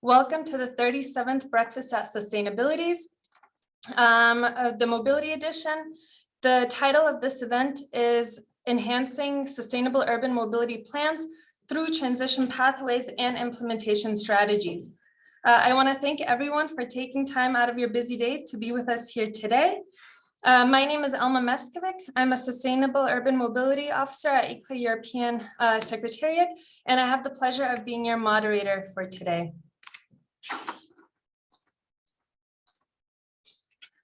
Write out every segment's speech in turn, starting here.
Welcome to the 37th Breakfast at Sustainabilities, the Mobility Edition. The title of this event is Enhancing Sustainable Urban Mobility Plans Through Transition Pathways and Implementation Strategies. I want to thank everyone for taking time out of your busy day to be with us here today. My name is Elma Meskovic. I'm a Sustainable Urban Mobility Officer at ICLEI European Secretariat, and I have the pleasure of being your moderator for today.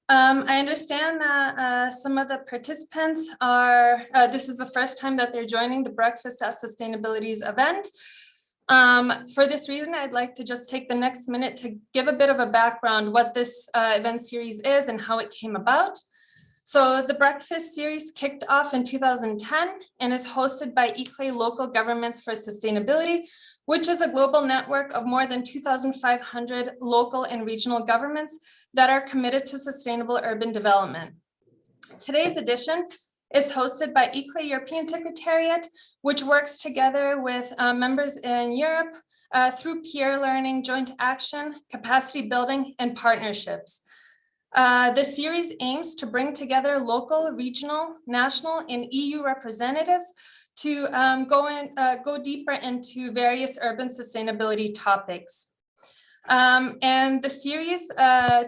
I understand that some of the participants are, this is the first time that they're joining the Breakfast at Sustainabilities event. For this reason, I'd like to just take the next minute to give a bit of a background what this event series is and how it came about. So the Breakfast series kicked off in 2010 and is hosted by ICLEI Local Governments for Sustainability, which is a global network of more than 2,500 local and regional governments that are committed to sustainable urban development. Today's edition is hosted by ICLEI European Secretariat, which works together with members in Europe through peer learning, joint action, capacity building, and partnerships. The series aims to bring together local, regional, national, and EU representatives to go deeper into various urban sustainability topics. And the series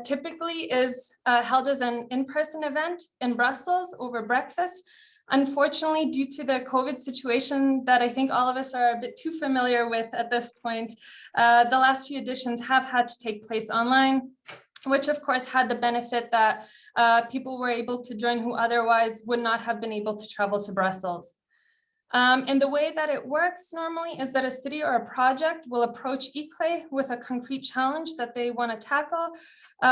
typically is held as an in-person event in Brussels over breakfast. Unfortunately, due to the COVID situation that I think all of us are a bit too familiar with at this point, the last few editions have had to take place online, which of course had the benefit that people were able to join who otherwise would not have been able to travel to Brussels. And the way that it works normally is that a city or a project will approach ICLEI with a concrete challenge that they want to tackle,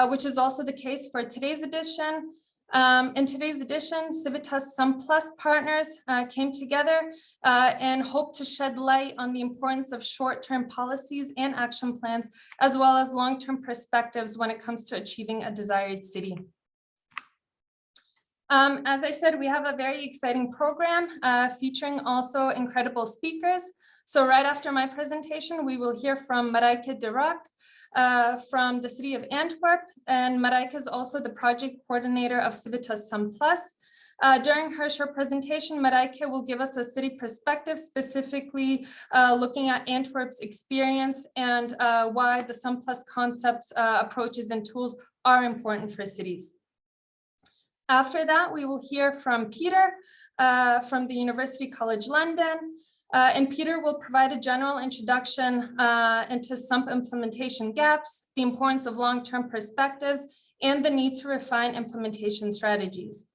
which is also the case for today's edition. In today's edition, Civitas SUMPs partners came together and hope to shed light on the importance of short-term policies and action plans, as well as long-term perspectives when it comes to achieving a desired city. As I said, we have a very exciting program featuring also incredible speakers. So right after my presentation, we will hear from Marijke de Rock from the city of Antwerp, and Marijke is also the project coordinator of Civitas SUMPs. During her short presentation, Marijke will give us a city perspective, specifically looking at Antwerp's experience and why the SUMPs concepts, approaches, and tools are important for cities. After that, we will hear from Peter from the University College London, and Peter will provide a general introduction into SUMP implementation gaps, the importance of long-term perspectives, and the need to refine implementation strategies.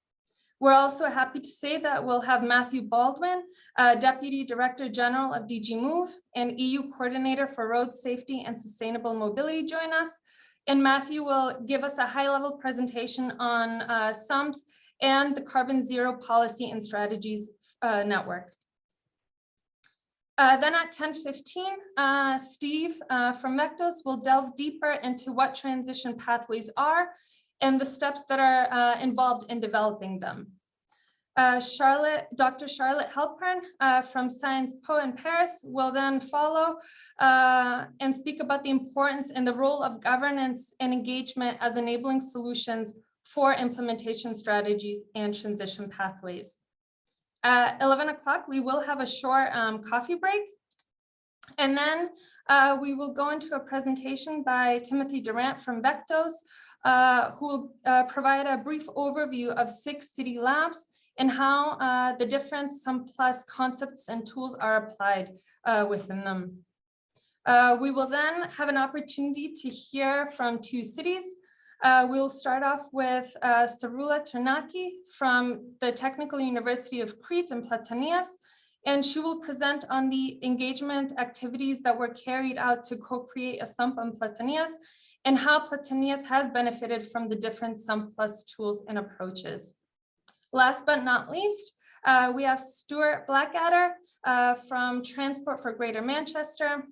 We're also happy to say that we'll have Matthew Baldwin, Deputy Director General of DG Move and EU Coordinator for Road Safety and Sustainable Mobility, join us. And Matthew will give us a high-level presentation on SUMPs and the Carbon Zero Policy and Strategies Network. Then at 10:15, Steve from Vectos will delve deeper into what transition pathways are and the steps that are involved in developing them. Dr. Charlotte Halpern from Sciences Po in Paris will then follow and speak about the importance and the role of governance and engagement as enabling solutions for implementation strategies and transition pathways. At 11 o'clock, we will have a short coffee break. And then we will go into a presentation by Timothy Durant from Vectos, who will provide a brief overview of 6 city labs and how the different SUMPs concepts and tools are applied within them. We will then have an opportunity to hear from 2 cities. We'll start off with Starula Ternaki from the Technical University of Crete in Platanias, and she will present on the engagement activities that were carried out to co-create a SUMP in Platanias and how Platanias has benefited from the different SUMPs tools and approaches. Last but not least, we have Stuart Blackadder from Transport for Greater Manchester.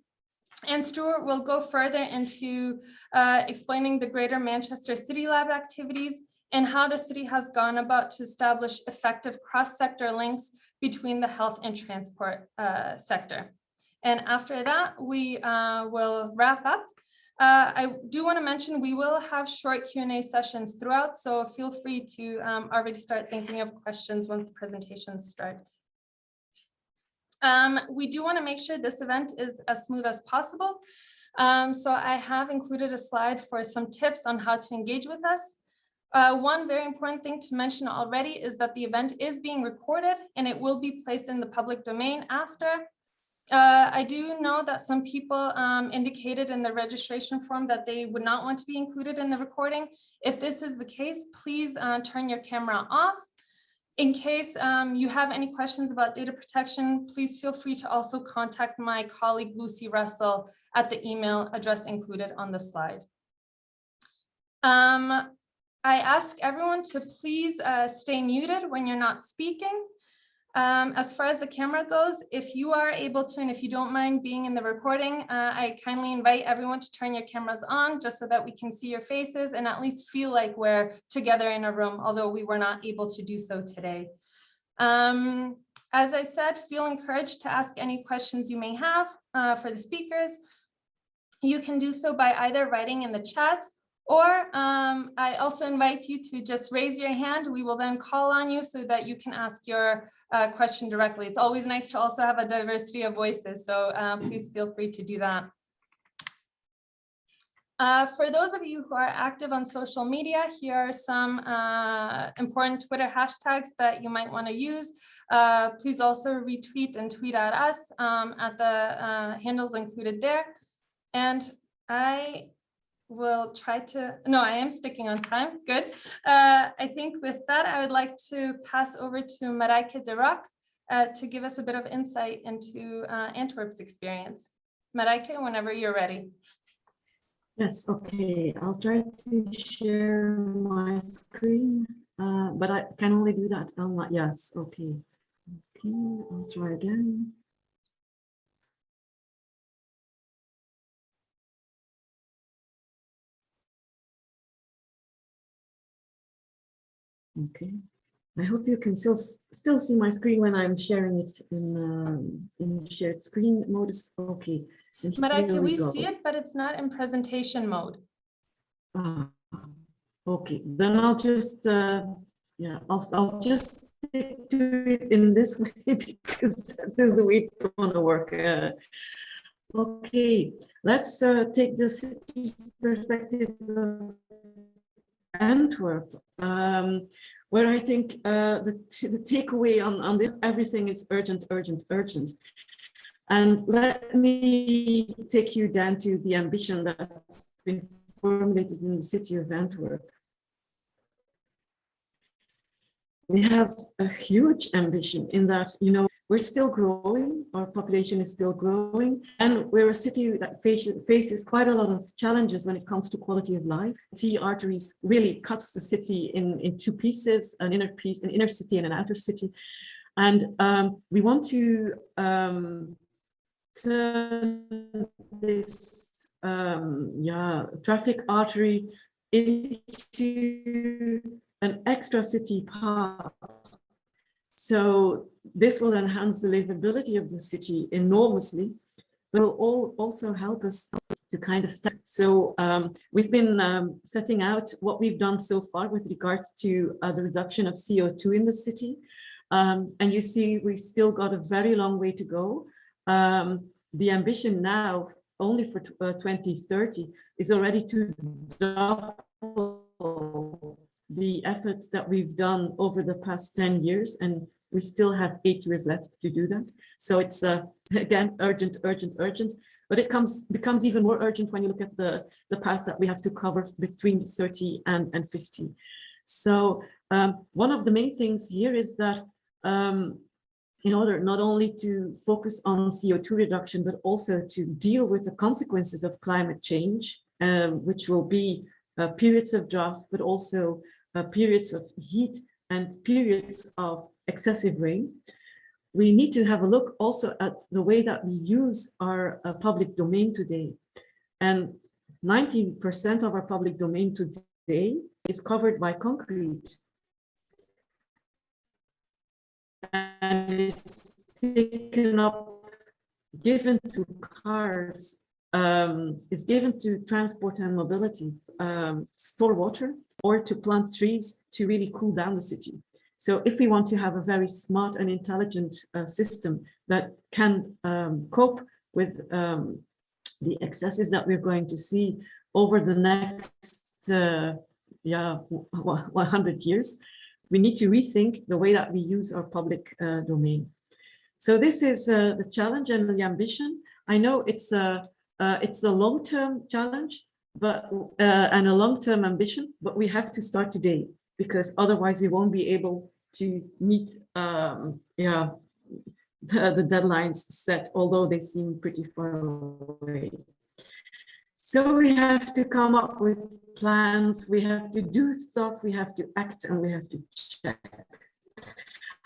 And Stuart will go further into explaining the Greater Manchester City Lab activities and how the city has gone about to establish effective cross-sector links between the health and transport sector. And after that, we will wrap up. I do want to mention we will have short Q&A sessions throughout, so feel free to already start thinking of questions once the presentations start. We do want to make sure this event is as smooth as possible. So I have included a slide for some tips on how to engage with us. One very important thing to mention already is that the event is being recorded and it will be placed in the public domain after. I do know that some people indicated in the registration form that they would not want to be included in the recording. If this is the case, please turn your camera off. In case you have any questions about data protection, please feel free to also contact my colleague Lucy Russell at the email address included on the slide. I ask everyone to please stay muted when you're not speaking. As far as the camera goes, if you are able to, and if you don't mind being in the recording, I kindly invite everyone to turn your cameras on just so that we can see your faces and at least feel like we're together in a room, although we were not able to do so today. As I said, feel encouraged to ask any questions you may have for the speakers. You can do so by either writing in the chat, or I also invite you to just raise your hand. We will then call on you so that you can ask your question directly. It's always nice to also have a diversity of voices, so please feel free to do that. For those of you who are active on social media, here are some important Twitter hashtags that you might want to use. Please also retweet and tweet at us at the handles included there. And I will try to, no, I am sticking on time, good. I think with that, I would like to pass over to Marijke de Rock to give us a bit of insight into Antwerp's experience. Marijke, whenever you're ready. Yes, okay, I'll try to share my screen, but I can only do that online. Yes, okay. Okay, I'll try again. Okay, I hope you can still see my screen when I'm sharing it in shared screen modus. Okay. Marijke, we see it, but it's not in presentation mode. Okay, then I'll just yeah, I'll just stick to it in this way because that is the way it's going to work. Okay, let's take the city's perspective of Antwerp, where I think the takeaway on this, everything is urgent, urgent, urgent. And let me take you down to the ambition that's been formulated in the city of Antwerp. We have a huge ambition in that, you know, we're still growing, our population is still growing, and we're a city that faces quite a lot of challenges when it comes to quality of life. T arteries really cuts the city in two pieces, an inner piece, an inner city and an outer city. And we want to turn this traffic artery into an extra city park. So this will enhance the livability of the city enormously, but will also help us to kind of, so we've been setting out what we've done so far with regard to the reduction of CO2 in the city. And you see, we've still got a very long way to go. The ambition now, only for 2030, is already to double the efforts that we've done over the past 10 years, and we still have 8 years left to do that. So it's again urgent, urgent, urgent, but it becomes even more urgent when you look at the path that we have to cover between 30 and 50. So one of the main things here is that in order not only to focus on CO2 reduction, but also to deal with the consequences of climate change, which will be periods of drought, but also periods of heat and periods of excessive rain. We need to have a look also at the way that we use our public domain today. And 90% of our public domain today is covered by concrete. And it's taken up given to cars, is given to transport and mobility, store water, or to plant trees to really cool down the city. So if we want to have a very smart and intelligent system that can cope with the excesses that we're going to see over the next 100 years, we need to rethink the way that we use our public domain. So this is the challenge and the ambition. I know it's a long-term challenge, but and a long-term ambition, but we have to start today, because otherwise we won't be able to meet the deadlines set, although they seem pretty far away. So we have to come up with plans, we have to do stuff, we have to act, and we have to check.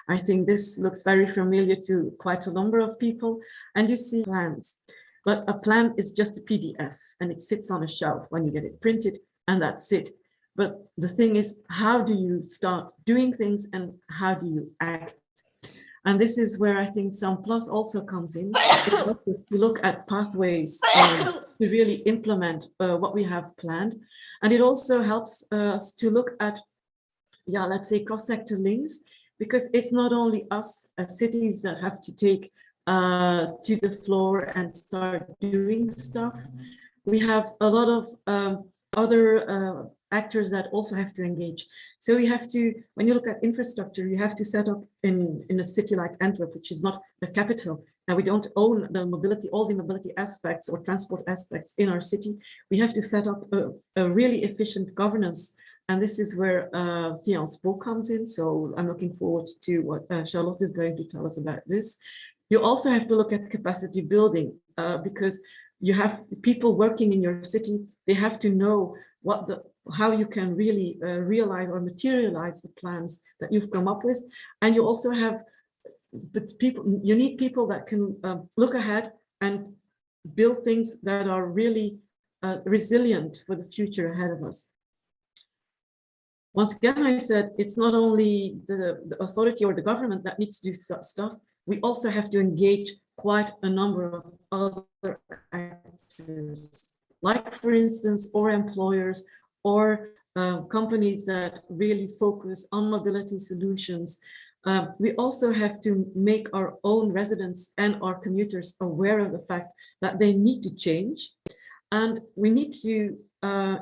I think this looks very familiar to quite a number of people, and you see plans. But a plan is just a PDF, and it sits on a shelf when you get it printed, and that's it. But the thing is, how do you start doing things, and how do you act? And this is where I think SUMPs also comes in. To look at pathways to really implement what we have planned. And it also helps us to look at, let's say, cross-sector links, because it's not only us as cities that have to take to the floor and start doing stuff. We have a lot of other actors that also have to engage. So we have to, when you look at infrastructure, you have to set up in a city like Antwerp, which is not the capital, and we don't own the mobility, all the mobility aspects or transport aspects in our city. We have to set up a really efficient governance. And this is where Sciences Po comes in. So I'm looking forward to what Charlotte is going to tell us about this. You also have to look at capacity building because you have people working in your city. They have to know how you can really realize or materialize the plans that you've come up with. And you also have you need people that can look ahead and build things that are really resilient for the future ahead of us. Once again, I said, it's not only the authority or the government that needs to do stuff, we also have to engage quite a number of other actors, like, for instance, or employers or companies that really focus on mobility solutions. We also have to make our own residents and our commuters aware of the fact that they need to change. And we need to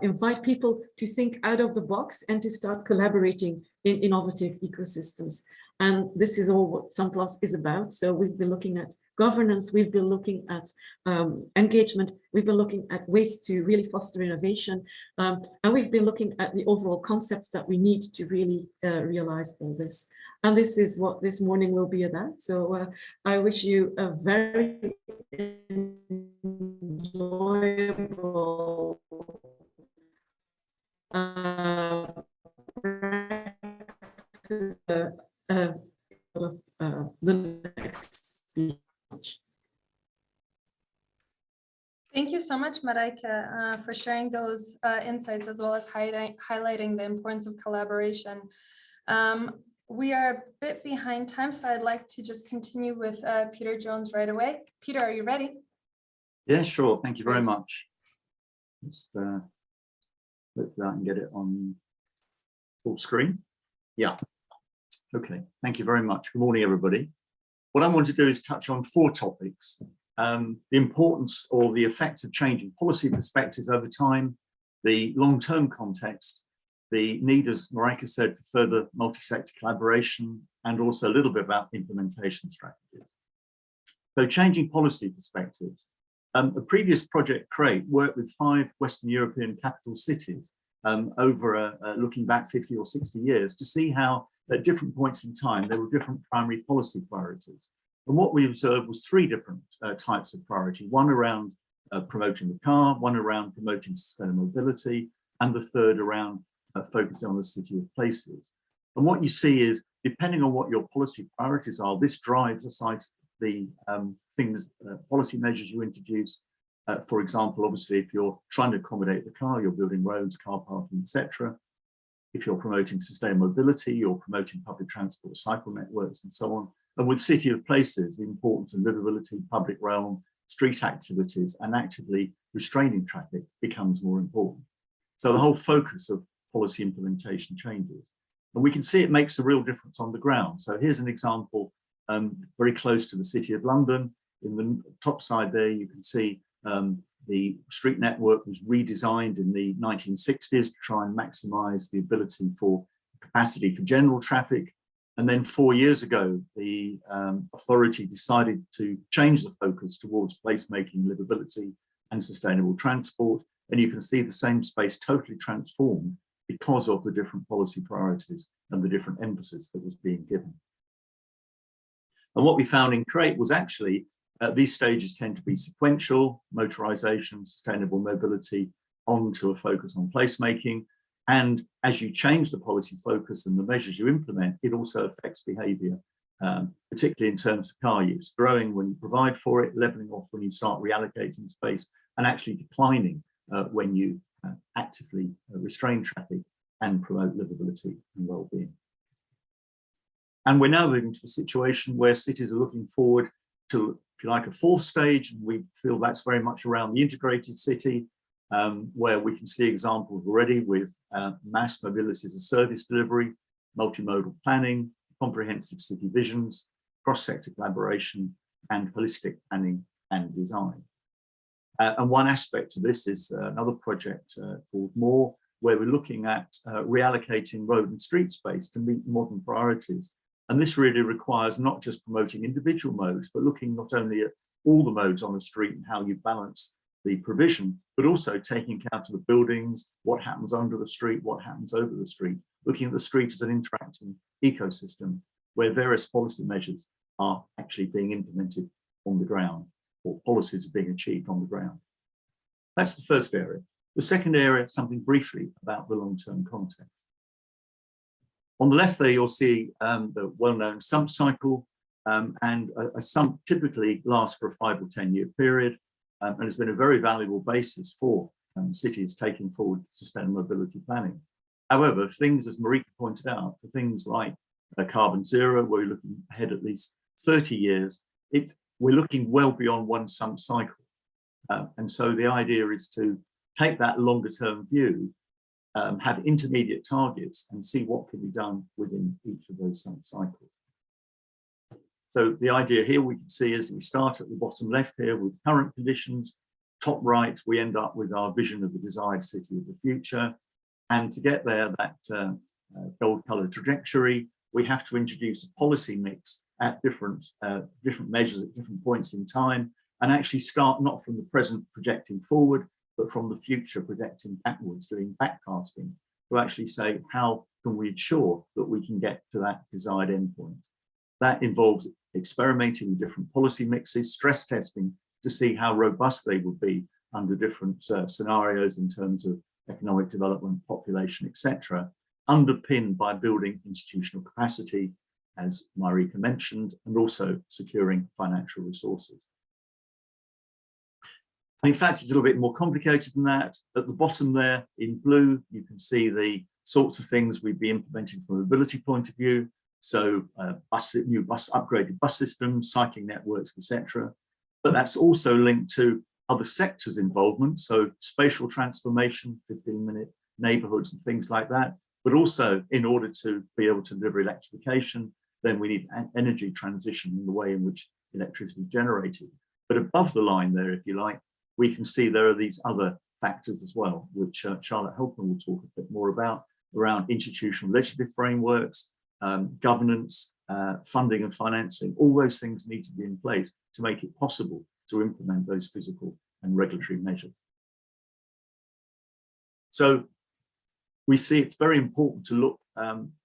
invite people to think out of the box and to start collaborating in innovative ecosystems. And this is all what SUMPs is about. So we've been looking at governance, we've been looking at engagement, we've been looking at ways to really foster innovation, and we've been looking at the overall concepts that we need to really realize all this. And this is what this morning will be about. So I wish you a very enjoyable the next speech. Thank you so much, Marijke, for sharing those insights, as well as highlighting the importance of collaboration. We are a bit behind time, so I'd like to just continue with Peter Jones right away. Peter, are you ready? Yeah, sure. Thank you very much. Just look that and get it on full screen. Yeah. Okay. Thank you very much. Good morning, everybody. What I want to do is touch on 4 topics. The importance or the effect of changing policy perspectives over time, the long-term context, the need, as Marijke said, for further multi-sector collaboration, and also a little bit about implementation strategies. So changing policy perspectives. A previous project, CREATE, worked with 5 Western European capital cities over looking back 50 or 60 years to see how at different points in time there were different primary policy priorities. And what we observed was 3 different types of priority, one around promoting the car, one around promoting sustainable mobility, and the third around focusing on the city of places. And what you see is, depending on what your policy priorities are, this drives aside the things, policy measures you introduce. For example, obviously, if you're trying to accommodate the car, you're building roads, car parking, etc. If you're promoting sustainable mobility, you're promoting public transport, cycle networks, and so on. And with City of Places, the importance of livability, public realm, street activities, and actively restraining traffic becomes more important. So the whole focus of policy implementation changes. And we can see it makes a real difference on the ground. So here's an example very close to the City of London. In the top side there, you can see the street network was redesigned in the 1960s to try and maximize the ability for capacity for general traffic. And then 4 years ago, the authority decided to change the focus towards placemaking, livability, and sustainable transport. And you can see the same space totally transformed because of the different policy priorities and the different emphasis that was being given. And what we found in CREATE was actually these stages tend to be sequential: motorization, sustainable mobility, on to a focus on placemaking. And as you change the policy focus and the measures you implement, it also affects behavior, particularly in terms of car use, growing when you provide for it, leveling off when you start reallocating space, and actually declining when you actively restrain traffic and promote livability and well-being. And we're now moving to a situation where cities are looking forward to, if you like, a fourth stage. And we feel that's very much around the integrated city, where we can see examples already with mass mobility as a service delivery, multimodal planning, comprehensive city visions, cross-sector collaboration, and holistic planning and design. And one aspect of this is another project called MORE, where we're looking at reallocating road and street space to meet modern priorities. And this really requires not just promoting individual modes, but looking not only at all the modes on the street and how you balance the provision, but also taking account of the buildings, what happens under the street, what happens over the street, looking at the street as an interacting ecosystem where various policy measures are actually being implemented on the ground, or policies are being achieved on the ground. That's the first area. The second area, something briefly about the long-term context. On the left there, you'll see the well-known SUMP cycle, and a SUMP typically lasts for a 5 or 10 year period, and has been a very valuable basis for cities taking forward sustainable mobility planning. However, things, as Marika pointed out, for things like carbon zero, where we're looking ahead at least 30 years, we're looking well beyond one SUMP cycle. And so the idea is to take that longer term view, have intermediate targets, and see what can be done within each of those SUMP cycles. So the idea here we can see is we start at the bottom left here with current conditions. Top right, we end up with our vision of the desired city of the future. And to get there, that gold colored trajectory, we have to introduce a policy mix at different measures at different points in time, and actually start not from the present projecting forward, but from the future projecting backwards, doing backcasting, to actually say, how can we ensure that we can get to that desired endpoint? That involves experimenting with different policy mixes, stress testing to see how robust they would be under different scenarios in terms of economic development, population, etc., underpinned by building institutional capacity, as Marika mentioned, and also securing financial resources. And in fact, it's a little bit more complicated than that. At the bottom there in blue, you can see the sorts of things we'd be implementing from a mobility point of view. So upgraded bus systems, cycling networks, etc. But that's also linked to other sectors' involvement. So spatial transformation, 15-minute neighborhoods and things like that. But also, in order to be able to deliver electrification, then we need energy transition in the way in which electricity is generated. But above the line there, if you like, we can see there are these other factors as well, which Charlotte Helpman will talk a bit more about, around institutional legislative frameworks, governance, funding and financing. All those things need to be in place to make it possible to implement those physical and regulatory measures. So we see it's very important to look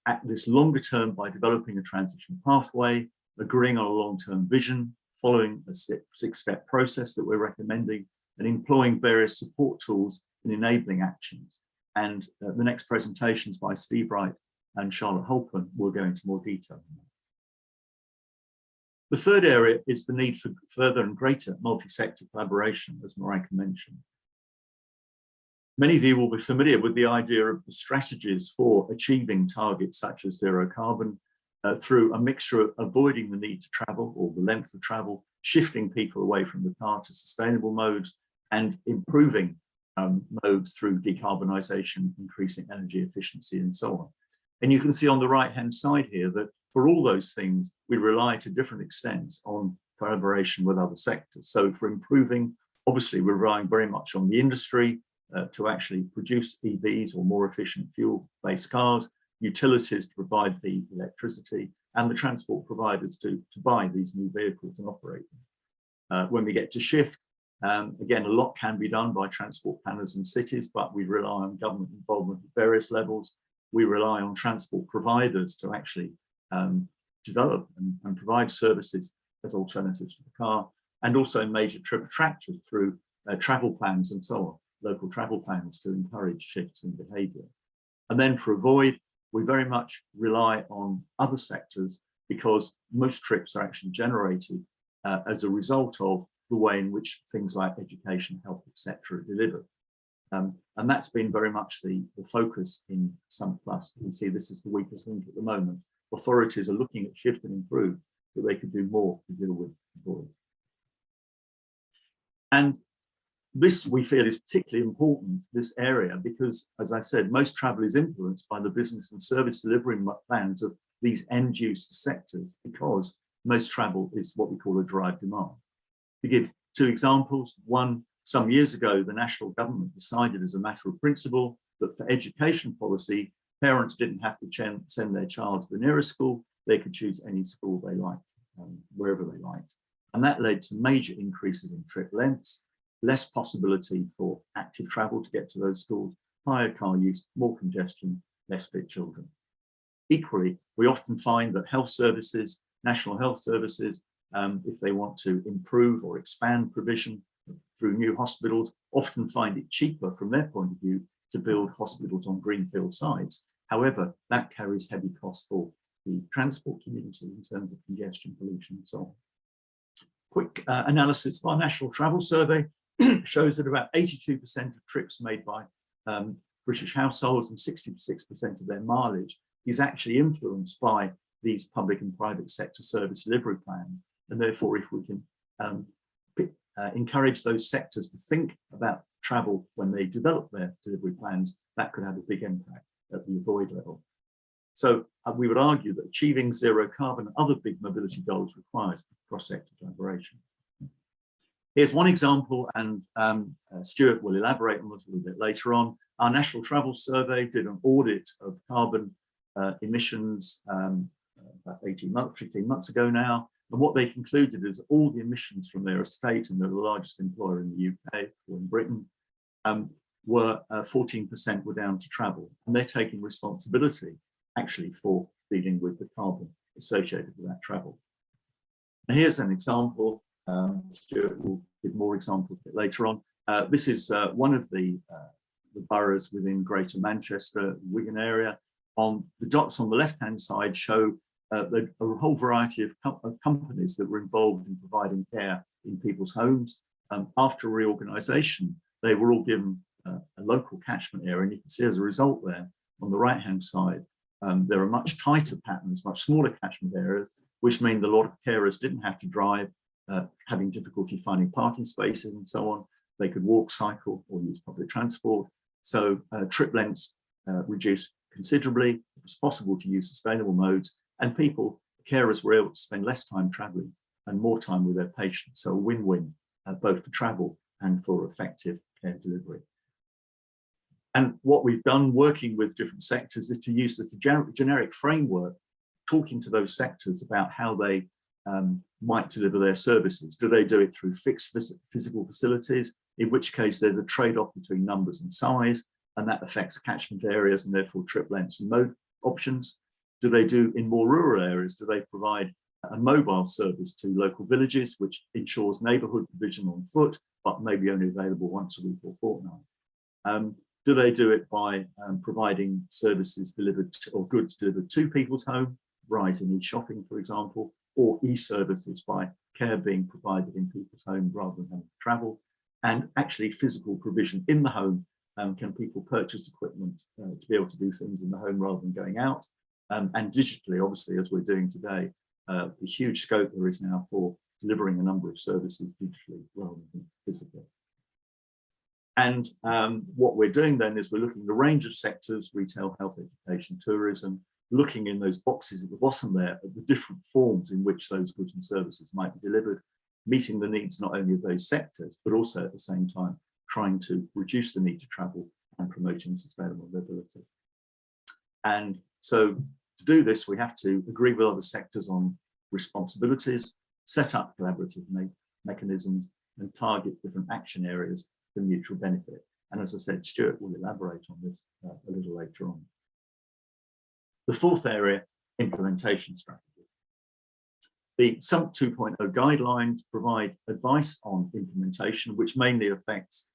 at this longer term by developing a transition pathway, agreeing on a long-term vision, following a six-step process that we're recommending, and employing various support tools in enabling actions. And the next presentations by Steve Wright and Charlotte Holpen will go into more detail. The third area is the need for further and greater multi-sector collaboration, as Marika mentioned. Many of you will be familiar with the idea of the strategies for achieving targets such as zero carbon, through a mixture of avoiding the need to travel or the length of travel, shifting people away from the car to sustainable modes, and improving modes through decarbonisation, increasing energy efficiency, and so on. And you can see on the right-hand side here that for all those things, we rely to different extents on collaboration with other sectors. So for improving, obviously, we're relying very much on the industry to actually produce EVs or more efficient fuel-based cars, utilities to provide the electricity, and the transport providers to buy these new vehicles and operate them. When we get to shift, again, a lot can be done by transport planners and cities, but we rely on government involvement at various levels. We rely on transport providers to actually develop and provide services as alternatives to the car, and also major trip attractors through travel plans and so on, local travel plans to encourage shifts in behaviour. And then for avoid, we very much rely on other sectors because most trips are actually generated as a result of the way in which things like education, health, etc. are delivered. And that's been very much the focus in SUMP+. You can see this is the weakest link at the moment. Authorities are looking at shift and improve, but they could do more to deal with avoid. And this, we feel, is particularly important, this area, because, as I said, most travel is influenced by the business and service delivery plans of these end-use sectors, because most travel is what we call a derived demand. To give two examples, one, some years ago, the national government decided as a matter of principle that for education policy, parents didn't have to send their child to the nearest school, they could choose any school they liked, wherever they liked. And that led to major increases in trip lengths, less possibility for active travel to get to those schools, higher car use, more congestion, less fit children. Equally, we often find that health services, national health services, if they want to improve or expand provision through new hospitals, often find it cheaper from their point of view to build hospitals on greenfield sites. However, that carries heavy costs for the transport community in terms of congestion, pollution, and so on. Quick analysis by our National Travel Survey shows that about 82% of trips made by British households and 66% of their mileage is actually influenced by these public and private sector service delivery plans. And therefore, if we can encourage those sectors to think about travel when they develop their delivery plans, that could have a big impact at the avoid level. So we would argue that achieving zero carbon and other big mobility goals requires cross-sector collaboration. Here's one example, and Stuart will elaborate on this a little bit later on. Our National Travel Survey did an audit of carbon emissions about 15 months ago now. And what they concluded is all the emissions from their estate, and they're the largest employer in the UK or in Britain, were 14% were down to travel. And they're taking responsibility actually for dealing with the carbon associated with that travel. And here's an example. Stuart will give more examples a bit later on. This is one of the boroughs within Greater Manchester, Wigan area. On the dots on the left-hand side show a whole variety of companies that were involved in providing care in people's homes. After reorganisation, they were all given a local catchment area, and you can see as a result there, on the right-hand side, there are much tighter patterns, much smaller catchment areas, which mean that a lot of carers didn't have to drive, having difficulty finding parking spaces and so on. They could walk, cycle, or use public transport. So trip lengths reduced considerably. It was possible to use sustainable modes, and carers were able to spend less time travelling and more time with their patients. So a win-win, both for travel and for effective care delivery. And what we've done working with different sectors is to use this generic framework, talking to those sectors about how they might deliver their services. Do they do it through fixed physical facilities, in which case there's a trade-off between numbers and size, and that affects catchment areas and therefore trip lengths and mode options? Do they do in more rural areas? Do they provide a mobile service to local villages, which ensures neighbourhood provision on foot, but maybe only available once a week or fortnight? Do they do it by providing services delivered or goods delivered to people's home, rise in e-shopping, for example, or e-services by care being provided in people's home rather than having to travel? And actually physical provision in the home. Can people purchase equipment to be able to do things in the home rather than going out? and digitally, obviously, as we're doing today, the huge scope there is now for delivering a number of services digitally rather than physically. And what we're doing then is we're looking at a range of sectors: retail, health, education, tourism, looking in those boxes at the bottom there at the different forms in which those goods and services might be delivered, meeting the needs not only of those sectors, but also at the same time trying to reduce the need to travel and promoting sustainable mobility. And so to do this, we have to agree with other sectors on responsibilities, set up collaborative mechanisms, and target different action areas for mutual benefit. And as I said, Stuart will elaborate on this a little later on. The fourth area, implementation strategy. The SUMP 2.0 guidelines provide advice on implementation, which mainly affects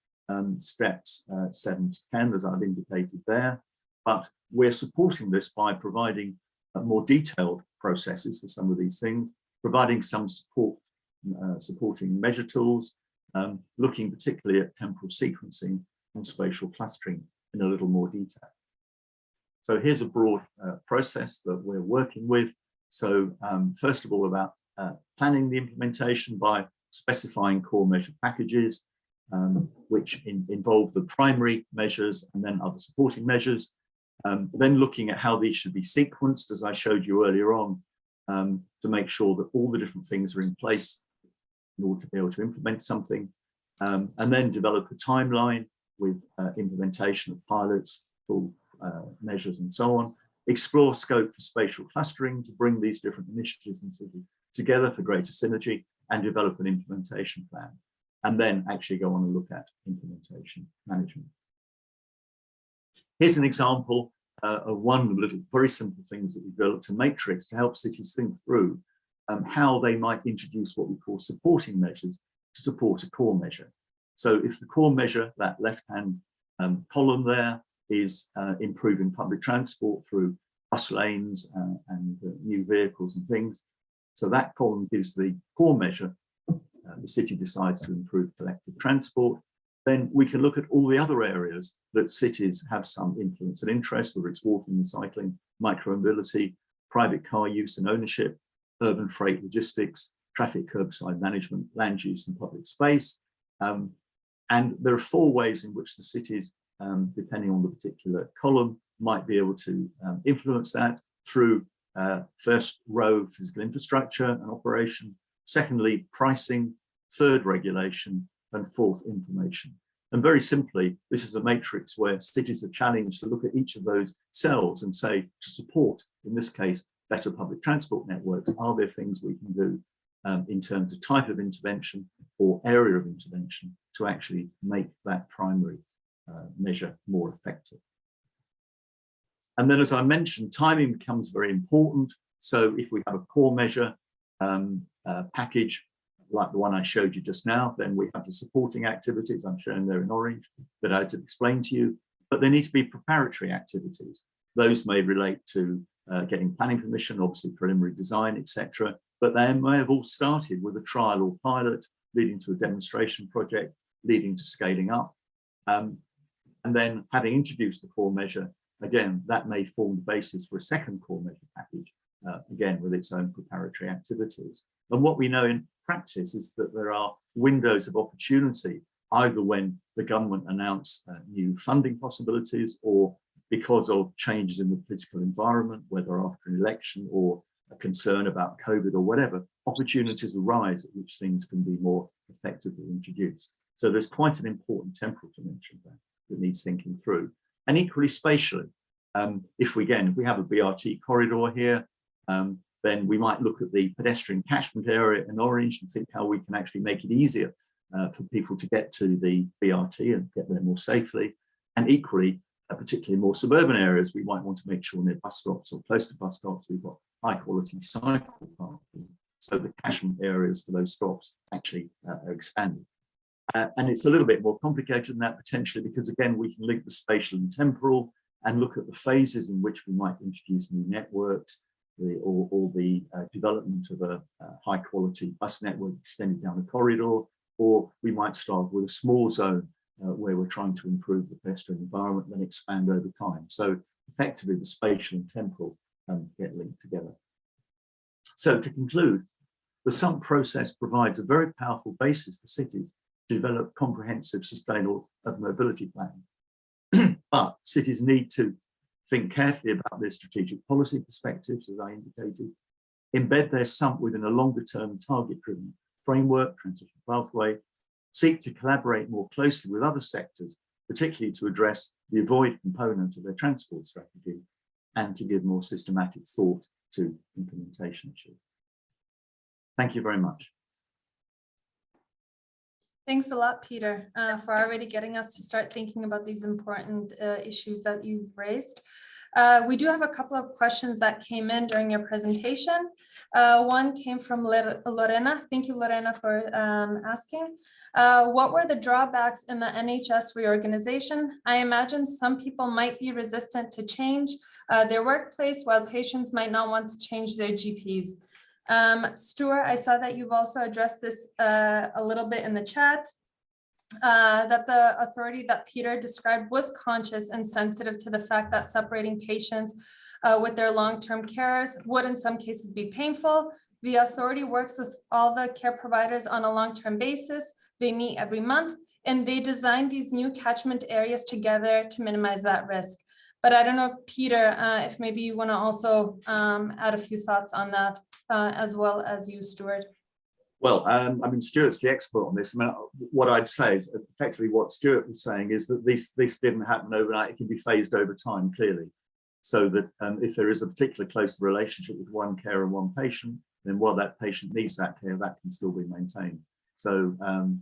steps 7 to 10, as I've indicated there. But we're supporting this by providing more detailed processes for some of these things, providing some support, supporting measure tools, looking particularly at temporal sequencing and spatial clustering in a little more detail. So here's a broad process that we're working with. So first of all, about planning the implementation by specifying core measure packages, which involve the primary measures and then other supporting measures. Then looking at how these should be sequenced, as I showed you earlier on, to make sure that all the different things are in place in order to be able to implement something. And then develop a timeline with implementation of pilots, full measures and so on. Explore scope for spatial clustering to bring these different initiatives together for greater synergy, and develop an implementation plan. And then actually go on and look at implementation management. Here's an example of one of the little very simple things that we developed, a matrix to help cities think through how they might introduce what we call supporting measures to support a core measure. So if the core measure, that left-hand column there, is improving public transport through bus lanes and new vehicles and things. So that column gives the core measure. The city decides to improve collective transport. Then we can look at all the other areas that cities have some influence and interest, whether it's walking and cycling, micromobility, private car use and ownership, urban freight logistics, traffic curbside management, land use and public space. And there are 4 ways in which the cities, depending on the particular column, might be able to influence that through first row, physical infrastructure and operation, secondly, pricing, third, regulation, and fourth, information. And very simply, this is a matrix where cities are challenged to look at each of those cells and say, to support, in this case, better public transport networks, are there things we can do in terms of type of intervention or area of intervention to actually make that primary measure more effective. And then, as I mentioned, timing becomes very important. So if we have a core measure package, like the one I showed you just now, then we have the supporting activities I'm showing there in orange that I had to explain to you, but there need to be preparatory activities. Those may relate to getting planning permission, obviously preliminary design, etc. But they may have all started with a trial or pilot, leading to a demonstration project, leading to scaling up. And then having introduced the core measure, again, that may form the basis for a second core measure package, again, with its own preparatory activities. And what we know in practice is that there are windows of opportunity, either when the government announce new funding possibilities or because of changes in the political environment, whether after an election or a concern about COVID or whatever, opportunities arise at which things can be more effectively introduced. So there's quite an important temporal dimension there that needs thinking through. And equally spatially, if we have a BRT corridor here, then we might look at the pedestrian catchment area in orange and think how we can actually make it easier for people to get to the BRT and get there more safely. And equally, particularly in more suburban areas, we might want to make sure near bus stops or close to bus stops, we've got high quality cycle parking. So the catchment areas for those stops actually are expanded. And it's a little bit more complicated than that potentially, because again, we can link the spatial and temporal and look at the phases in which we might introduce new networks, or the development of a high quality bus network extended down a corridor, or we might start with a small zone where we're trying to improve the pedestrian environment, then expand over time. So effectively the spatial and temporal get linked together. So to conclude, the SUMP process provides a very powerful basis for cities to develop comprehensive sustainable mobility plans. But cities need to think carefully about their strategic policy perspectives, as I indicated, embed their SUMP within a longer-term target-driven framework, transition pathway, seek to collaborate more closely with other sectors, particularly to address the avoid component of their transport strategy, and to give more systematic thought to implementation issues. Thank you very much. Thanks a lot, Peter, for already getting us to start thinking about these important issues that you've raised. We do have a couple of questions that came in during your presentation. One came from Lorena. Thank you, Lorena, for asking. What were the drawbacks in the NHS reorganization? I imagine some people might be resistant to change their workplace, while patients might not want to change their GPs. Stuart, I saw that you've also addressed this a little bit in the chat, that the authority that Peter described was conscious and sensitive to the fact that separating patients with their long-term carers would in some cases be painful. The authority works with all the care providers on a long-term basis. They meet every month, and they design these new catchment areas together to minimize that risk. But I don't know, Peter, if maybe you want to also add a few thoughts on that, as well as you, Stuart. Well, I mean, Stuart's the expert on this. I mean, what I'd say is effectively what Stuart was saying is that this didn't happen overnight. It can be phased over time, clearly. So that if there is a particular close relationship with one carer and one patient, then while that patient needs that care, that can still be maintained. So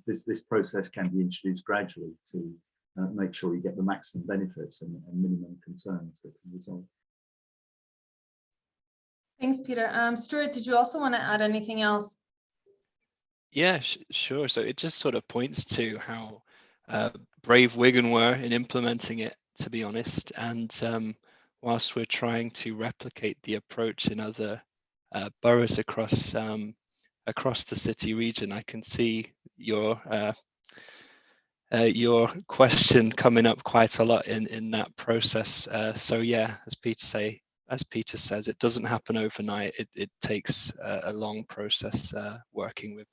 this process can be introduced gradually to make sure you get the maximum benefits and minimum concerns that can result. Thanks, Peter. Stuart, did you also want to add anything else? Yeah, sure. So it just sort of points to how brave Wigan were in implementing it, to be honest. And whilst we're trying to replicate the approach in other boroughs across the city region, I can see your question coming up quite a lot in that process. So yeah, as Peter says, it doesn't happen overnight. It takes a long process working with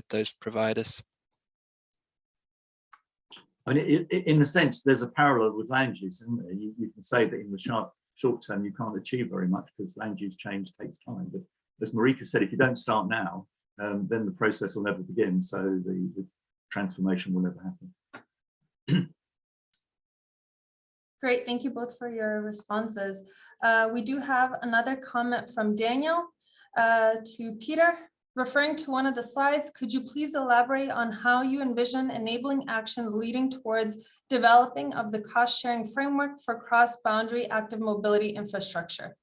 those providers. I mean, in a sense, there's a parallel with land use, isn't there? You can say that in the short term, you can't achieve very much because land use change takes time. But as Marika said, if you don't start now, then the process will never begin. So the transformation will never happen. Great, thank you both for your responses. We do have another comment from Daniel to Peter. Referring to one of the slides, could you please elaborate on how you envision enabling actions leading towards developing of the cost-sharing framework for cross-boundary active mobility infrastructure?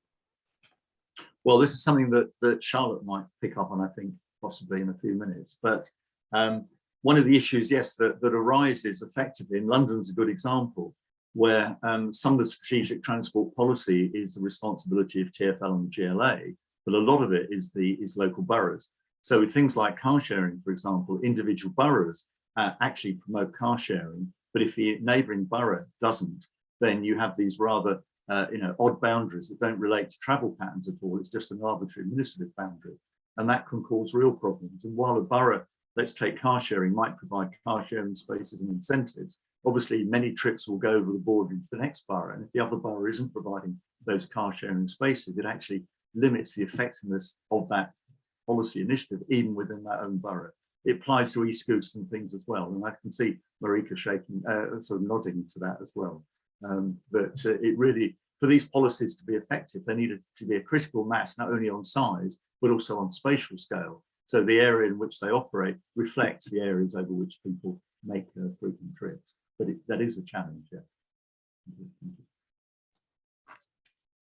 Well, this is something that Charlotte might pick up on, I think, possibly in a few minutes. But one of the issues, yes, that arises effectively, and London's a good example, where some of the strategic transport policy is the responsibility of TfL and the GLA, but a lot of it is local boroughs. So with things like car sharing, for example, individual boroughs actually promote car sharing, but if the neighbouring borough doesn't, then you have these rather odd boundaries that don't relate to travel patterns at all. It's just an arbitrary administrative boundary, and that can cause real problems. And while a borough, let's take car sharing, might provide car sharing spaces and incentives, obviously many trips will go over the border into the next borough, and if the other borough isn't providing those car sharing spaces, it actually limits the effectiveness of that policy initiative even within that own borough. It applies to e-scooters and things as well, and I can see Marika shaking, sort of nodding to that as well. But it really, for these policies to be effective, they need to be a critical mass, not only on size, but also on spatial scale. So the area in which they operate reflects the areas over which people make frequent trips. But that is a challenge, yeah.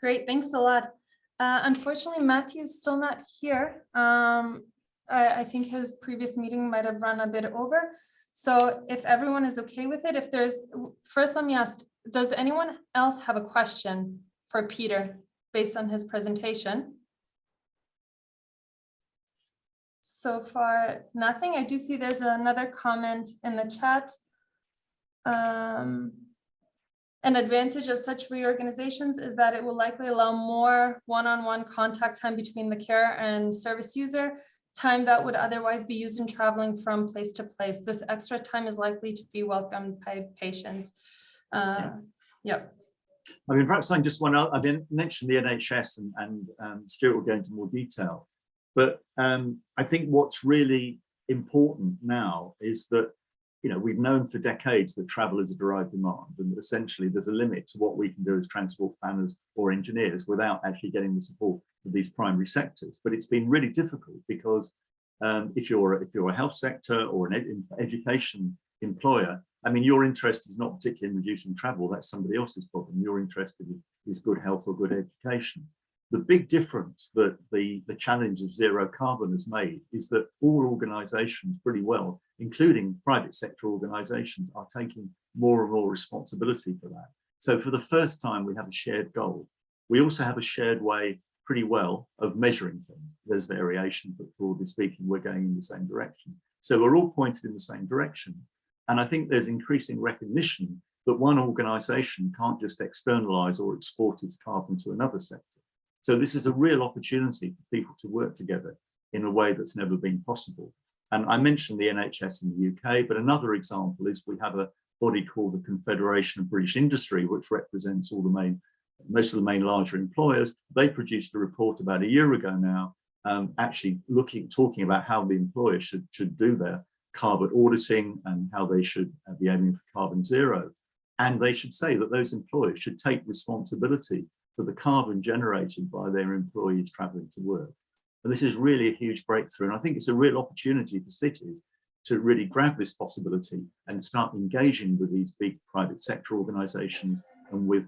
Great, thanks a lot. Unfortunately, Matthew's still not here. I think his previous meeting might have run a bit over. So if everyone is okay with it, first let me ask, does anyone else have a question for Peter based on his presentation? So far, nothing. I do see there's another comment in the chat. An advantage of such reorganizations is that it will likely allow more one-on-one contact time between the care and service user, time that would otherwise be used in traveling from place to place. This extra time is likely to be welcomed by patients. Yep. I mean, perhaps I just want to, I didn't mention the NHS and Stuart will go into more detail, but I think what's really important now is that, you know, we've known for decades that travel is a derived demand, and essentially there's a limit to what we can do as transport planners or engineers without actually getting the support of these primary sectors. But it's been really difficult because if you're a health sector or an education employer, I mean, your interest is not particularly in reducing travel. That's somebody else's problem. Your interest is good health or good education. The big difference that the challenge of zero carbon has made is that all organisations pretty well, including private sector organisations, are taking more and more responsibility for that. So for the first time, we have a shared goal. We also have a shared way pretty well of measuring things. There's variation, but broadly speaking, we're going in the same direction. So we're all pointed in the same direction. And I think there's increasing recognition that one organisation can't just externalise or export its carbon to another sector. So this is a real opportunity for people to work together in a way that's never been possible. And I mentioned the NHS in the UK, but another example is we have a body called the Confederation of British Industry, which represents all the most of the main larger employers. They produced a report about a year ago now, actually talking about how the employers should do their carbon auditing and how they should be aiming for carbon zero. And they should say that those employers should take responsibility for the carbon generated by their employees traveling to work. And this is really a huge breakthrough. And I think it's a real opportunity for cities to really grab this possibility and start engaging with these big private sector organizations and with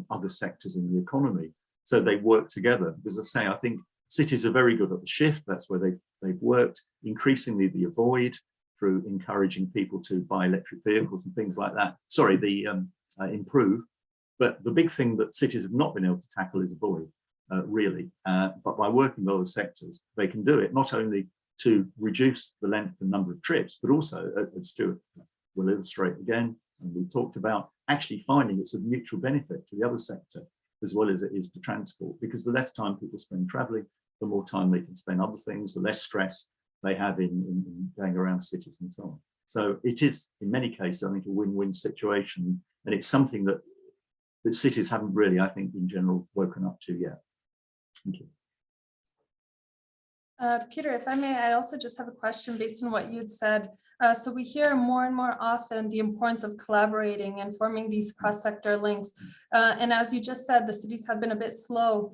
other sectors in the economy. So they work together. Because as I say, I think cities are very good at the shift. That's where they've worked. Increasingly the avoid, through encouraging people to buy electric vehicles and things like that. Sorry, the improve. But the big thing that cities have not been able to tackle is avoid, really. But by working with other sectors, they can do it, not only to reduce the length and number of trips, but also, as Stuart will illustrate again, and we talked about, actually finding it's of mutual benefit to the other sector as well as it is to transport, because the less time people spend traveling, the more time they can spend other things, the less stress they have in going around cities and so on. So it is, in many cases, I think, a win-win situation, and it's something that cities haven't really, I think, in general, woken up to yet. Thank you. Peter, if I may, I also just have a question based on what you had said. So we hear more and more often the importance of collaborating and forming these cross-sector links. And as you just said, the cities have been a bit slow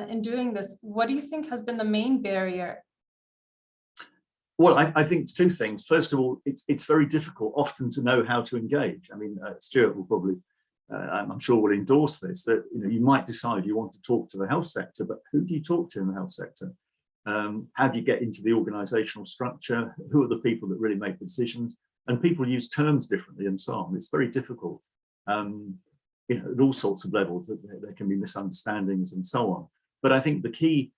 in doing this. What do you think has been the main barrier? Well, I think it's two things. First of all, it's very difficult often to know how to engage. I mean, Stuart will probably, I'm sure will endorse this, that you might decide you want to talk to the health sector, but who do you talk to in the health sector? How do you get into the organizational structure? Who are the people that really make the decisions? And people use terms differently and so on. It's very difficult, at all sorts of levels. There can be misunderstandings and so on. But I think the key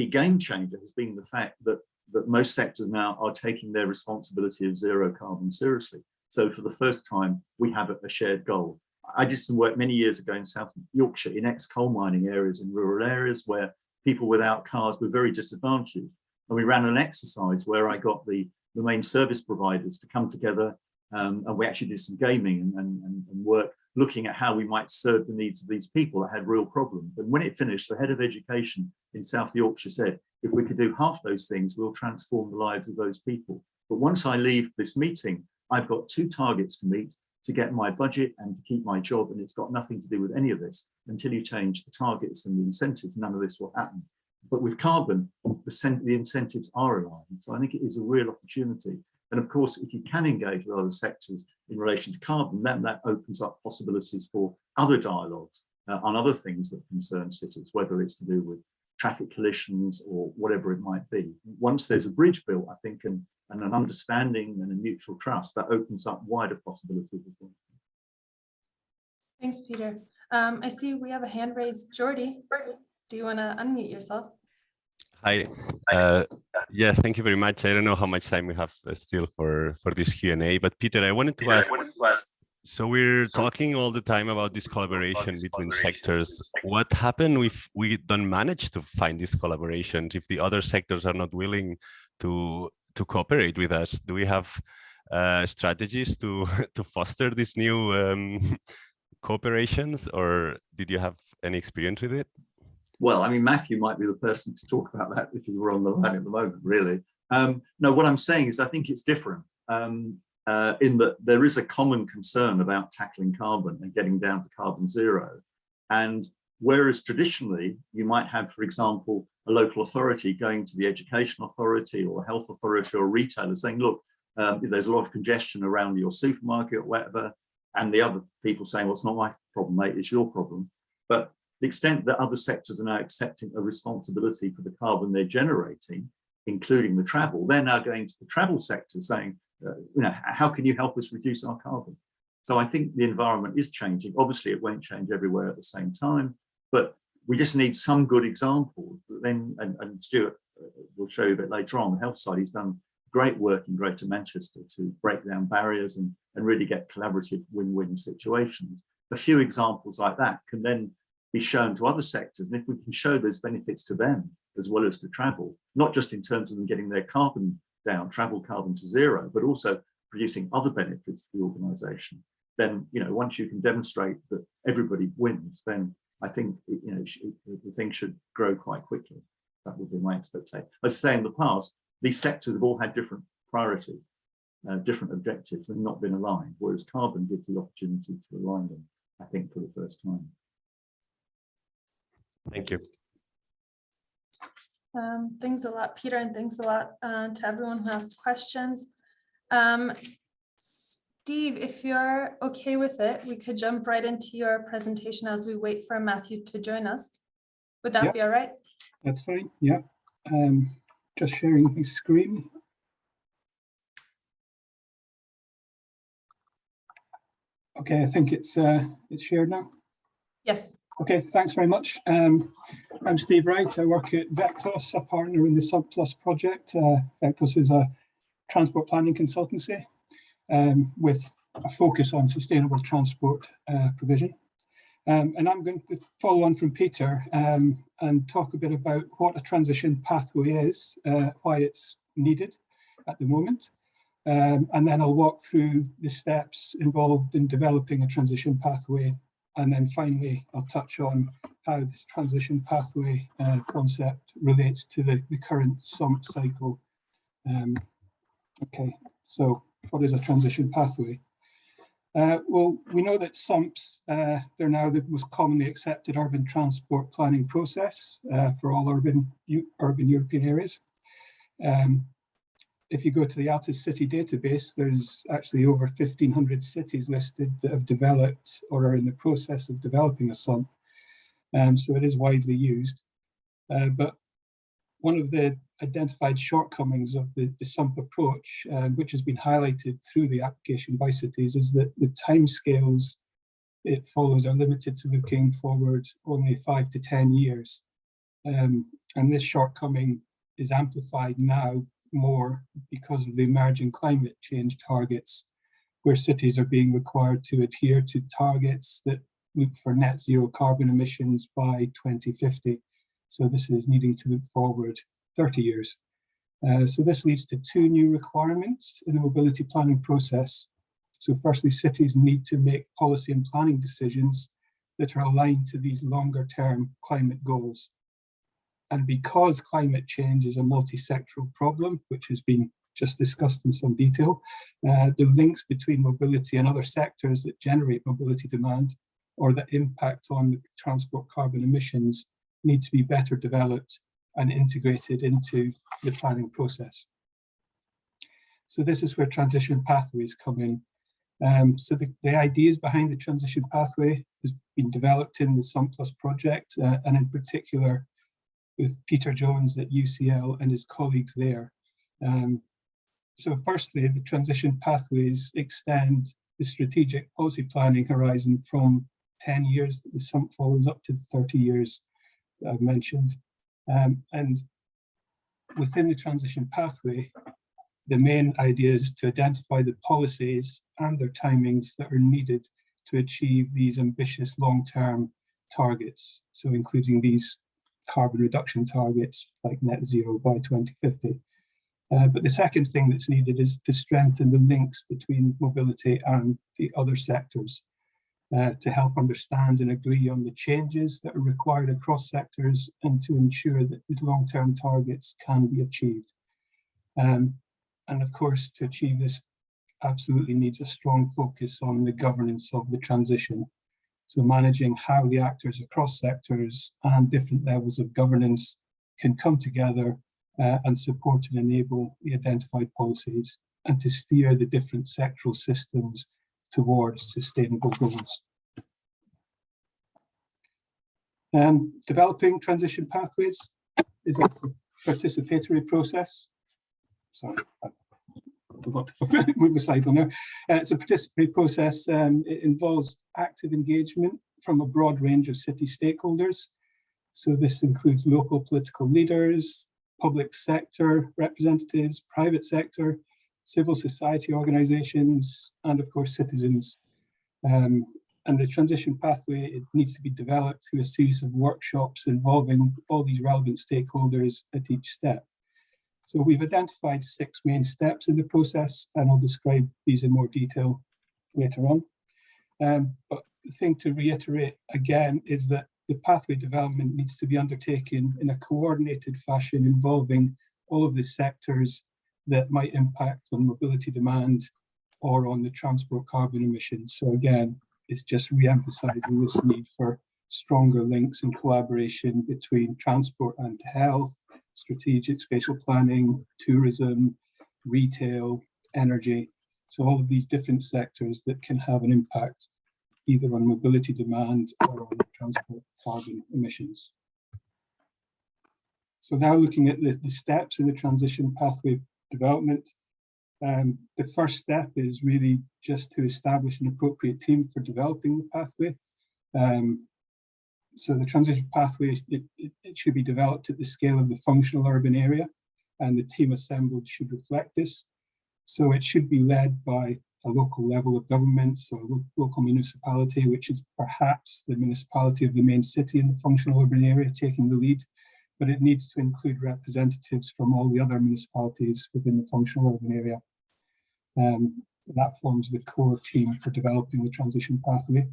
game changer has been the fact that most sectors now are taking their responsibility of zero carbon seriously. So for the first time, we have a shared goal. I did some work many years ago in South Yorkshire in ex-coal mining areas, in rural areas where people without cars were very disadvantaged. And we ran an exercise where I got the main service providers to come together, and we actually did some gaming and work looking at how we might serve the needs of these people that had real problems. And when it finished, the head of education in South Yorkshire said, if we could do half those things, we'll transform the lives of those people. But once I leave this meeting, I've got 2 targets to meet to get my budget and to keep my job, and it's got nothing to do with any of this. Until you change the targets and the incentives, none of this will happen. But with carbon, the incentives are aligned. So I think it is a real opportunity. And of course, if you can engage with other sectors in relation to carbon, then that opens up possibilities for other dialogues on other things that concern cities, whether it's to do with traffic collisions or whatever it might be. Once there's a bridge built, I think, and an understanding and a mutual trust, that opens up wider possibilities as well. Thanks, Peter. I see we have a hand raised. Jordi, do you want to unmute yourself? Hi. Yeah, thank you very much. I don't know how much time we have still for this Q&A, but Peter, I wanted to ask, So we're talking all the time about this collaboration between sectors. What happens if we don't manage to find this collaboration, if the other sectors are not willing to cooperate with us? Do we have strategies to to foster these new cooperations, or did you have any experience with it? Well, I mean, Matthew might be the person to talk about that if you were on the line at the moment, really. No, what I'm saying is I think it's different in that there is a common concern about tackling carbon and getting down to carbon zero. And whereas traditionally you might have, for example, a local authority going to the education authority or health authority or retailer saying, look, there's a lot of congestion around your supermarket or whatever, and the other people saying, well, it's not my problem, mate, it's your problem. But the extent that other sectors are now accepting a responsibility for the carbon they're generating, including the travel, they're now going to the travel sector saying, you know, how can you help us reduce our carbon? So I think the environment is changing. Obviously, it won't change everywhere at the same time, but we just need some good examples. Then, and Stuart will show you a bit later on the health side, he's done great work in Greater Manchester to break down barriers and really get collaborative win-win situations. A few examples like that can then be shown to other sectors. And if we can show there's benefits to them as well as to travel, not just in terms of them getting their carbon down, travel carbon to zero, but also producing other benefits to the organisation, then, you know, once you can demonstrate that everybody wins, then I think, you know, the thing should grow quite quickly. That would be my expectation. As I say, in the past, these sectors have all had different priorities, different objectives, and not been aligned, whereas carbon gives the opportunity to align them, I think, for the first time. Thank you. Thanks a lot, Peter, and thanks a lot to everyone who asked questions. Steve, if you're okay with it, we could jump right into your presentation as we wait for Matthew to join us. Would that be all right? That's fine. Yeah. Just sharing my screen. Okay, I think it's shared now. Yes. Okay, thanks very much. I'm Steve Wright. I work at Vectos, a partner in the SUMPs project. Vectos is a transport planning consultancy with a focus on sustainable transport provision. And I'm going to follow on from Peter and talk a bit about what a transition pathway is, why it's needed at the moment. And then I'll walk through the steps involved in developing a transition pathway. And then finally, I'll touch on how this transition pathway concept relates to the current SUMP cycle. Okay, so what is a transition pathway? Well, we know that SUMPs, they're now the most commonly accepted urban transport planning process for all urban European areas. If you go to the Altus City database, there's actually over 1,500 cities listed that have developed or are in the process of developing a SUMP. So it is widely used. But one of the identified shortcomings of the SUMP approach, which has been highlighted through the application by cities, is that the timescales it follows are limited to looking forward only 5 to 10 years. And this shortcoming is amplified now more because of the emerging climate change targets, where cities are being required to adhere to targets that look for net zero carbon emissions by 2050. So this is needing to look forward 30 years. So this leads to two new requirements in the mobility planning process. So firstly, cities need to make policy and planning decisions that are aligned to these longer term climate goals. And because climate change is a multi-sectoral problem, which has been just discussed in some detail, the links between mobility and other sectors that generate mobility demand or that impact on transport carbon emissions need to be better developed and integrated into the planning process. So this is where transition pathways come in. So the ideas behind the transition pathway has been developed in the SUMPs project, and in particular with Peter Jones at UCL and his colleagues there. So firstly, the transition pathways extend the strategic policy planning horizon from 10 years that the SUMP follows up to the 30 years that I've mentioned. And within the transition pathway, the main idea is to identify the policies and their timings that are needed to achieve these ambitious long-term targets. So including these carbon reduction targets like net zero by 2050. But the second thing that's needed is to strengthen the links between mobility and the other sectors to help understand and agree on the changes that are required across sectors and to ensure that these long-term targets can be achieved. And of course, to achieve this absolutely needs a strong focus on the governance of the transition. So managing how the actors across sectors and different levels of governance can come together and support and enable the identified policies and to steer the different sectoral systems towards sustainable goals. Developing transition pathways is a participatory process. Sorry, I forgot to move the slide on there. It's a participatory process. It involves active engagement from a broad range of city stakeholders. So this includes local political leaders, public sector representatives, private sector, civil society organizations, and of course citizens. And the transition pathway, it needs to be developed through a series of workshops involving all these relevant stakeholders at each step. So we've identified 6 main steps in the process, and I'll describe these in more detail later on. But the thing to reiterate again is that the pathway development needs to be undertaken in a coordinated fashion involving all of the sectors that might impact on mobility demand or on the transport carbon emissions. So again, it's just re-emphasizing this need for stronger links and collaboration between transport and health, strategic spatial planning, tourism, retail, energy. So all of these different sectors that can have an impact either on mobility demand or on transport carbon emissions. So now looking at the steps in the transition pathway development, the first step is really just to establish an appropriate team for developing the pathway. So the transition pathway, it should be developed at the scale of the functional urban area, and the team assembled should reflect this. So it should be led by a local level of government, so a local municipality, which is perhaps the municipality of the main city in the functional urban area taking the lead, but it needs to include representatives from all the other municipalities within the functional urban area. That forms the core team for developing the transition pathway.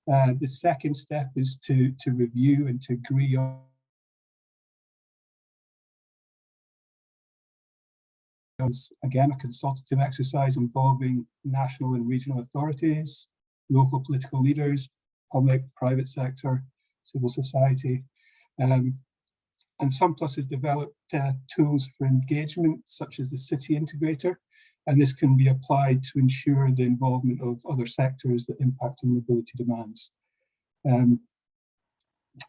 The second step is to review and to agree on again a consultative exercise involving national and regional authorities, local political leaders, public, private sector, civil society. And SUMPs has developed tools for engagement, such as the city integrator, and this can be applied to ensure the involvement of other sectors that impact on mobility demands. The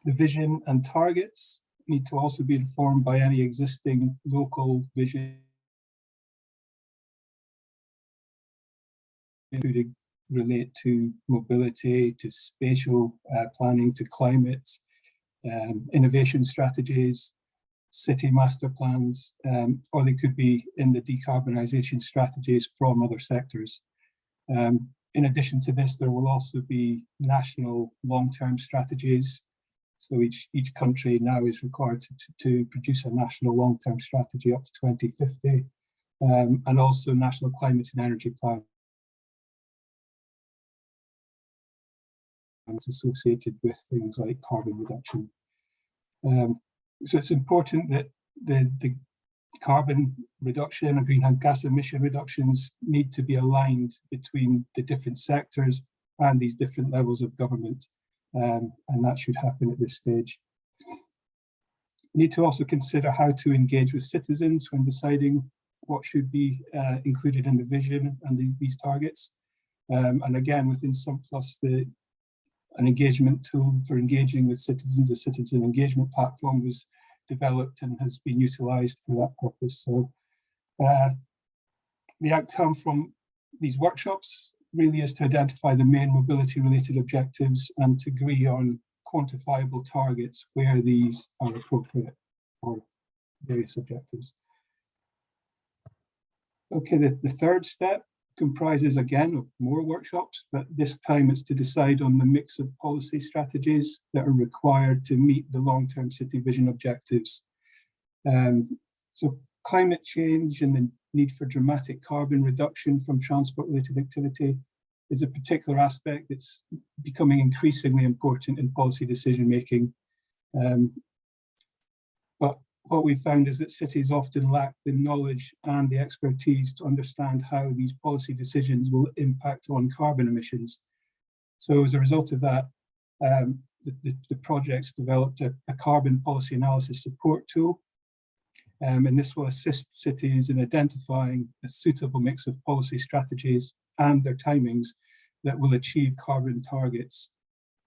vision and targets need to also be informed by any existing local vision to relate to mobility, to spatial planning, to climate, innovation strategies, city master plans, or they could be in the decarbonisation strategies from other sectors. In addition to this, there will also be national long-term strategies. So each country now is required to produce a national long-term strategy up to 2050, and also national climate and energy plans associated with things like carbon reduction. So it's important that the carbon reduction and greenhouse gas emission reductions need to be aligned between the different sectors and these different levels of government, and that should happen at this stage. We need to also consider how to engage with citizens when deciding what should be included in the vision and these targets. And again, within SUMPs, an engagement tool for engaging with citizens, a citizen engagement platform, was developed and has been utilised for that purpose. So the outcome from these workshops really is to identify the main mobility related objectives and to agree on quantifiable targets where these are appropriate for various objectives. Okay, the third step comprises again of more workshops, but this time it's to decide on the mix of policy strategies that are required to meet the long-term city vision objectives. So climate change and the need for dramatic carbon reduction from transport-related activity is a particular aspect that's becoming increasingly important in policy decision-making. But what we found is that cities often lack the knowledge and the expertise to understand how these policy decisions will impact on carbon emissions. So as a result of that, the project's developed a carbon policy analysis support tool. And this will assist cities in identifying a suitable mix of policy strategies and their timings that will achieve carbon targets,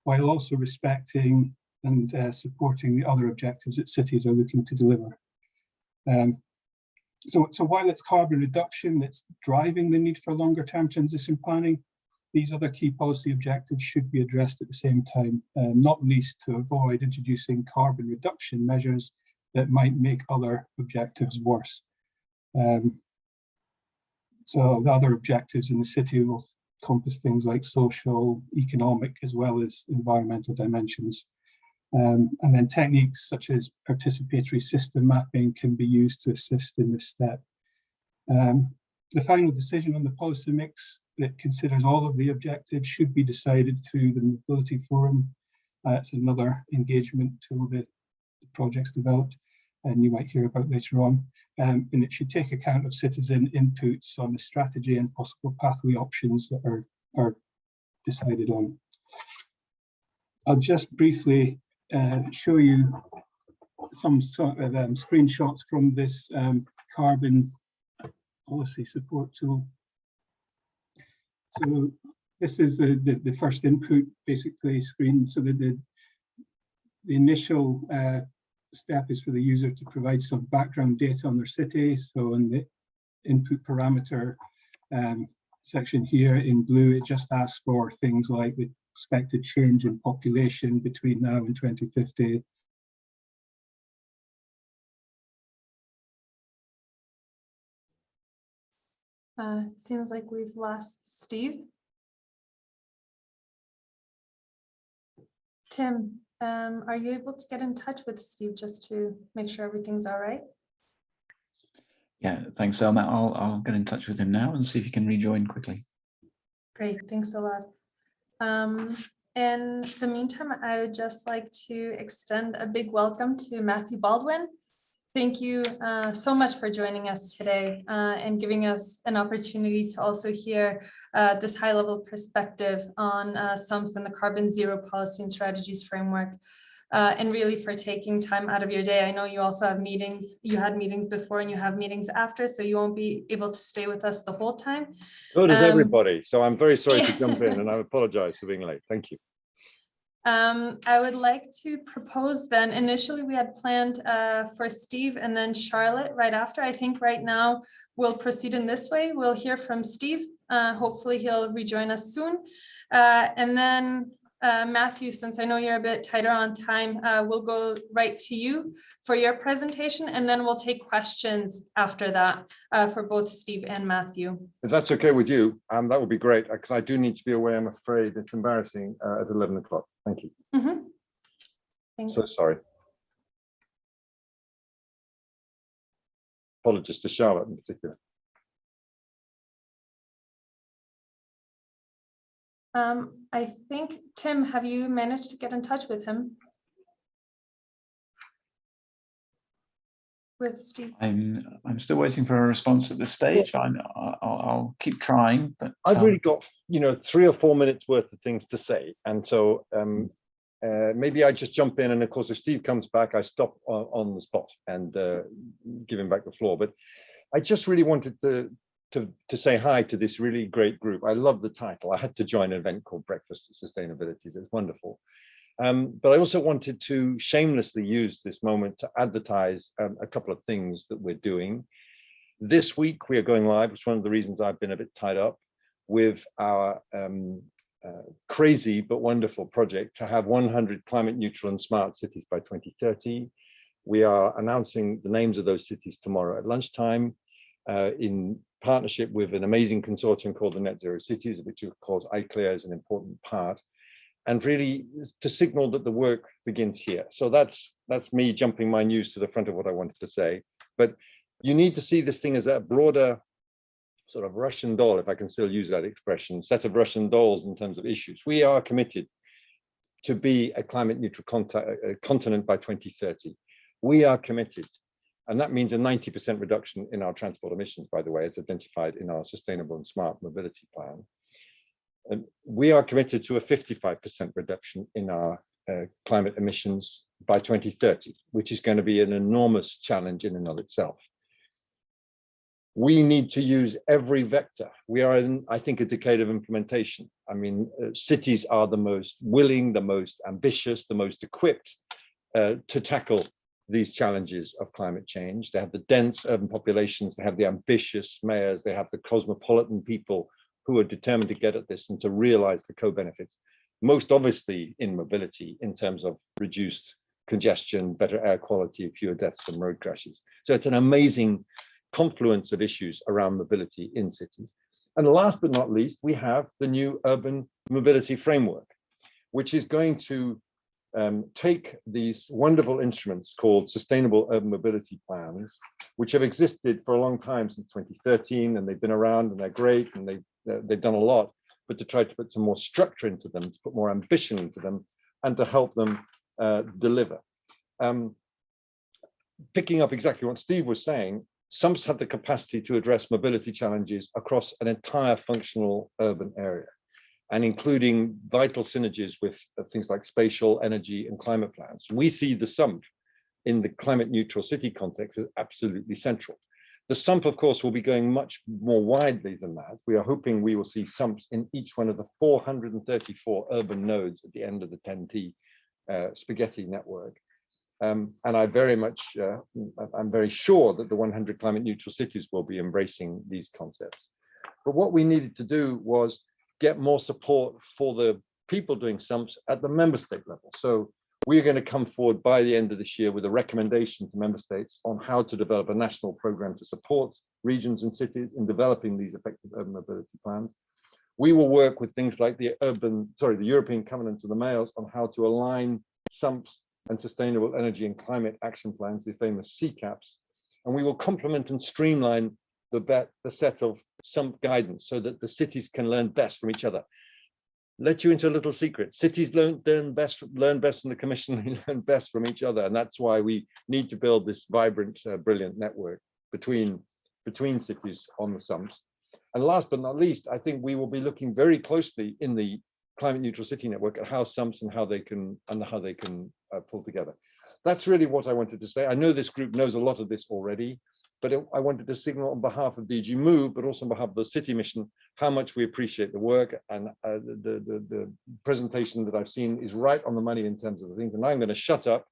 while also respecting and supporting the other objectives that cities are looking to deliver. So while it's carbon reduction that's driving the need for longer term transition planning, these other key policy objectives should be addressed at the same time, not least to avoid introducing carbon reduction measures that might make other objectives worse. So the other objectives in the city will encompass things like social, economic, as well as environmental dimensions. And then techniques such as participatory system mapping can be used to assist in this step. The final decision on the policy mix that considers all of the objectives should be decided through the Mobility Forum. It's another engagement tool that the project's developed, and you might hear about later on. And it should take account of citizen inputs on the strategy and possible pathway options that are decided on. I'll just briefly show you some sort of screenshots from this carbon policy support tool. So this is the first input basically screen. So the initial step is for the user to provide some background data on their city. So in the input parameter section here in blue, it just asks for things like the expected change in population between now and 2050. It seems like we've lost Steve. Tim, are you able to get in touch with Steve just to make sure everything's all right? Yeah, thanks, Selma. I'll get in touch with him now and see if he can rejoin quickly. Great, thanks a lot. In the meantime, I would just like to extend a big welcome to Matthew Baldwin. Thank you so much for joining us today and giving us an opportunity to also hear this high-level perspective on SUMPs and the Carbon Zero Policy and Strategies Framework, and really for taking time out of your day. I know you also have meetings, you had meetings before and you have meetings after, so you won't be able to stay with us the whole time. So does everybody. So I'm very sorry to jump in, and I apologize for being late. Thank you. I would like to propose then, initially we had planned for Steve and then Charlotte right after. I think right now we'll proceed in this way. We'll hear from Steve. Hopefully he'll rejoin us soon. And then Matthew, since I know you're a bit tighter on time, we'll go right to you for your presentation, and then we'll take questions after that for both Steve and Matthew. If that's okay with you, that would be great, because I do need to be away, I'm afraid. It's embarrassing at 11 o'clock. Thank you. Mm-hmm. Thanks. So sorry. Apologies to Charlotte in particular. I think, Tim, have you managed to get in touch with him? With Steve? I'm still waiting for a response at this stage. I'll keep trying, but I've really got 3 or 4 minutes worth of things to say, and so maybe I just jump in, and of course if Steve comes back I stop on the spot and give him back the floor. But I just really wanted to say hi to this really great group. I love the title. I had to join an event called Breakfast at Sustainabilities. It's wonderful. But I also wanted to shamelessly use this moment to advertise a couple of things that we're doing. This week we are going live, which is one of the reasons I've been a bit tied up, with our crazy but wonderful project to have 100 climate neutral and smart cities by 2030. We are announcing the names of those cities tomorrow at lunchtime. in partnership with an amazing consortium called the Net Zero Cities, which of course ICLEIR is an important part, and really to signal that the work begins here. So that's me jumping my news to the front of what I wanted to say. But you need to see this thing as a broader sort of Russian doll, if I can still use that expression, set of Russian dolls in terms of issues. We are committed to be a climate neutral continent by 2030. We are committed, and that means a 90% reduction in our transport emissions, by the way, as identified in our sustainable and smart mobility plan. And we are committed to a 55% reduction in our climate emissions by 2030, which is going to be an enormous challenge in and of itself. We need to use every vector. We are in, I think, a decade of implementation. I mean, cities are the most willing, the most ambitious, the most equipped to tackle these challenges of climate change. They have the dense urban populations, they have the ambitious mayors, they have the cosmopolitan people who are determined to get at this and to realize the co-benefits, most obviously in mobility in terms of reduced congestion, better air quality, fewer deaths from road crashes. So it's an amazing confluence of issues around mobility in cities. And last but not least, we have the new urban mobility framework, which is going to take these wonderful instruments called sustainable urban mobility plans, which have existed for a long time, since 2013, and they've been around and they're great and they've done a lot, but to try to put some more structure into them, to put more ambition into them, and to help them deliver. Picking up exactly what Steve was saying, SUMPs have the capacity to address mobility challenges across an entire functional urban area, and including vital synergies with things like spatial, energy, and climate plans. We see the SUMP in the climate neutral city context as absolutely central. The SUMP, of course, will be going much more widely than that. We are hoping we will see SUMPs in each one of the 434 urban nodes at the end of the 10T spaghetti network. And I very much, I'm very sure that the 100 climate neutral cities will be embracing these concepts. But what we needed to do was get more support for the people doing SUMPs at the member state level. So we're going to come forward by the end of this year with a recommendation to member states on how to develop a national program to support regions and cities in developing these effective urban mobility plans. We will work with things like the European Covenant of the Mayors on how to align SUMPs and sustainable energy and climate action plans, the famous CCAPs, and we will complement and streamline the set of SUMP guidance so that the cities can learn best from each other. Let you into a little secret: cities learn best from the Commission, they learn best from each other, and that's why we need to build this vibrant, brilliant network between cities on the SUMPs. And last but not least, I think we will be looking very closely in the climate neutral city network at how SUMPs and how they can pull together. That's really what I wanted to say. I know this group knows a lot of this already, but I wanted to signal on behalf of DG Move, but also on behalf of the City Mission, how much we appreciate the work. And the presentation that I've seen is right on the money in terms of the things. And I'm going to shut up,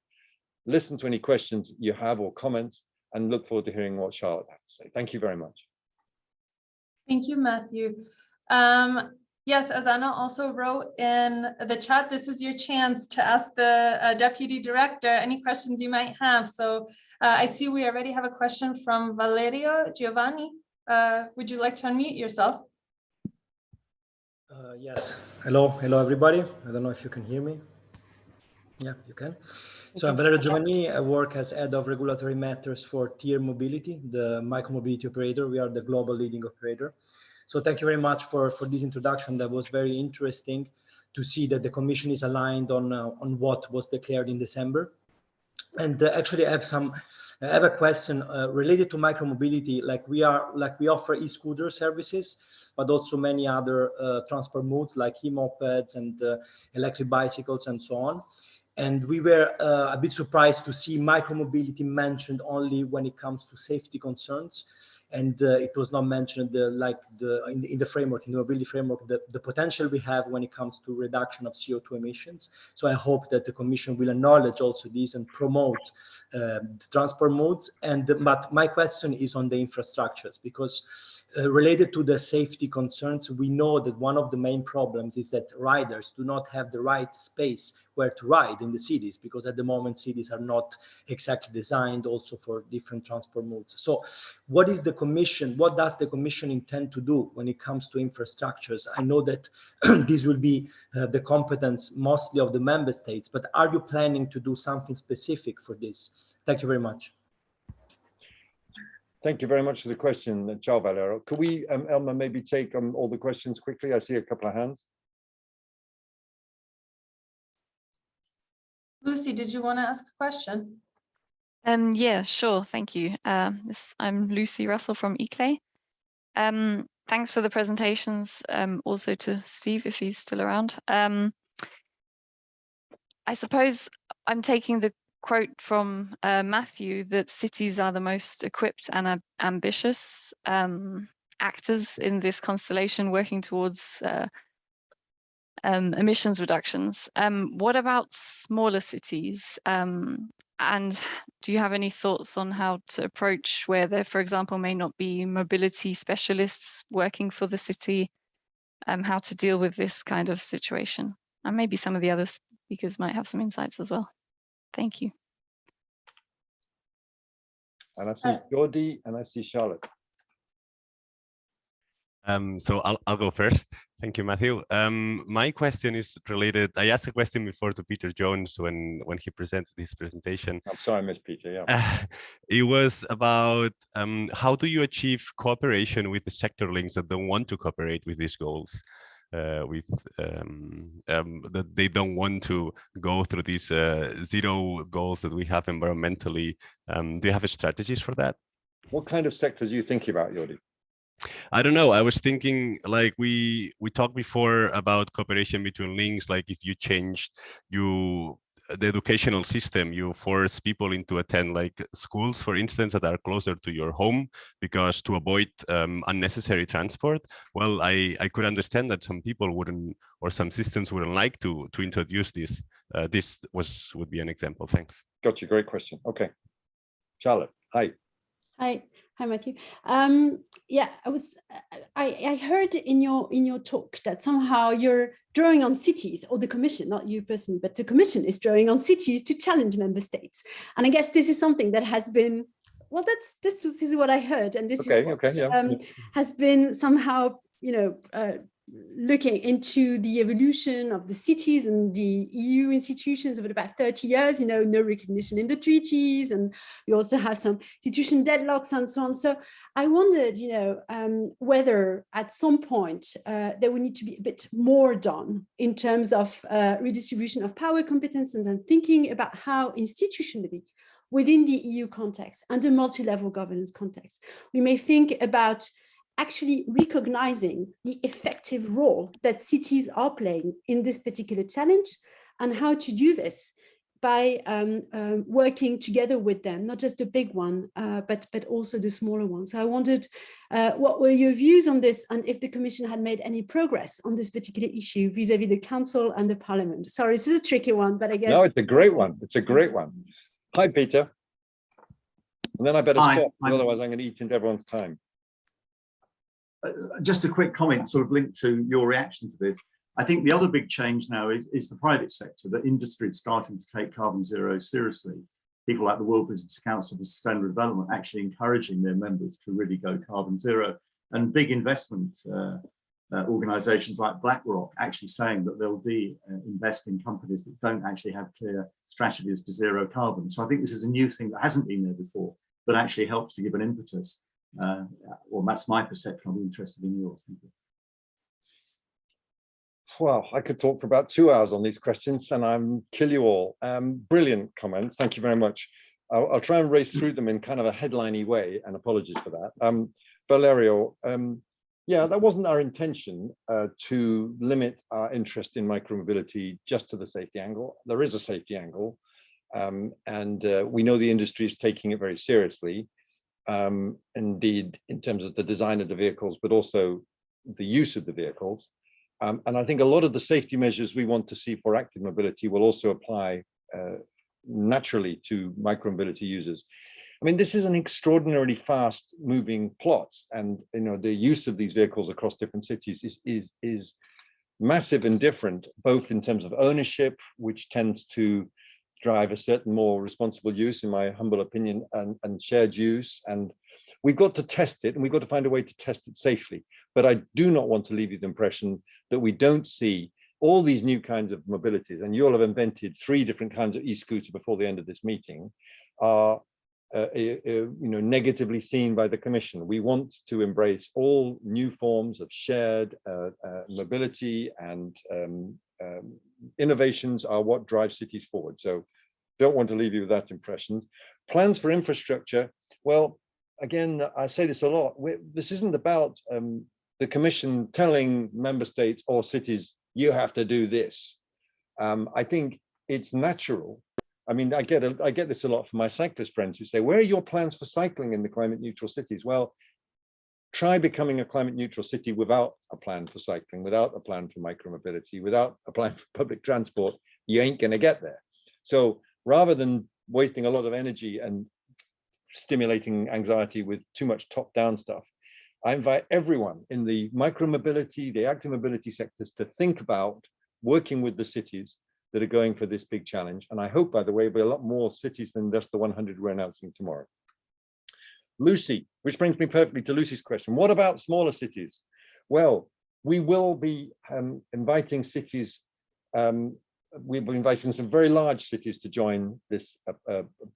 listen to any questions you have or comments, and look forward to hearing what Charlotte has to say. Thank you very much. Thank you, Matthew. Yes, as Anna also wrote in the chat, this is your chance to ask the Deputy Director any questions you might have. So I see we already have a question from Valerio Giovanni. Would you like to unmute yourself? Yes. Hello everybody. I don't know if you can hear me. Yeah, you can. So I'm Valerio Giovanni. I work as head of regulatory matters for Tier Mobility, the micromobility operator. We are the global leading operator. So thank you very much for this introduction. That was very interesting to see that the Commission is aligned on what was declared in December. And actually, I have a question related to micromobility. We offer e-scooter services, but also many other transport modes like e-mopeds and electric bicycles and so on. And we were a bit surprised to see micromobility mentioned only when it comes to safety concerns. And it was not mentioned in the framework, in the mobility framework, the potential we have when it comes to reduction of CO2 emissions. So I hope that the Commission will acknowledge also this and promote the transport modes. But my question is on the infrastructures, because related to the safety concerns, we know that one of the main problems is that riders do not have the right space where to ride in the cities, because at the moment cities are not exactly designed also for different transport modes. So what is the Commission, what does the Commission intend to do when it comes to infrastructures? I know that this will be the competence mostly of the member states, but are you planning to do something specific for this? Thank you very much. Thank you very much for the question, Ciao Valerio. Could we, Elma, maybe take all the questions quickly? I see a couple of hands. Lucy, did you want to ask a question? Yeah, sure. Thank you. I'm Lucy Russell from ICLE. Thanks for the presentations. Also to Steve, if he's still around. I suppose I'm taking the quote from Matthew that cities are the most equipped and ambitious actors in this constellation working towards emissions reductions. What about smaller cities? And do you have any thoughts on how to approach where there, for example, may not be mobility specialists working for the city, how to deal with this kind of situation? And maybe some of the other speakers might have some insights as well. Thank you. And I see Jordi and I see Charlotte. So I'll go first. Thank you, Matthew. My question is related. I asked a question before to Peter Jones when he presented his presentation. I'm sorry, Miss Peter. Yeah. It was about how do you achieve cooperation with the sector links that don't want to cooperate with these goals, that they don't want to go through these zero goals that we have environmentally. Do you have strategies for that? What kind of sectors are you thinking about, Jordi? I don't know. I was thinking, like we talked before about cooperation between links. Like if you changed the educational system, you force people into attend like schools, for instance, that are closer to your home, because to avoid unnecessary transport. Well, I could understand that some people wouldn't, or some systems wouldn't like to introduce this. This would be an example. Thanks. Got you. Great question. Okay, Charlotte. Hi. Hi, Matthew. Yeah, I heard in your talk that somehow you're drawing on cities, or the Commission, not you personally, but the Commission is drawing on cities to challenge member states. And I guess this is something that has been, well, this is what I heard, and this is what, has been somehow, looking into the evolution of the cities and the EU institutions over about 30 years, no recognition in the treaties, and we also have some institution deadlocks and so on. So I wondered, whether at some point there would need to be a bit more done in terms of redistribution of power competences and thinking about how institutionally within the EU context and the multi-level governance context, we may think about actually recognizing the effective role that cities are playing in this particular challenge, and how to do this by working together with them, not just the big one, but also the smaller ones. So I wondered what were your views on this, and if the Commission had made any progress on this particular issue vis-a-vis the Council and the Parliament. Sorry, this is a tricky one, but I guess— No, it's a great one. It's a great one. Hi, Peter. And then I better stop, otherwise I'm going to eat into everyone's time. Just a quick comment, sort of linked to your reaction to this. I think the other big change now is the private sector, that industry is starting to take carbon zero seriously. People like the World Business Council for Sustainable Development actually encouraging their members to really go carbon zero, and big investment organizations like BlackRock actually saying that they'll invest in companies that don't actually have clear strategies to zero carbon. So I think this is a new thing that hasn't been there before, but actually helps to give an impetus. Well, that's my perception. I'm interested in yours. Thank you. Well, I could talk for about 2 hours on these questions and I'm kill you all. Brilliant comments. Thank you very much. I'll try and race through them in kind of a headliney way, and apologies for that. Valerio, yeah, that wasn't our intention to limit our interest in micromobility just to the safety angle. There is a safety angle, and we know the industry is taking it very seriously. Indeed, in terms of the design of the vehicles, but also the use of the vehicles. And I think a lot of the safety measures we want to see for active mobility will also apply naturally to micromobility users. I mean, this is an extraordinarily fast moving plot, and the use of these vehicles across different cities is massive and different, both in terms of ownership, which tends to drive a certain more responsible use, in my humble opinion, and shared use, and We've got to test it, and we've got to find a way to test it safely. But I do not want to leave you the impression that we don't see all these new kinds of mobilities, and you'll have invented 3 different kinds of e-scooter before the end of this meeting, are negatively seen by the Commission. We want to embrace all new forms of shared mobility, and innovations are what drive cities forward. So don't want to leave you with that impression. Plans for infrastructure. Well, again, I say this a lot. This isn't about the Commission telling member states or cities, you have to do this. I think it's natural. I mean, I get this a lot from my cyclist friends who say, where are your plans for cycling in the climate neutral cities? Well, try becoming a climate neutral city without a plan for cycling, without a plan for micromobility, without a plan for public transport. You ain't going to get there. So rather than wasting a lot of energy and stimulating anxiety with too much top-down stuff, I invite everyone in the micromobility, the active mobility sectors to think about working with the cities that are going for this big challenge. And I hope, by the way, there'll be a lot more cities than just the 100 we're announcing tomorrow. Lucy, which brings me perfectly to Lucy's question. What about smaller cities? Well, we will be inviting cities, we'll be inviting some very large cities to join this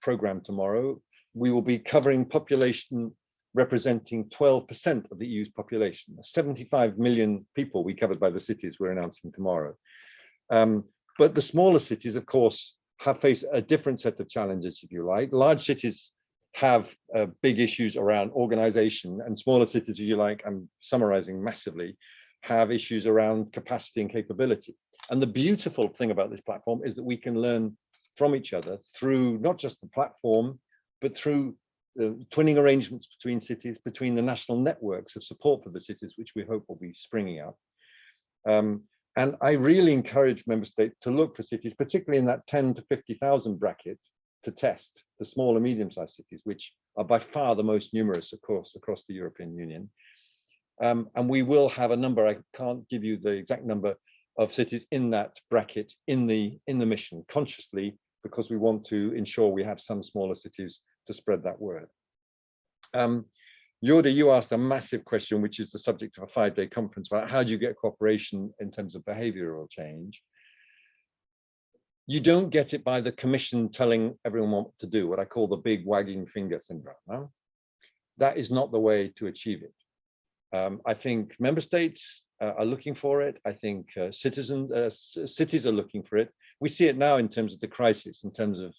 program tomorrow. We will be covering population representing 12% of the EU's population. 75 million people we covered by the cities we're announcing tomorrow. But the smaller cities, of course, have faced a different set of challenges, if you like. Large cities have big issues around organization, and smaller cities, if you like, I'm summarizing massively, have issues around capacity and capability. And the beautiful thing about this platform is that we can learn from each other through not just the platform, but through twinning arrangements between cities, between the national networks of support for the cities, which we hope will be springing up. And I really encourage member states to look for cities, particularly in that 10 to 50,000 bracket, to test the small and medium-sized cities, which are by far the most numerous, of course, across the European Union. And we will have a number, I can't give you the exact number of cities in that bracket in the mission, consciously, because we want to ensure we have some smaller cities to spread that word. Jordi, you asked a massive question, which is the subject of a 5-day conference, about how do you get cooperation in terms of behavioral change. You don't get it by the Commission telling everyone what to do, what I call the big wagging finger syndrome. No? That is not the way to achieve it. I think member states are looking for it. I think cities are looking for it. We see it now in terms of the crisis, in terms of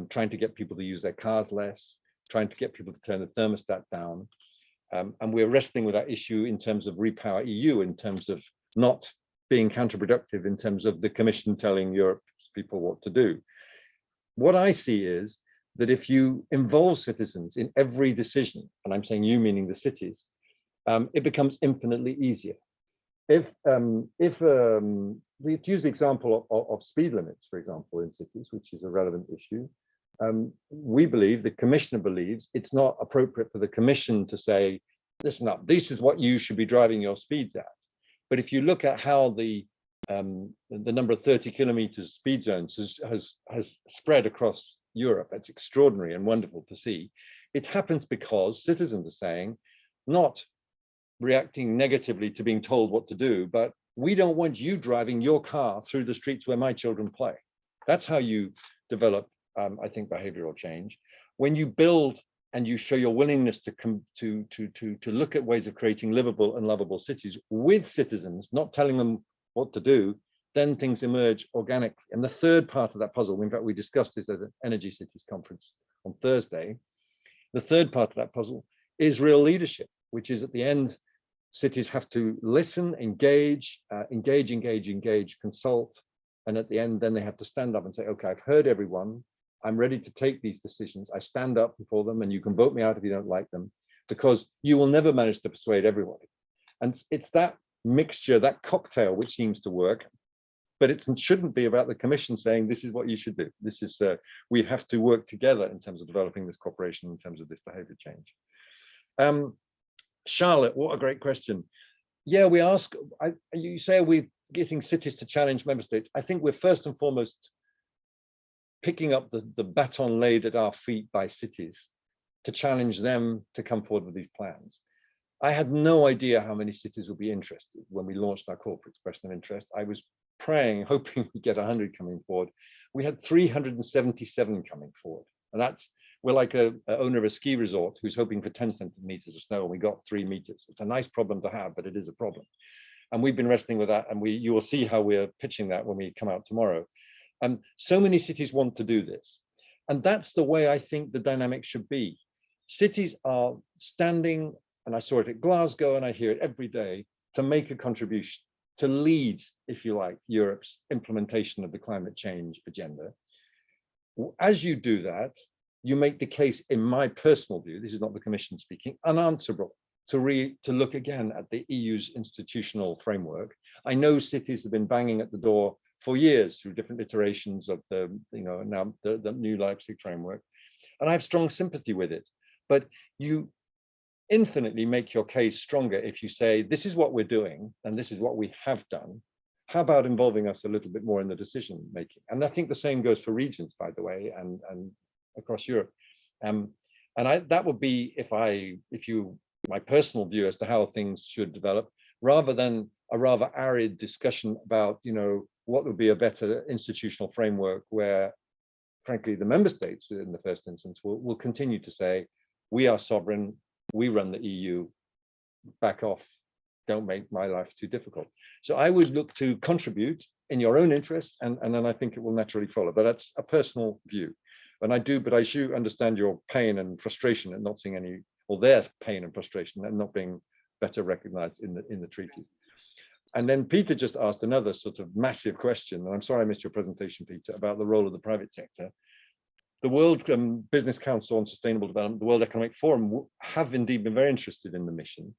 trying to get people to use their cars less, trying to get people to turn the thermostat down. And we're wrestling with that issue in terms of Repower EU, in terms of not being counterproductive, in terms of the Commission telling Europe's people what to do. What I see is that if you involve citizens in every decision, and I'm saying you meaning the cities, it becomes infinitely easier. If we use the example of speed limits, for example, in cities, which is a relevant issue, we believe, the Commissioner believes, it's not appropriate for the Commission to say, listen up, this is what you should be driving your speeds at. But if you look at how the number of 30 kilometers speed zones has spread across Europe, it's extraordinary and wonderful to see. It happens because citizens are saying, not reacting negatively to being told what to do, but we don't want you driving your car through the streets where my children play. That's how you develop, I think, behavioral change. When you build and you show your willingness to look at ways of creating livable and lovable cities with citizens, not telling them what to do, then things emerge organically. And the third part of that puzzle, in fact, we discussed this at the Energy Cities Conference on Thursday. The third part of that puzzle is real leadership, which is at the end, cities have to listen, engage, consult. And at the end, then they have to stand up and say, okay, I've heard everyone. I'm ready to take these decisions. I stand up before them, and you can vote me out if you don't like them, because you will never manage to persuade everybody. And it's that mixture, that cocktail, which seems to work, but it shouldn't be about the Commission saying, this is what you should do. This is, we have to work together in terms of developing this cooperation, in terms of this behavior change. Charlotte, what a great question. Yeah, we ask, you say, are we getting cities to challenge member states? I think we're first and foremost picking up the baton laid at our feet by cities to challenge them to come forward with these plans. I had no idea how many cities would be interested when we launched our call for expression of interest. I was praying, hoping we get 100 coming forward. We had 377 coming forward. And we're like a owner of a ski resort who's hoping for 10 centimeters of snow, and we got 3 meters. It's a nice problem to have, but it is a problem. And we've been wrestling with that, and you will see how we're pitching that when we come out tomorrow. And so many cities want to do this. And that's the way I think the dynamic should be. Cities are standing, and I saw it at Glasgow, and I hear it every day, to make a contribution, to lead, if you like, Europe's implementation of the climate change agenda. As you do that, you make the case, in my personal view, this is not the Commission speaking, unanswerable to look again at the EU's institutional framework. I know cities have been banging at the door for years through different iterations of now the new Leipzig framework, and I have strong sympathy with it. But you infinitely make your case stronger if you say, this is what we're doing and this is what we have done. How about involving us a little bit more in the decision making? And I think the same goes for regions, by the way, and across Europe. That would be my personal view as to how things should develop, rather than a rather arid discussion about, what would be a better institutional framework where, frankly, the member states in the first instance will continue to say, we are sovereign, we run the EU, back off, don't make my life too difficult. So I would look to contribute in your own interest, and then I think it will naturally follow. But that's a personal view. But I do understand your pain and frustration at not seeing their pain and frustration and not being better recognized in the treaties. And then Peter just asked another sort of massive question, and I'm sorry I missed your presentation, Peter, about the role of the private sector. The World Business Council on Sustainable Development, the World Economic Forum have indeed been very interested in the mission,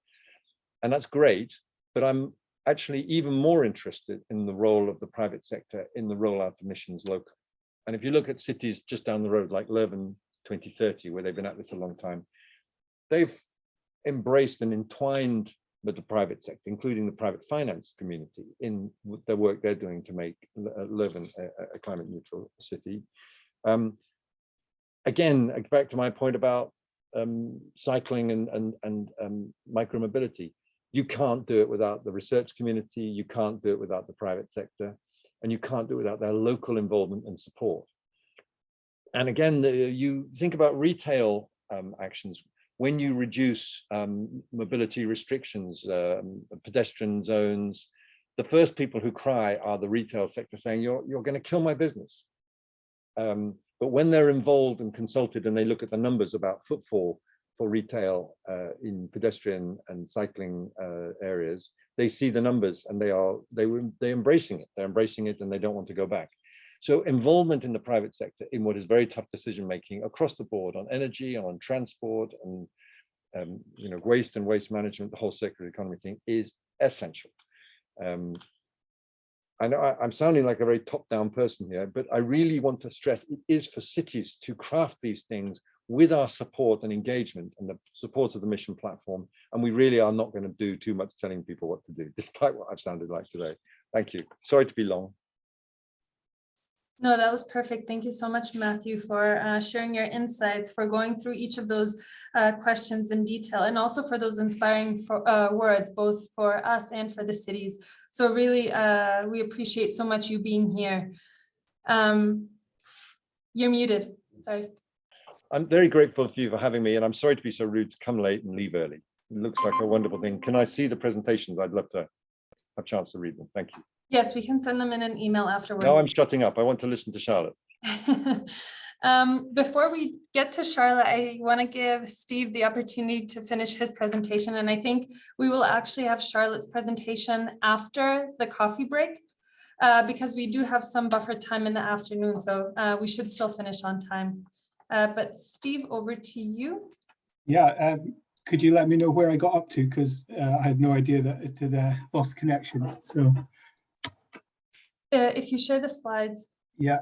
and that's great, but I'm actually even more interested in the role of the private sector in the rollout of missions locally. And if you look at cities just down the road, like Leuven 2030, where they've been at this a long time, they've embraced and entwined with the private sector, including the private finance community, in the work they're doing to make Leuven a climate neutral city. Again, back to my point about cycling and micromobility. You can't do it without the research community, you can't do it without the private sector, and you can't do it without their local involvement and support. And again, you think about retail actions. When you reduce mobility restrictions, pedestrian zones, the first people who cry are the retail sector, saying, you're going to kill my business. But when they're involved and consulted and they look at the numbers about footfall for retail in pedestrian and cycling areas, they see the numbers and they're embracing it. They're embracing it and they don't want to go back. So involvement in the private sector in what is very tough decision making across the board on energy, on transport, and waste and waste management, the whole circular economy thing is essential. I know I'm sounding like a very top-down person here, but I really want to stress it is for cities to craft these things with our support and engagement and the support of the mission platform. And we really are not going to do too much telling people what to do, despite what I've sounded like today. Thank you. Sorry to be long. No, that was perfect. Thank you so much, Matthew, for sharing your insights, for going through each of those questions in detail, and also for those inspiring words, both for us and for the cities. So really, we appreciate so much you being here. You're muted, sorry. I'm very grateful to you for having me, and I'm sorry to be so rude to come late and leave early. It looks like a wonderful thing. Can I see the presentations? I'd love to have a chance to read them. Thank you. Yes, we can send them in an email afterwards. Now I'm shutting up. I want to listen to Charlotte. Before we get to Charlotte, I want to give Steve the opportunity to finish his presentation. And I think we will actually have Charlotte's presentation after the coffee break, because we do have some buffer time in the afternoon. So we should still finish on time. But Steve, over to you. Yeah, could you let me know where I got up to? Because I had no idea that it had lost connection. So. If you share the slides. Yeah.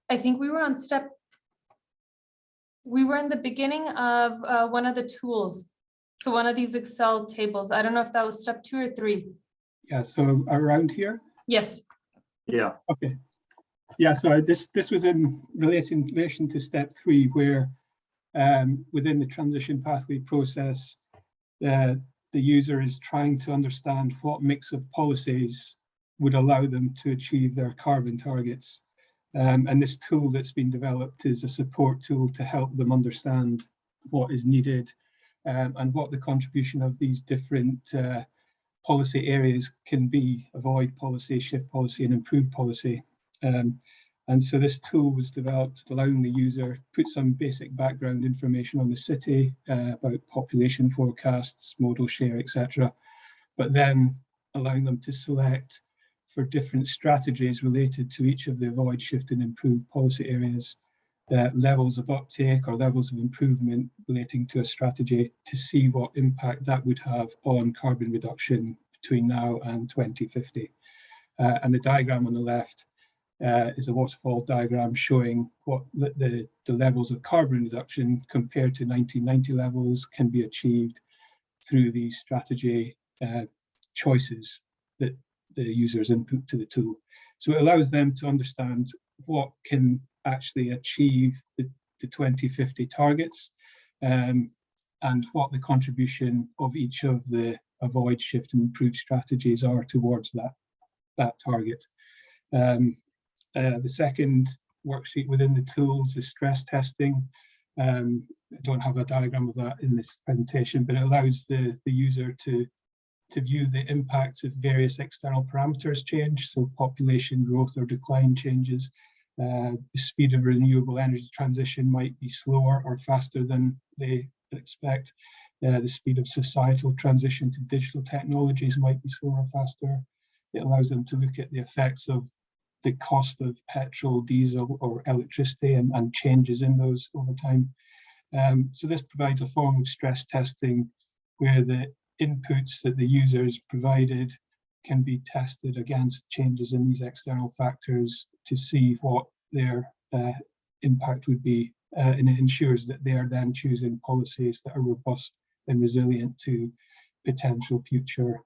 I think we were on we were in the beginning of one of the tools. So one of these Excel tables, I don't know if that was step 2 or 3. Yeah, so around here. Yes. Yeah. Okay. Yeah, so this was in relation to step 3, where within the transition pathway process, the user is trying to understand what mix of policies would allow them to achieve their carbon targets. And this tool that's been developed is a support tool to help them understand what is needed and what the contribution of these different policy areas can be: avoid policy, shift policy, and improve policy. And so this tool was developed allowing the user to put some basic background information on the city about population forecasts, modal share, etc., but then allowing them to select for different strategies related to each of the avoid, shift, and improve policy areas, levels of uptake or levels of improvement relating to a strategy, to see what impact that would have on carbon reduction between now and 2050. And the diagram on the left is a waterfall diagram showing what the levels of carbon reduction compared to 1990 levels can be achieved through these strategy choices that the users input to the tool. So it allows them to understand what can actually achieve the 2050 targets and what the contribution of each of the avoid, shift, and improve strategies are towards that target. The second worksheet within the tools is stress testing. I don't have a diagram of that in this presentation, but it allows the user to view the impacts of various external parameters change, so population growth or decline changes. The speed of renewable energy transition might be slower or faster than they expect. The speed of societal transition to digital technologies might be slower or faster. It allows them to look at the effects of the cost of petrol, diesel, or electricity and changes in those over time. So this provides a form of stress testing where the inputs that the users provided can be tested against changes in these external factors to see what their impact would be. And it ensures that they are then choosing policies that are robust and resilient to potential future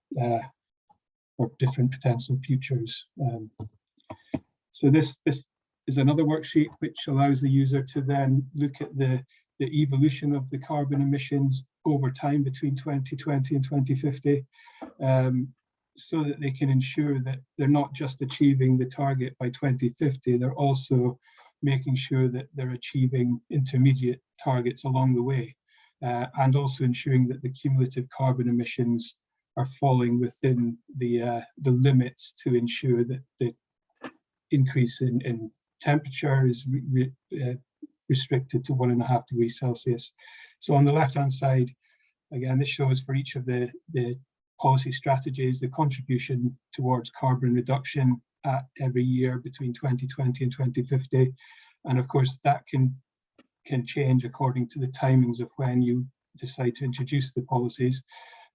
or different potential futures. So this is another worksheet which allows the user to then look at the evolution of the carbon emissions over time between 2020 and 2050, so that they can ensure that they're not just achieving the target by 2050, they're also making sure that they're achieving intermediate targets along the way, and also ensuring that the cumulative carbon emissions are falling within the limits to ensure that the increase in temperature is restricted to 1.5 degrees Celsius. So on the left-hand side, again, this shows for each of the policy strategies, the contribution towards carbon reduction at every year between 2020 and 2050. And of course, that can change according to the timings of when you decide to introduce the policies.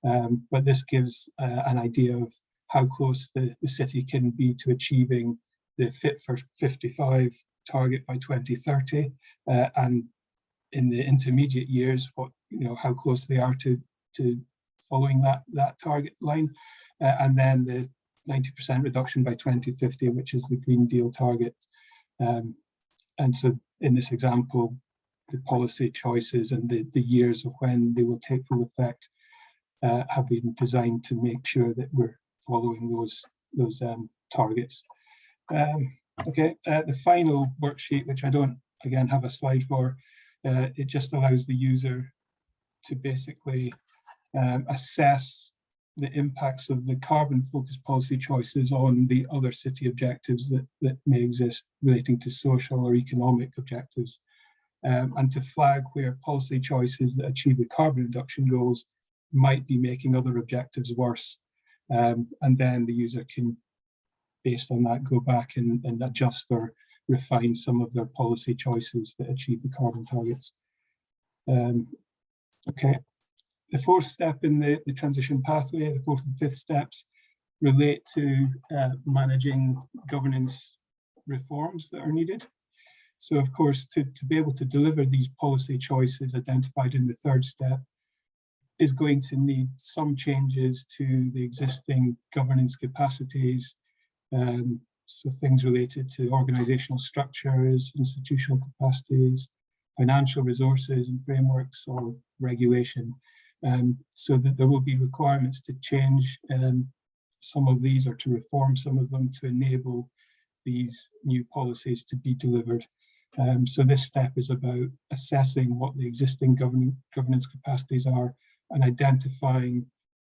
But this gives an idea of how close the city can be to achieving the Fit for 55 target by 2030, and in the intermediate years, how close they are to following that target line, and then the 90% reduction by 2050, which is the Green Deal target. And so in this example, the policy choices and the years of when they will take full effect have been designed to make sure that we're following those targets. Okay, the final worksheet, which I don't, again, have a slide for, it just allows the user to basically assess the impacts of the carbon-focused policy choices on the other city objectives that may exist relating to social or economic objectives, and to flag where policy choices that achieve the carbon reduction goals might be making other objectives worse. And then the user can, based on that, go back and adjust or refine some of their policy choices that achieve the carbon targets. Okay, the fourth step in the transition pathway, the fourth and fifth steps, relate to managing governance reforms that are needed. So of course, to be able to deliver these policy choices identified in the third step, is going to need some changes to the existing governance capacities. So things related to organizational structures, institutional capacities, financial resources and frameworks, or regulation. So that there will be requirements to change some of these, or to reform some of them, to enable these new policies to be delivered. So this step is about assessing what the existing governance capacities are and identifying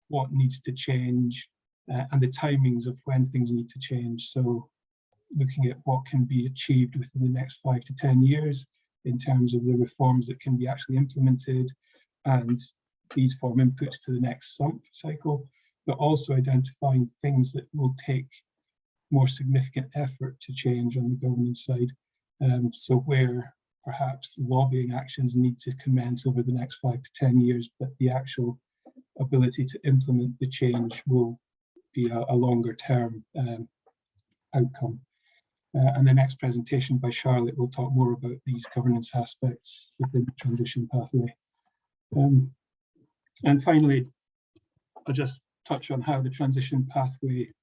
what needs to change and the timings of when things need to change. So looking at what can be achieved within the next 5 to 10 years in terms of the reforms that can be actually implemented, and these form inputs to the next SUMP cycle, but also identifying things that will take more significant effort to change on the governance side. So where perhaps lobbying actions need to commence over the next 5 to 10 years, but the actual ability to implement the change will be a longer term outcome. And the next presentation by Charlotte will talk more about these governance aspects within the transition pathway. And finally, I'll just touch on how the transition pathway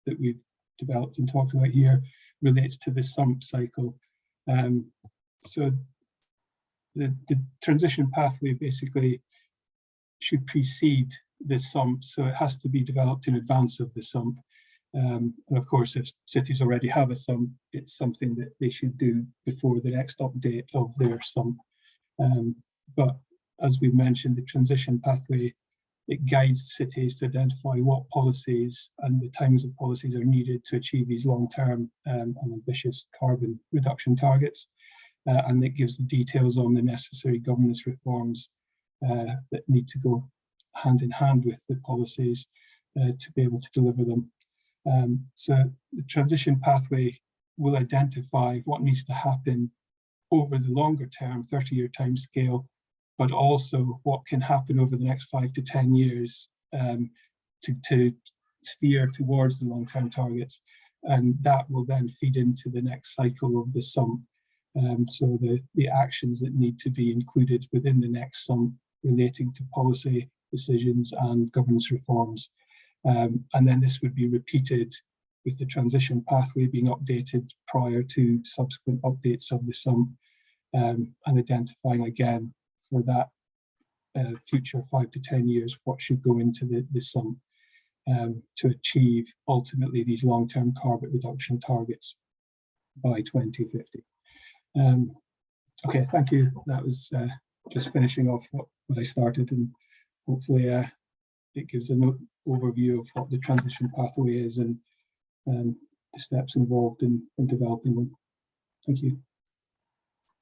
that we've developed and talked about here relates to the SUMP cycle. So the transition pathway basically should precede the SUMP, so it has to be developed in advance of the SUMP. And of course, if cities already have a SUMP, it's something that they should do before the next update of their SUMP. But as we've mentioned, the transition pathway, it guides cities to identify what policies and the times of policies are needed to achieve these long-term and ambitious carbon reduction targets. And it gives the details on the necessary governance reforms that need to go hand in hand with the policies to be able to deliver them. So the transition pathway will identify what needs to happen over the longer term, 30-year time scale, but also what can happen over the next 5 to 10 years to steer towards the long-term targets. And that will then feed into the next cycle of the SUMP. So the actions that need to be included within the next SUMP relating to policy decisions and governance reforms. And then this would be repeated with the transition pathway being updated prior to subsequent updates of the SUMP, and identifying again for that future 5 to 10 years what should go into the SUMP to achieve ultimately these long-term carbon reduction targets by 2050. Okay, thank you. That was just finishing off what I started, and hopefully it gives an overview of what the transition pathway is and the steps involved in developing them. Thank you.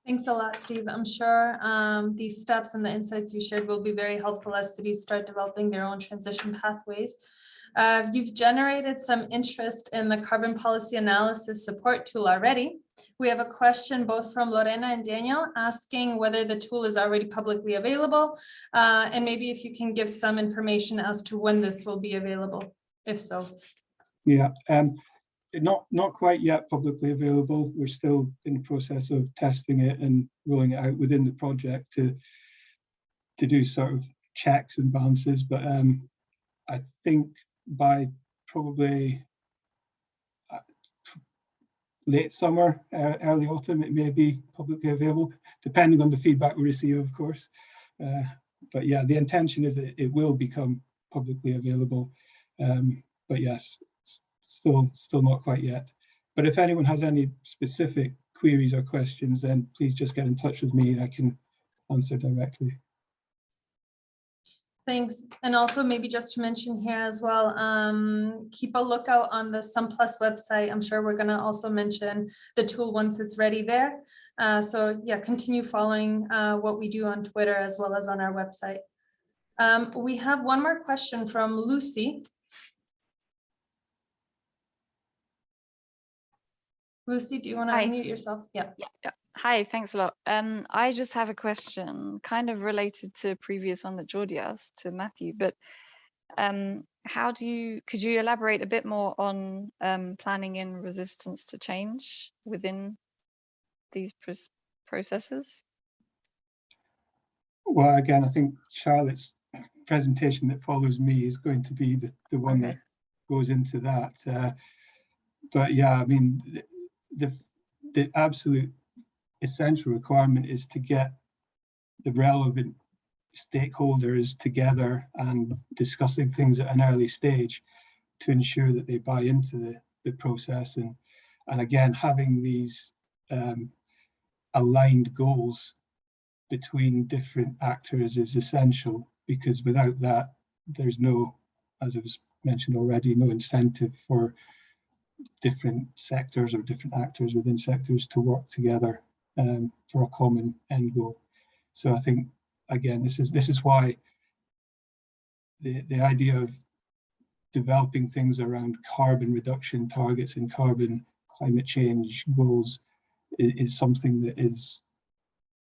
Thanks a lot, Steve. I'm sure these steps and the insights you shared will be very helpful as cities start developing their own transition pathways. You've generated some interest in the carbon policy analysis support tool already. We have a question both from Lorena and Daniel asking whether the tool is already publicly available, and maybe if you can give some information as to when this will be available, if so. Yeah, not quite yet publicly available. We're still in the process of testing it and rolling it out within the project to do sort of checks and balances, but I think by probably late summer, early autumn, it may be publicly available, depending on the feedback we receive, of course. But yeah, the intention is that it will become publicly available. But yes, still not quite yet. But if anyone has any specific queries or questions, then please just get in touch with me and I can answer directly. Thanks. And also maybe just to mention here as well, keep a lookout on the SUMP+ website. I'm sure we're going to also mention the tool once it's ready there. So yeah, continue following what we do on Twitter as well as on our website. We have one more question from Lucy. Lucy, do you want to unmute yourself? Yeah. Hi, thanks a lot. I just have a question kind of related to previous one that Geordie asked to Matthew, but could you elaborate a bit more on planning in resistance to change within these processes? Well, again, I think Charlotte's presentation that follows me is going to be the one Okay. that goes into that. But yeah, I mean, the absolute essential requirement is to get the relevant stakeholders together and discussing things at an early stage to ensure that they buy into the process. And again, having these aligned goals between different actors is essential, because without that, there's no, as it was mentioned already, no incentive for different sectors or different actors within sectors to work together for a common end goal. So I think, again, this is why the idea of developing things around carbon reduction targets and carbon climate change goals is something that is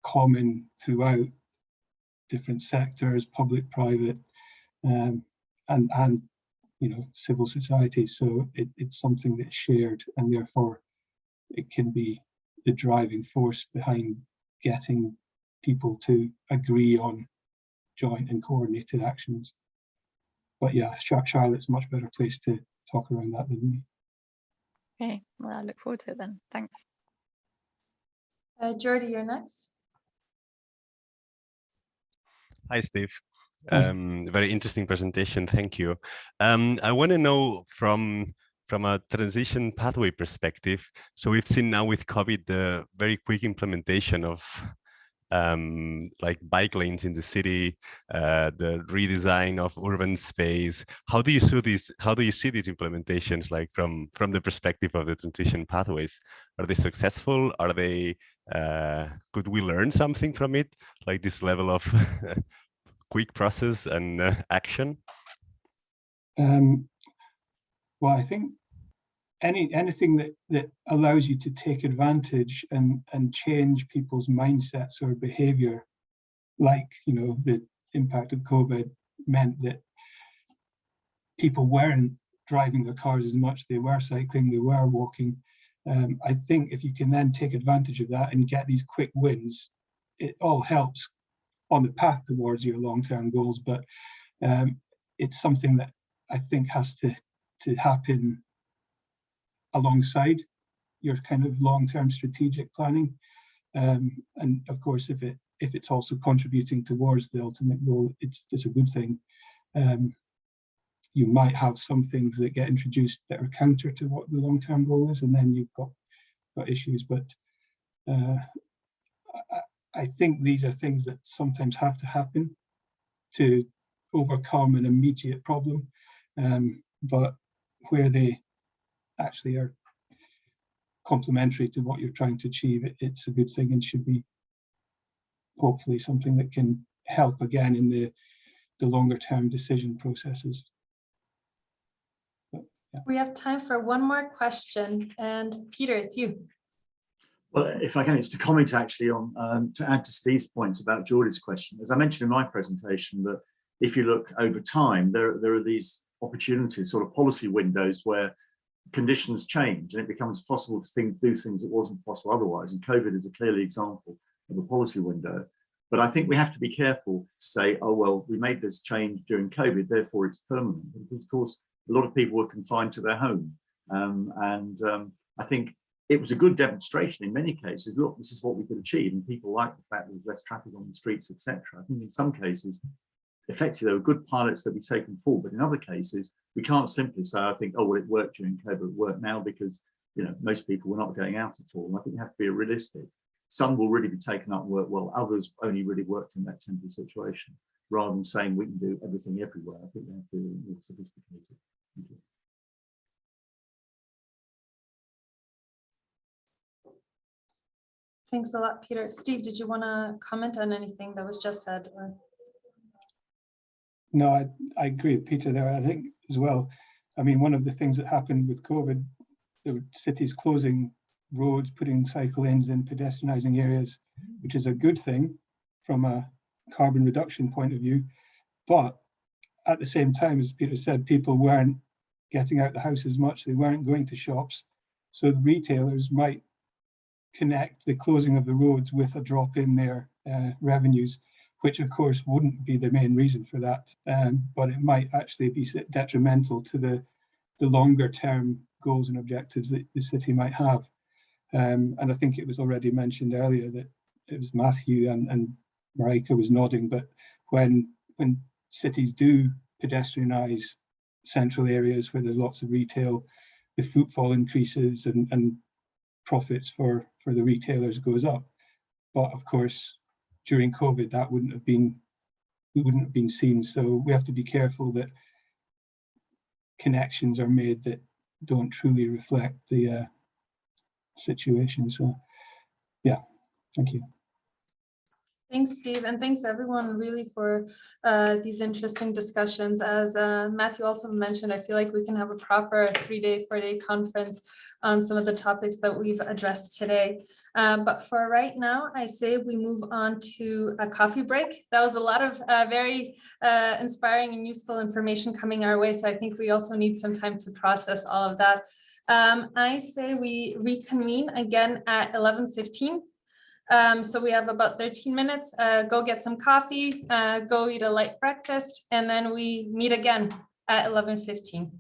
common throughout different sectors, public, private, and you know, civil society. So it's something that's shared, and therefore it can be the driving force behind getting people to agree on joint and coordinated actions. But yeah, Charlotte's a much better place to talk around that than me. Okay, well, I look forward to it then. Thanks. Jordi, you're next. Hi, Steve. Hi. Very interesting presentation. Thank you. I want to know from a transition pathway perspective. So we've seen now with COVID the very quick implementation of like bike lanes in the city, the redesign of urban space. How do you see these? How do you see these implementations, like from the perspective of the transition pathways? Are they successful? Are they? Could we learn something from it, like this level of quick process and action? Well, I think anything that allows you to take advantage and change people's mindsets or behavior, like, you know, the impact of COVID meant that people weren't driving their cars as much, they were cycling, they were walking. I think if you can then take advantage of that and get these quick wins, it all helps on the path towards your long-term goals. But it's something that I think has to happen alongside your kind of long-term strategic planning. And of course, if it's also contributing towards the ultimate goal, it's a good thing. You might have some things that get introduced that are counter to what the long-term goal is, and then you've got issues. But I think these are things that sometimes have to happen to overcome an immediate problem, but where they actually are complementary to what you're trying to achieve, it's a good thing and should be hopefully something that can help again in the longer term decision processes. But, yeah. We have time for one more question, and Peter, it's you. Well, if I can, it's to comment actually on, to add to Steve's points about Jordi's question. As I mentioned in my presentation, that if you look over time, there are these opportunities, sort of policy windows where conditions change and it becomes possible to do things that wasn't possible otherwise. And COVID is a clearly example of a policy window. But I think we have to be careful to say, oh, well, we made this change during COVID, therefore it's permanent. Because of course, a lot of people were confined to their home. I think it was a good demonstration in many cases. Look, this is what we could achieve. And people like the fact there's less traffic on the streets, etc. I think in some cases, effectively, there were good pilots that we taken forward. But in other cases, we can't simply say, I think, oh, well, it worked during COVID, it worked now because, you know, most people were not going out at all. And I think you have to be realistic. Some will really be taken up and work well. Others only really worked in that temporary situation. Rather than saying we can do everything everywhere, I think they have to be more sophisticated. Thank you. Thanks a lot, Peter. Steve, did you want to comment on anything that was just said? Or? No, I agree with Peter there. I think as well, I mean, one of the things that happened with COVID, there were cities closing roads, putting cycle lanes in, pedestrianising areas, which is a good thing from a carbon reduction point of view. But at the same time, as Peter said, people weren't getting out the house as much, they weren't going to shops. So the retailers might connect the closing of the roads with a drop in their revenues, which of course wouldn't be the main reason for that, but it might actually be detrimental to the longer term goals and objectives that the city might have. And I think it was already mentioned earlier that it was Matthew and Marika was nodding, but when cities do pedestrianize central areas where there's lots of retail, the footfall increases and profits for the retailers goes up. But of course, during COVID, that wouldn't have been seen. So we have to be careful that connections are made that don't truly reflect the situation. So yeah, thank you. Thanks, Steve, and thanks everyone really for these interesting discussions. As Matthew also mentioned, I feel like we can have a proper 3-day, 4-day conference on some of the topics that we've addressed today. But for right now, I say we move on to a coffee break. That was a lot of very inspiring and useful information coming our way, so I think we also need some time to process all of that. I say we reconvene again at 11:15. So we have about 13 minutes. Go get some coffee, go eat a light breakfast, and then we meet again at 11:15.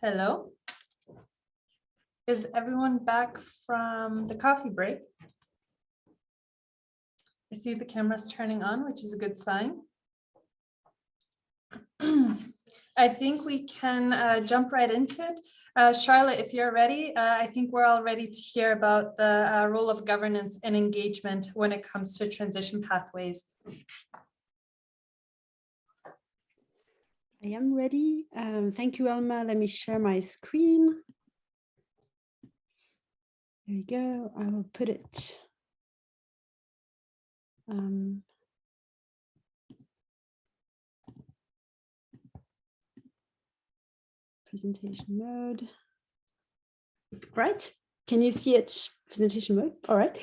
Hello. Is everyone back from the coffee break? I see the camera's turning on, which is a good sign. I think we can jump right into it. Charlotte, if you're ready, I think we're all ready to hear about the role of governance and engagement when it comes to transition pathways. I am ready. Thank you, Alma. Let me share my screen. There you go. I will put it. Presentation mode. Right. Can you see it? Presentation mode. All right.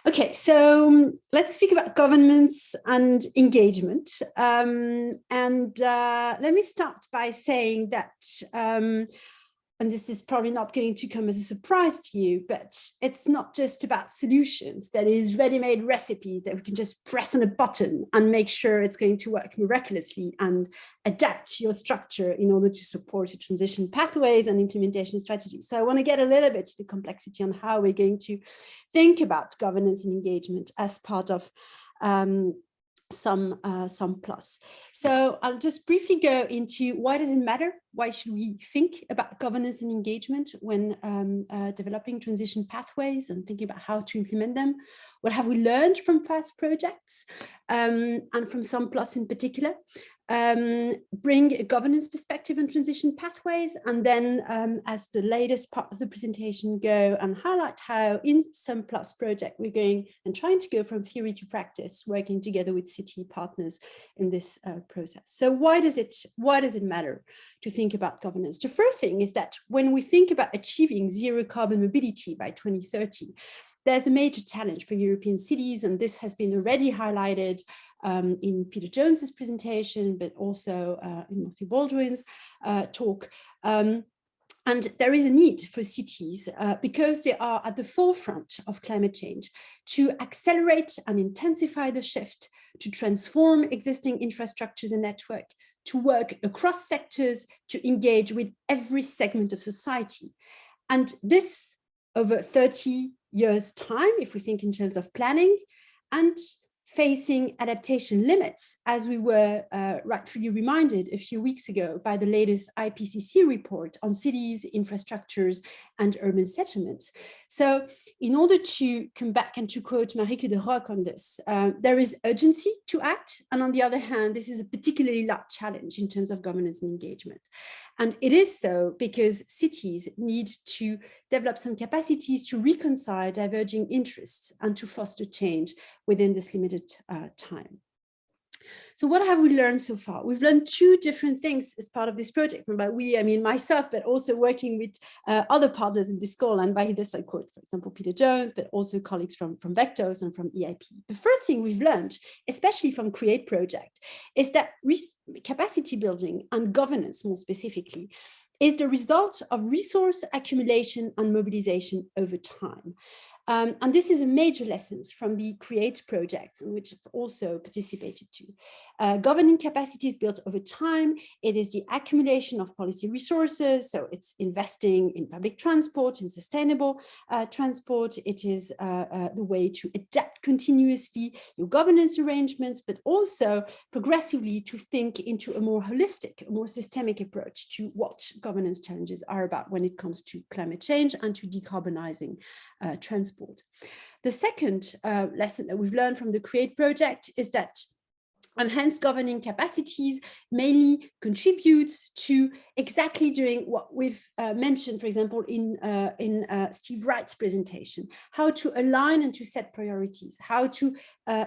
Okay, so let's speak about governance and engagement. Let me start by saying that, and this is probably not going to come as a surprise to you, but it's not just about solutions, that is ready-made recipes that we can just press on a button and make sure it's going to work miraculously and adapt your structure in order to support your transition pathways and implementation strategies. So I want to get a little bit to the complexity on how we're going to think about governance and engagement as part of SUMPs. So I'll just briefly go into why does it matter? Why should we think about governance and engagement when developing transition pathways and thinking about how to implement them? What have we learned from past projects and from SUMPs in particular? Bring a governance perspective on transition pathways, and then as the latest part of the presentation, go and highlight how in SUMPs project we're going and trying to go from theory to practice, working together with city partners in this process. So why does it matter to think about governance? The first thing is that when we think about achieving zero carbon mobility by 2030, there's a major challenge for European cities, and this has been already highlighted in Peter Jones's presentation, but also in Matthew Baldwin's talk. And there is a need for cities, because they are at the forefront of climate change, to accelerate and intensify the shift, to transform existing infrastructures and network, to work across sectors, to engage with every segment of society. And this over 30 years' time, if we think in terms of planning, and facing adaptation limits, as we were rightfully reminded a few weeks ago by the latest IPCC report on cities, infrastructures, and urban settlements. So in order to come back and to quote Marieke de Rock on this, there is urgency to act. And on the other hand, this is a particularly large challenge in terms of governance and engagement. And it is so because cities need to develop some capacities to reconcile diverging interests and to foster change within this limited time. So what have we learned so far? We've learned two different things as part of this project. And by we, I mean myself, but also working with other partners in this call. And by this, I quote, for example, Peter Jones, but also colleagues from Vectos and from EIP. The first thing we've learned, especially from CREATE project, is that capacity building and governance, more specifically, is the result of resource accumulation and mobilization over time. And this is a major lesson from the CREATE projects in which I've also participated to. Governing capacity is built over time. It is the accumulation of policy resources. So it's investing in public transport, in sustainable transport. It is the way to adapt continuously your governance arrangements, but also progressively to think into a more holistic, a more systemic approach to what governance challenges are about when it comes to climate change and to decarbonizing transport. The second lesson that we've learned from the CREATE project is that enhanced governing capacities mainly contribute to exactly doing what we've mentioned, for example, in Steve Wright's presentation, how to align and to set priorities, how to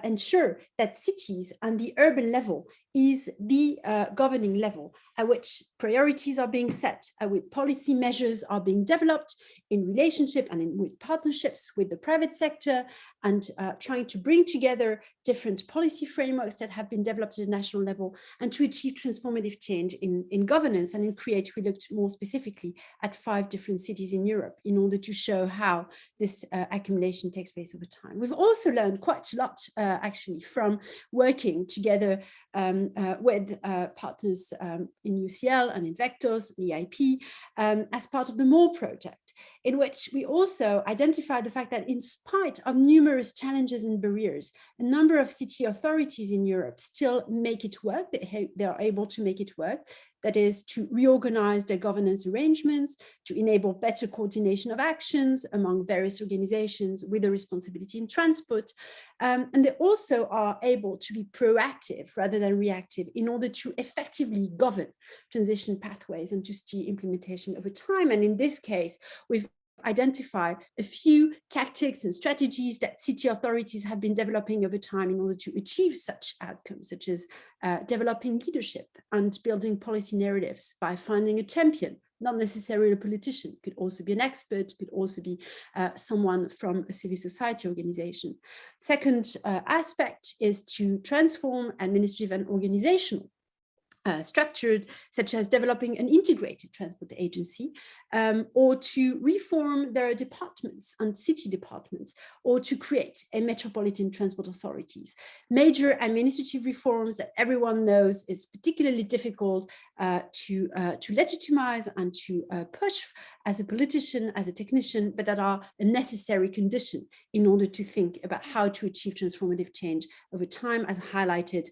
ensure that cities and the urban level is the governing level at which priorities are being set, at which policy measures are being developed in relationship and with partnerships with the private sector, and trying to bring together different policy frameworks that have been developed at a national level and to achieve transformative change in governance. And in CREATE, we looked more specifically at 5 different cities in Europe in order to show how this accumulation takes place over time. We've also learned quite a lot, actually, from working together with partners in UCL and in Vectos, EIP, as part of the MORE project, in which we also identified the fact that in spite of numerous challenges and barriers, a number of city authorities in Europe still make it work. They are able to make it work. That is to reorganize their governance arrangements, to enable better coordination of actions among various organizations with a responsibility in transport. And they also are able to be proactive rather than reactive in order to effectively govern transition pathways and to steer implementation over time. And in this case, we've identify a few tactics and strategies that city authorities have been developing over time in order to achieve such outcomes, such as developing leadership and building policy narratives by finding a champion, not necessarily a politician, could also be an expert, could also be someone from a civil society organization. Second aspect is to transform administrative and organizational structured, such as developing an integrated transport agency, or to reform their departments and city departments, or to create a metropolitan transport authorities. Major administrative reforms that everyone knows is particularly difficult to legitimize and to push as a politician, as a technician, but that are a necessary condition in order to think about how to achieve transformative change over time, as highlighted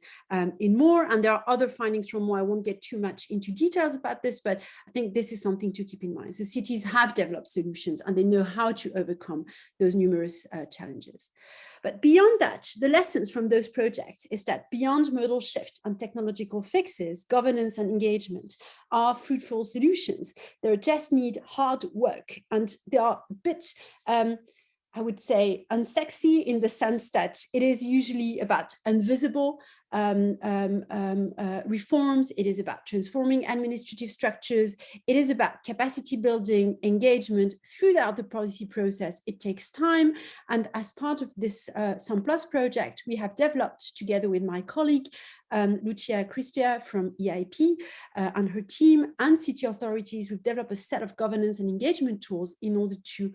in MORE. And there are other findings from MORE. I won't get too much into details about this, but I think this is something to keep in mind. So cities have developed solutions and they know how to overcome those numerous challenges. But beyond that, the lessons from those projects is that beyond modal shift and technological fixes, governance and engagement are fruitful solutions. They just need hard work, and they are a bit, I would say, unsexy in the sense that it is usually about invisible reforms. It is about transforming administrative structures. It is about capacity building, engagement throughout the policy process. It takes time. And as part of this SUMPs project, we have developed together with my colleague, Lucia Cristia from EIP and her team and city authorities, we've developed a set of governance and engagement tools in order to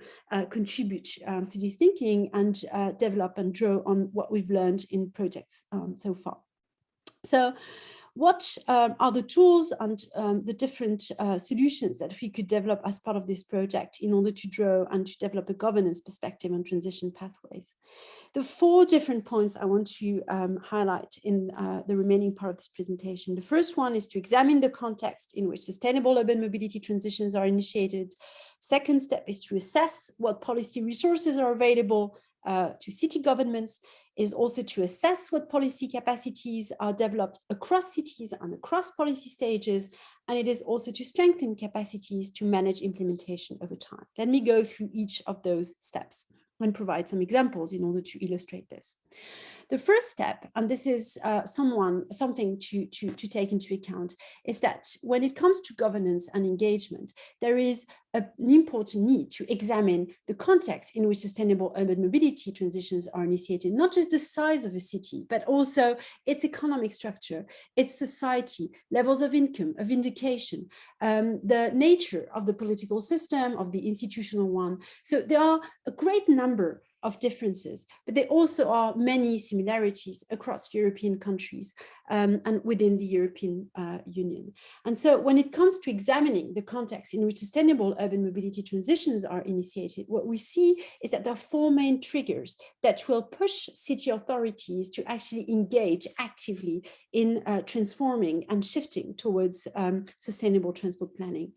contribute to the thinking and develop and draw on what we've learned in projects so far. So what are the tools and the different solutions that we could develop as part of this project in order to draw and to develop a governance perspective on transition pathways. The 4 different points I want to highlight in the remaining part of this presentation. The first one is to examine the context in which sustainable urban mobility transitions are initiated. Second step is to assess what policy resources are available to city governments, is also to assess what policy capacities are developed across cities and across policy stages, and it is also to strengthen capacities to manage implementation over time. Let me go through each of those steps and provide some examples in order to illustrate this. The first step, and this is something to take into account, is that when it comes to governance and engagement, there is an important need to examine the context in which sustainable urban mobility transitions are initiated, not just the size of a city, but also its economic structure, its society, levels of income, of education, the nature of the political system, of the institutional one. So there are a great number of differences, but there also are many similarities across European countries and within the European Union. And so when it comes to examining the context in which sustainable urban mobility transitions are initiated, what we see is that there are 4 main triggers that will push city authorities to actually engage actively in transforming and shifting towards sustainable transport planning.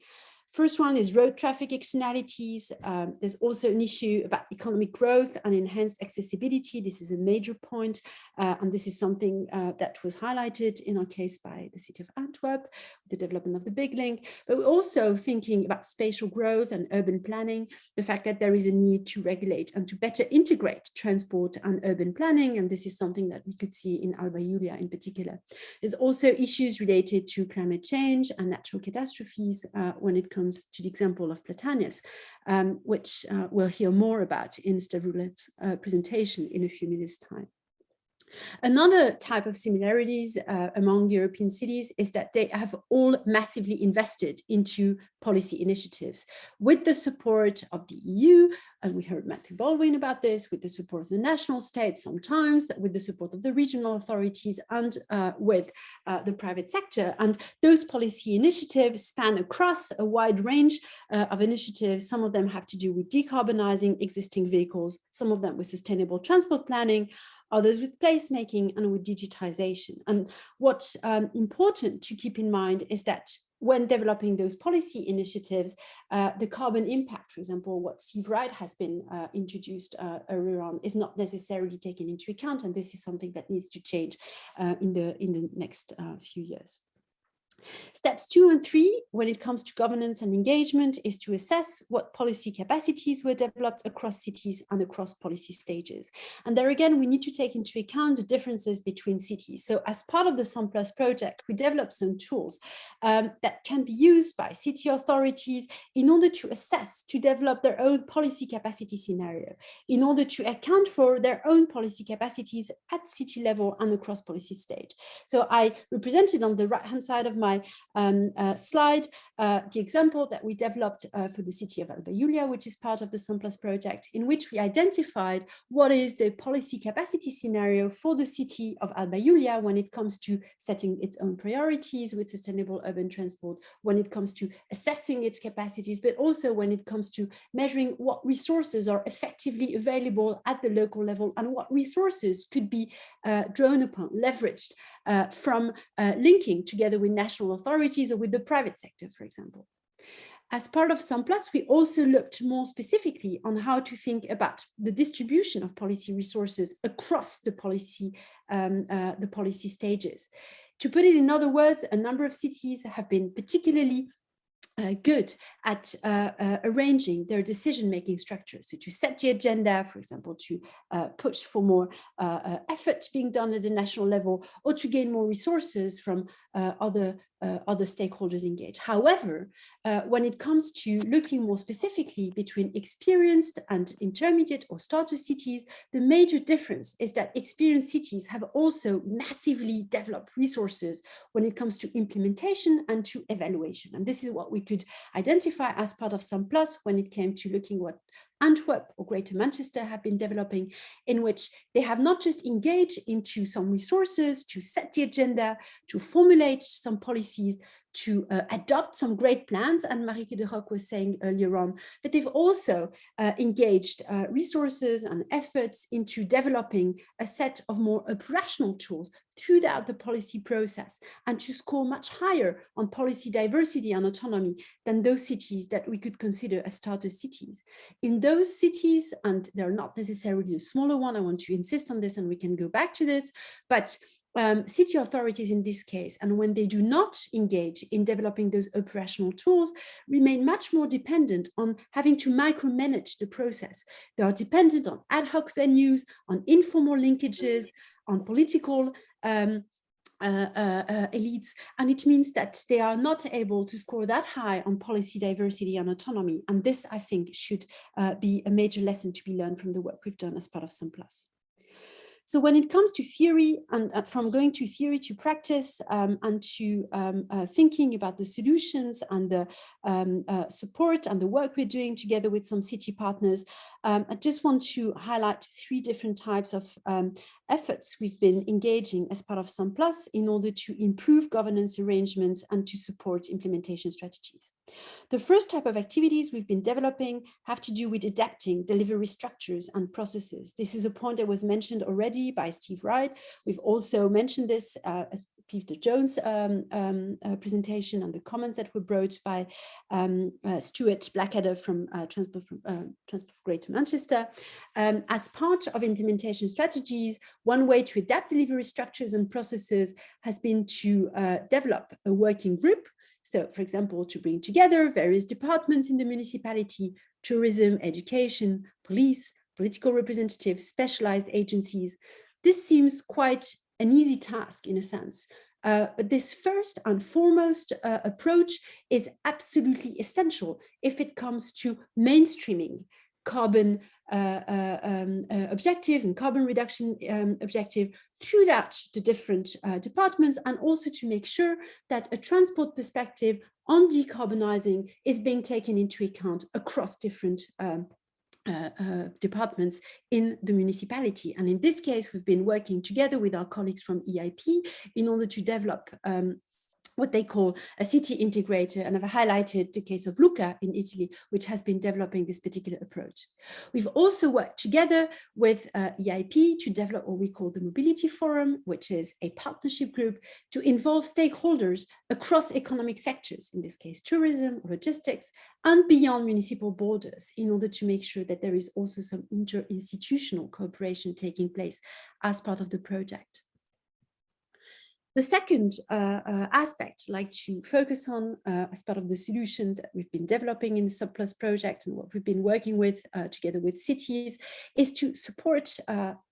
First one is road traffic externalities. There's also an issue about economic growth and enhanced accessibility. This is a major point, and this is something that was highlighted in our case by the city of Antwerp, the development of the Big Link. But we're also thinking about spatial growth and urban planning, the fact that there is a need to regulate and to better integrate transport and urban planning, and this is something that we could see in Alba Iulia in particular. There's also issues related to climate change and natural catastrophes when it comes to the example of Platanias, which we'll hear more about in Stavroulev's presentation in a few minutes' time. Another type of similarities among European cities is that they have all massively invested into policy initiatives with the support of the EU, and we heard Matthew Baldwin about this, with the support of the national states sometimes, with the support of the regional authorities, and with the private sector. And those policy initiatives span across a wide range of initiatives. Some of them have to do with decarbonizing existing vehicles, some of them with sustainable transport planning, others with placemaking and with digitization. And what's important to keep in mind is that when developing those policy initiatives, the carbon impact, for example, what Steve Wright has been introduced earlier on, is not necessarily taken into account, and this is something that needs to change in the next few years. Steps 2 and 3, when it comes to governance and engagement, is to assess what policy capacities were developed across cities and across policy stages. And there again, we need to take into account the differences between cities. So as part of the SUMPs project, we developed some tools that can be used by city authorities in order to assess, to develop their own policy capacity scenario, in order to account for their own policy capacities at city level and across policy stage. So I represented on the right-hand side of my slide the example that we developed for the city of Alba Iulia, which is part of the SUMPs project, in which we identified what is the policy capacity scenario for the city of Alba Iulia when it comes to setting its own priorities with sustainable urban transport, when it comes to assessing its capacities, but also when it comes to measuring what resources are effectively available at the local level and what resources could be drawn upon, leveraged from linking together with national authorities or with the private sector, for example. As part of SUMPs, we also looked more specifically on how to think about the distribution of policy resources across the policy stages. To put it in other words, a number of cities have been particularly good at arranging their decision-making structures. So to set the agenda, for example, to push for more effort being done at the national level, or to gain more resources from other stakeholders engaged. However, when it comes to looking more specifically between experienced and intermediate or starter cities, the major difference is that experienced cities have also massively developed resources when it comes to implementation and to evaluation. And this is what we could identify as part of SUMPs when it came to looking Antwerp or Greater Manchester have been developing, in which they have not just engaged into some resources to set the agenda, to formulate some policies, to adopt some great plans, and Marieke de Rock was saying earlier on, but they've also engaged resources and efforts into developing a set of more operational tools throughout the policy process, and to score much higher on policy diversity and autonomy than those cities that we could consider as starter cities. In those cities, and they're not necessarily a smaller one, I want to insist on this, and we can go back to this, but city authorities in this case, and when they do not engage in developing those operational tools, remain much more dependent on having to micromanage the process. They are dependent on ad hoc venues, on informal linkages, on political elites, and it means that they are not able to score that high on policy diversity and autonomy. And this, I think, should be a major lesson to be learned from the work we've done as part of SUMPs. So when it comes to theory, and from going to theory to practice, and to thinking about the solutions and the support and the work we're doing together with some city partners, I just want to highlight 3 different types of efforts we've been engaging as part of SUMPs in order to improve governance arrangements and to support implementation strategies. The first type of activities we've been developing have to do with adapting delivery structures and processes. This is a point that was mentioned already by Steve Wright. We've also mentioned this as Peter Jones' presentation, and the comments that were brought by Stuart Blackadder from Transport for Greater Manchester. As part of implementation strategies, one way to adapt delivery structures and processes has been to develop a working group. So, for example, to bring together various departments in the municipality: tourism, education, police, political representatives, specialized agencies. This seems quite an easy task in a sense. But this first and foremost approach is absolutely essential if it comes to mainstreaming carbon objectives and carbon reduction objective throughout the different departments, and also to make sure that a transport perspective on decarbonizing is being taken into account across different departments in the municipality. And in this case, we've been working together with our colleagues from EIP in order to develop what they call a city integrator, and I've highlighted the case of Lucca in Italy, which has been developing this particular approach. We've also worked together with EIP to develop what we call the Mobility Forum, which is a partnership group to involve stakeholders across economic sectors, in this case tourism, logistics, and beyond municipal borders, in order to make sure that there is also some interinstitutional cooperation taking place as part of the project. The second aspect I'd like to focus on as part of the solutions that we've been developing in the SUMPs project and what we've been working with together with cities is to support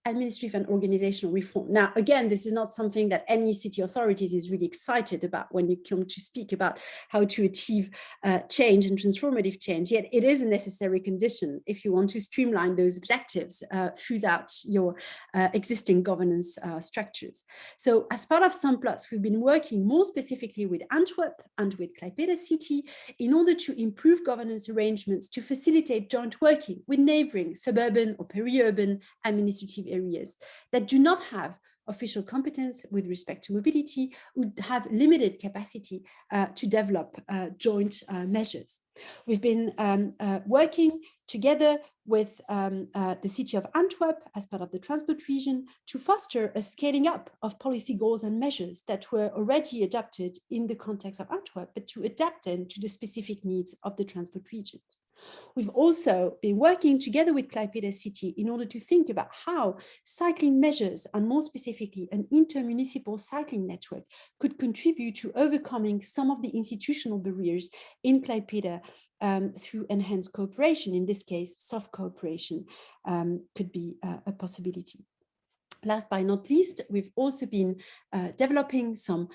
administrative and organizational reform. Now, again, this is not something that any city authorities is really excited about when you come to speak about how to achieve change and transformative change, yet it is a necessary condition if you want to streamline those objectives throughout your existing governance structures. So as part of SUMPs, we've been working more specifically with Antwerp and with Klaipėda City in order to improve governance arrangements to facilitate joint working with neighboring suburban or peri-urban administrative areas that do not have official competence with respect to mobility, would have limited capacity to develop joint measures. We've been working together with the city of Antwerp as part of the transport region to foster a scaling up of policy goals and measures that were already adopted in the context of Antwerp, but to adapt them to the specific needs of the transport regions. We've also been working together with Klaipėda City in order to think about how cycling measures, and more specifically an intermunicipal cycling network, could contribute to overcoming some of the institutional barriers in Klaipėda through enhanced cooperation. In this case, soft cooperation could be a possibility. Last but not least, we've also been developing some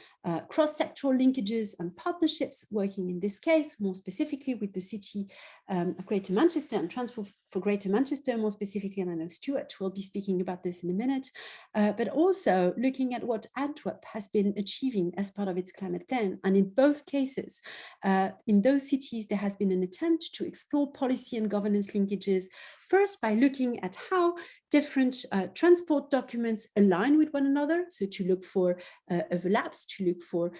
cross-sectoral linkages and partnerships, working in this case more specifically with the city of Greater Manchester and Transport for Greater Manchester more specifically, and I know Stuart will be speaking about this in a minute, but also looking at what Antwerp has been achieving as part of its climate plan. And in both cases, in those cities, there has been an attempt to explore policy and governance linkages, first by looking at how different transport documents align with one another, so to look for overlaps, to look for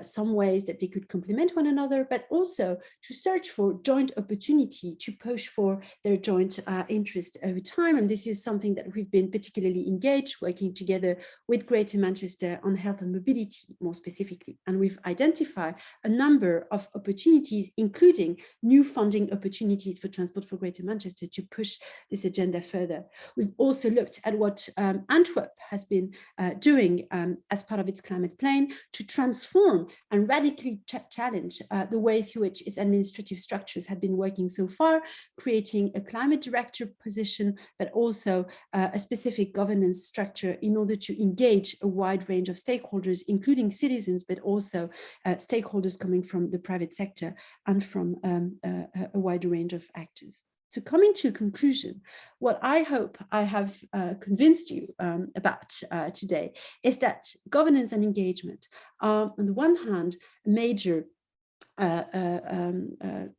some ways that they could complement one another, but also to search for joint opportunity, to push for their joint interest over time. And this is something that we've been particularly engaged, working together with Greater Manchester on health and mobility more specifically. And we've identified a number of opportunities, including new funding opportunities for Transport for Greater Manchester, to push this agenda further. We've also looked at what Antwerp has been doing as part of its climate plan to transform and radically challenge the way through which its administrative structures had been working so far, creating a climate director position, but also a specific governance structure in order to engage a wide range of stakeholders, including citizens, but also stakeholders coming from the private sector and from a wider range of actors. So coming to a conclusion, what I hope I have convinced you about today is that governance and engagement are, on the one hand, a major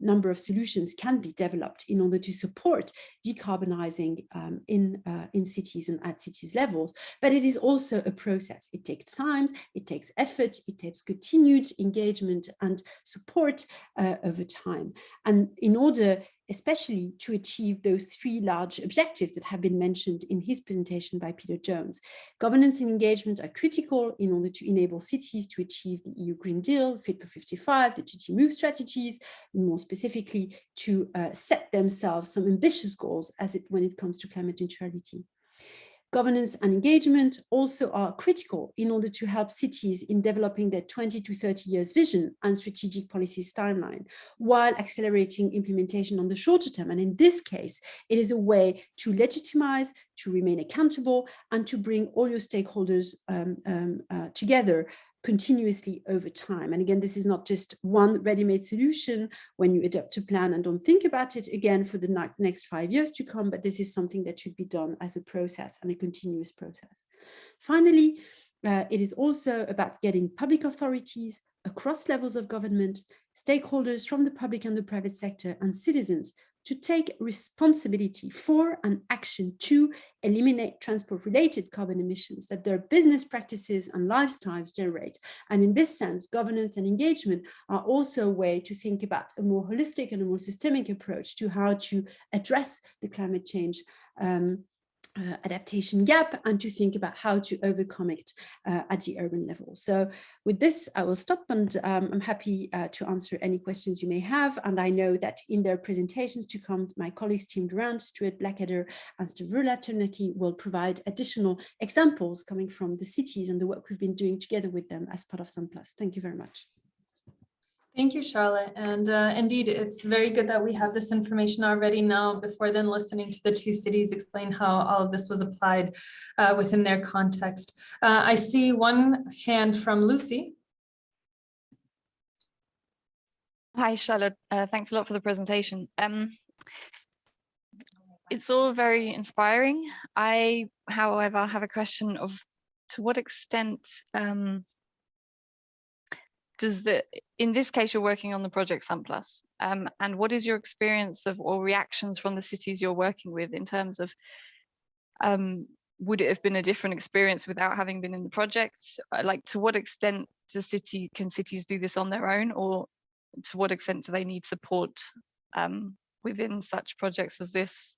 number of solutions can be developed in order to support decarbonizing in cities and at cities levels, but it is also a process. It takes time, it takes effort, it takes continued engagement and support over time. And in order especially to achieve those three large objectives that have been mentioned in his presentation by Peter Jones, governance and engagement are critical in order to enable cities to achieve the EU Green Deal, Fit for 55, the GT Move strategies, and more specifically to set themselves some ambitious goals when it comes to climate neutrality. Governance and engagement also are critical in order to help cities in developing their 20 to 30 years vision and strategic policies timeline, while accelerating implementation on the shorter term. And in this case, it is a way to legitimize, to remain accountable, and to bring all your stakeholders together continuously over time. And again, this is not just one ready-made solution when you adopt a plan and don't think about it again for the next 5 years to come, but this is something that should be done as a process and a continuous process. Finally, it is also about getting public authorities across levels of government, stakeholders from the public and the private sector, and citizens to take responsibility for and action to eliminate transport-related carbon emissions that their business practices and lifestyles generate. And in this sense, governance and engagement are also a way to think about a more holistic and a more systemic approach to how to address the climate change adaptation gap and to think about how to overcome it at the urban level. So with this, I will stop, and I'm happy to answer any questions you may have. And I know that in their presentations to come, my colleagues Tim Durant, Stuart Blackadder, and Stavroula Ternaki will provide additional examples coming from the cities and the work we've been doing together with them as part of SUMPs. Thank you very much. Thank you, Charlotte. And indeed, it's very good that we have this information already now before then listening to the two cities explain how all of this was applied within their context. I see one hand from Lucy. Hi, Charlotte. Thanks a lot for the presentation. It's all very inspiring. I, however, have a question of to what extent in this case, you're working on the project SUMPs, and what is your experience of or reactions from the cities you're working with in terms of, would it have been a different experience without having been in the project? Like, to what extent can cities do this on their own, or to what extent do they need support within such projects as this?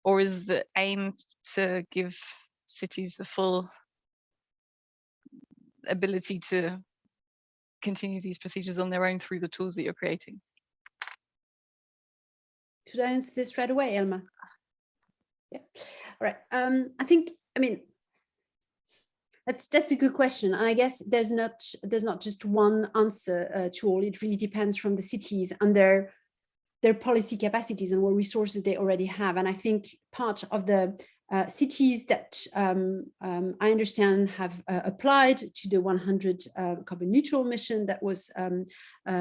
Or is the aim to give cities the full ability to continue these procedures on their own through the tools that you're creating? Should I answer this right away, Elma? Yeah. All right. I mean, that's a good question, and I guess there's not just one answer to all. It really depends from the cities and their policy capacities and what resources they already have. And I think part of the cities that I understand have applied to the 100 carbon neutral mission that was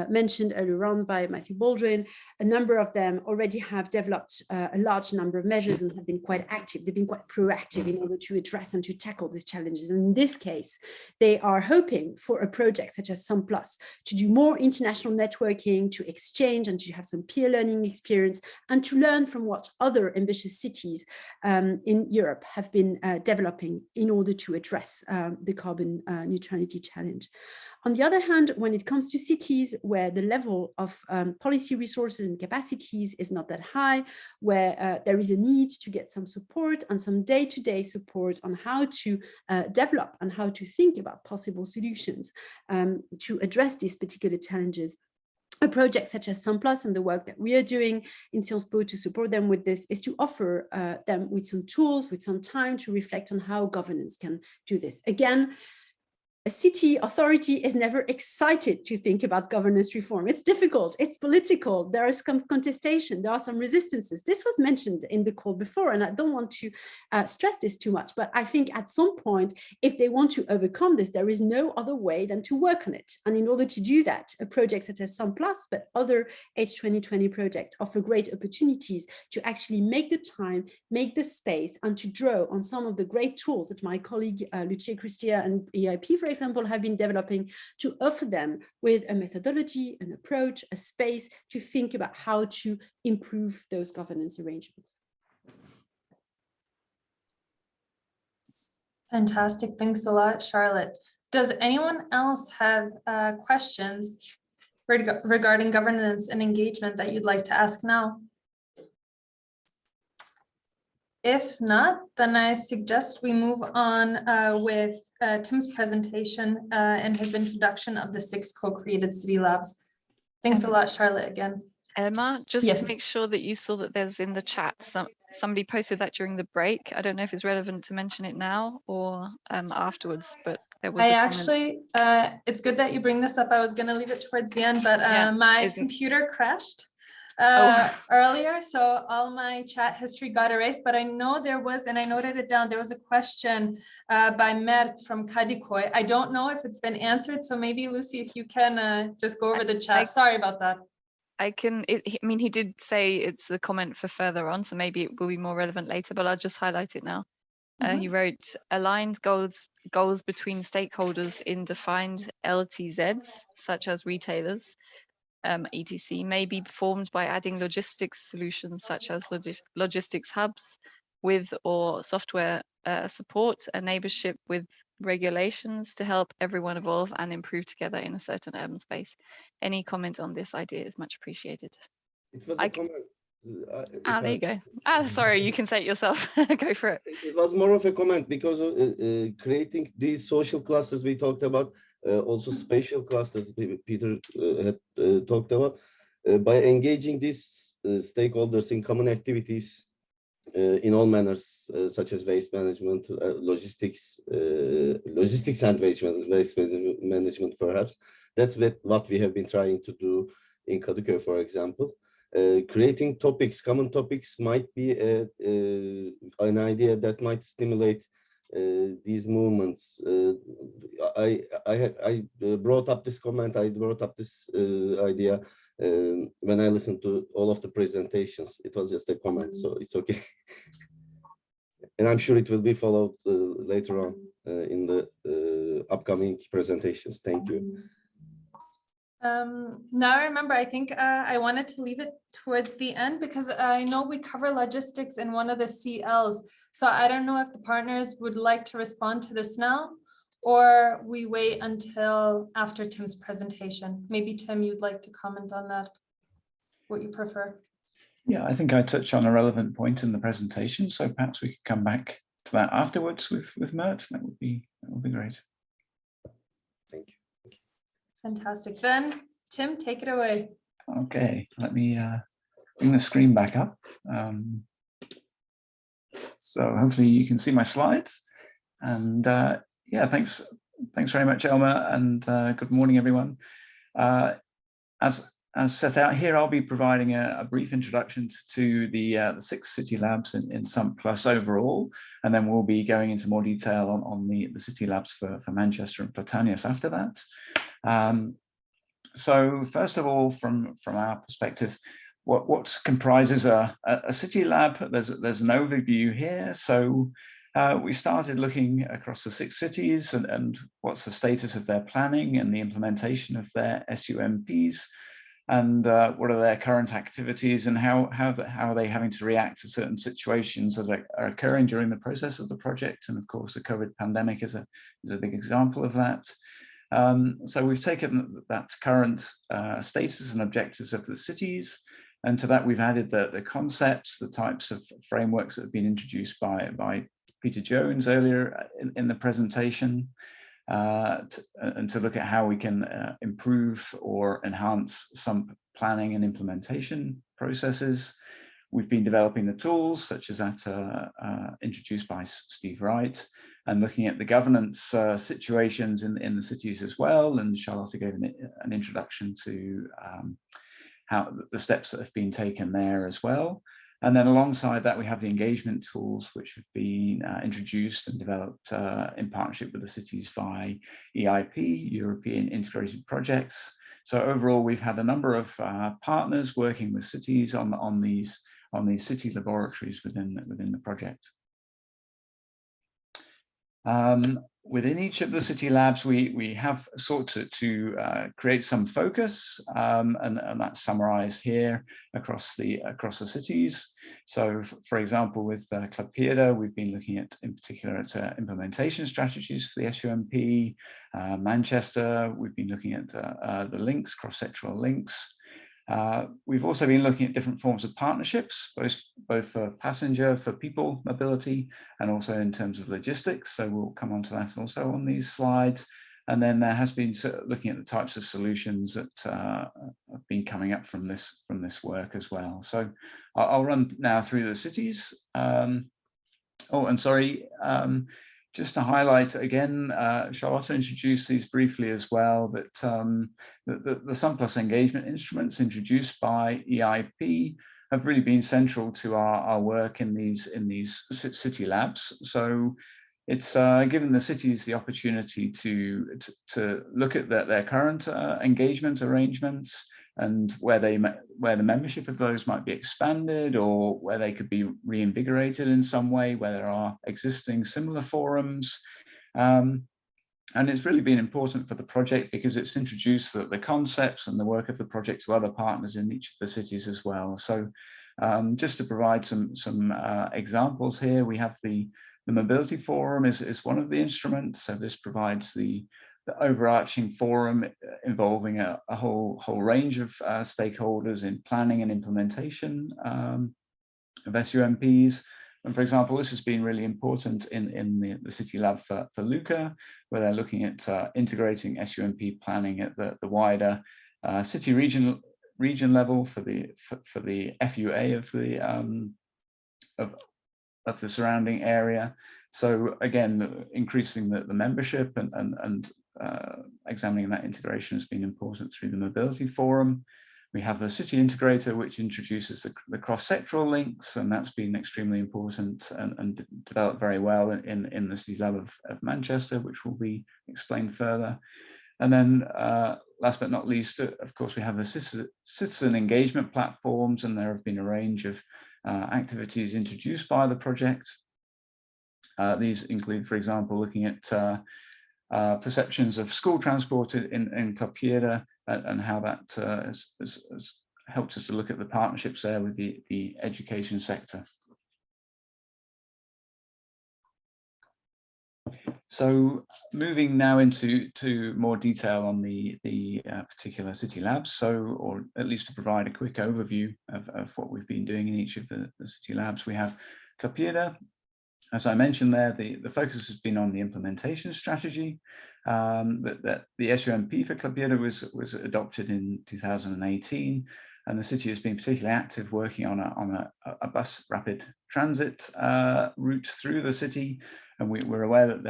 mentioned earlier on by Matthew Baldwin. A number of them already have developed a large number of measures and have been quite active. They've been quite proactive in order to address and to tackle these challenges. And in this case, they are hoping for a project such as SUMPs to do more international networking, to exchange and to have some peer learning experience, and to learn from what other ambitious cities in Europe have been developing in order to address the carbon neutrality challenge. On the other hand, when it comes to cities where the level of policy resources and capacities is not that high, where there is a need to get some support and some day-to-day support on how to develop and how to think about possible solutions to address these particular challenges, a project such as SUMPs and the work that we are doing in Sciences Po to support them with this is to offer them with some tools, with some time to reflect on how governance can do this. Again, a city authority is never excited to think about governance reform. It's difficult, it's political, there is some contestation, there are some resistances. This was mentioned in the call before, and I don't want to stress this too much, but I think at some point, if they want to overcome this, there is no other way than to work on it. And in order to do that, a project such as SUMPs, but other H2020 projects offer great opportunities to actually make the time, make the space, and to draw on some of the great tools that my colleague Lucia Cristia and EIP, for example, have been developing, to offer them with a methodology, an approach, a space to think about how to improve those governance arrangements. Fantastic. Thanks a lot, Charlotte. Does anyone else have questions regarding governance and engagement that you'd like to ask now? If not, then I suggest we move on with Tim's presentation and his introduction of the 6 co-created city labs. Thanks a lot, Charlotte, again. Emma, just Yes. to make sure that you saw that there's in the chat, somebody posted that during the break. I don't know if it's relevant to mention it now or afterwards, but there was a comment. It's good that you bring this up. I was going to leave it towards the end, but my computer crashed earlier, so all my chat history got erased, but I know there was, and I noted it down, there was a question by Mert from Kadikoy. I don't know if it's been answered, so maybe Lucy, if you can just go over the chat. Sorry about that. I mean, he did say it's a comment for further on, so maybe it will be more relevant later, but I'll just highlight it now. He wrote, aligned goals between stakeholders in defined LTZs, such as retailers, etc., may be performed by adding logistics solutions such as logistics hubs with or software support, a neighborship with regulations to help everyone evolve and improve together in a certain urban space. Any comment on this idea is much appreciated. It was a comment. There you go. Sorry, you can say it yourself. Go for it. It was more of a comment because creating these social clusters we talked about, also spatial clusters Peter had talked about, by engaging these stakeholders in common activities in all manners, such as waste management, logistics and waste management, perhaps. That's what we have been trying to do in Kadıköy, for example. Creating topics, common topics, might be an idea that might stimulate these movements. I brought up this comment, I brought up this idea when I listened to all of the presentations. It was just a comment, so it's okay. And I'm sure it will be followed later on in the upcoming presentations. Thank you. Now I remember, I think I wanted to leave it towards the end because I know we cover logistics in one of the CLs. So I don't know if the partners would like to respond to this now, or we wait until after Tim's presentation. Maybe Tim, you'd like to comment on that, what you prefer. Yeah, I think I touched on a relevant point in the presentation, so perhaps we could come back to that afterwards with Mert. That would be great. Thank you. Fantastic. Then, Tim, take it away. Okay, let me bring the screen back up. So hopefully you can see my slides. And yeah, thanks very much, Elma, and good morning, everyone. As as set out here, I'll be providing a brief introduction to the 6 city labs in SUMP+ overall, and then we'll be going into more detail on the city labs for Manchester and Platanias after that. So first of all, from our perspective, what comprises a city lab? There's an overview here. So we started looking across the 6 cities and what's the status of their planning and the implementation of their SUMPs, and what are their current activities, and how are they having to react to certain situations that are occurring during the process of the project. And of course, the COVID pandemic is a big example of that. So we've taken that current status and objectives of the cities, and to that we've added the concepts, the types of frameworks that have been introduced by Peter Jones earlier in the presentation, and to look at how we can improve or enhance some planning and implementation processes. We've been developing the tools such as that introduced by Steve Wright, and looking at the governance situations in the cities as well. And Charlotte gave an introduction to how the steps that have been taken there as well. And then alongside that, we have the engagement tools, which have been introduced and developed in partnership with the cities by EIP, European Integrated Projects. So overall, we've had a number of partners working with cities on these city laboratories within the project. Within each of the city labs, we have sought to create some focus, and that's summarized here across the cities. So, for example, with Club Pieda, we've been looking at, in particular, at implementation strategies for the SUMP. Manchester, we've been looking at the links, cross-sectoral links. We've also been looking at different forms of partnerships, both for passenger, for people mobility, and also in terms of logistics. So we'll come on to that also on these slides. And then there has been looking at the types of solutions that have been coming up from this work as well. So I'll run now through the cities. Oh, and sorry, just to highlight again, Charlotte introduced these briefly as well, that the SUMP+ engagement instruments introduced by EIP have really been central to our work in these city labs. So it's given the cities the opportunity to look at their current engagement arrangements, and where the membership of those might be expanded, or where they could be reinvigorated in some way, where there are existing similar forums. And it's really been important for the project because it's introduced the concepts and the work of the project to other partners in each of the cities as well. So just to provide some examples here, we have the mobility forum is one of the instruments. So this provides the overarching forum involving a whole range of stakeholders in planning and implementation of SUMPs. And for example, this has been really important in the city lab for Lucca, where they're looking at integrating SUMP planning at the wider city region level for the FUA of the surrounding area. So again, increasing the membership and examining that integration has been important through the mobility forum. We have the city integrator, which introduces the cross-sectoral links, and that's been extremely important and developed very well in the city lab of Manchester, which will be explained further. And then last but not least, of course, we have the citizen engagement platforms, and there have been a range of activities introduced by the project. These include, for example, looking at perceptions of school transport in Club Pieda, and how that has helped us to look at the partnerships there with the education sector. So moving now into more detail on the particular city labs, or at least to provide a quick overview of what we've been doing in each of the city labs. We have Club Pieda. As I mentioned there, the focus has been on the implementation strategy. That the SUMP for Club Pieda was adopted in 2018, and the city has been particularly active working on a bus rapid transit route through the city. And we're aware that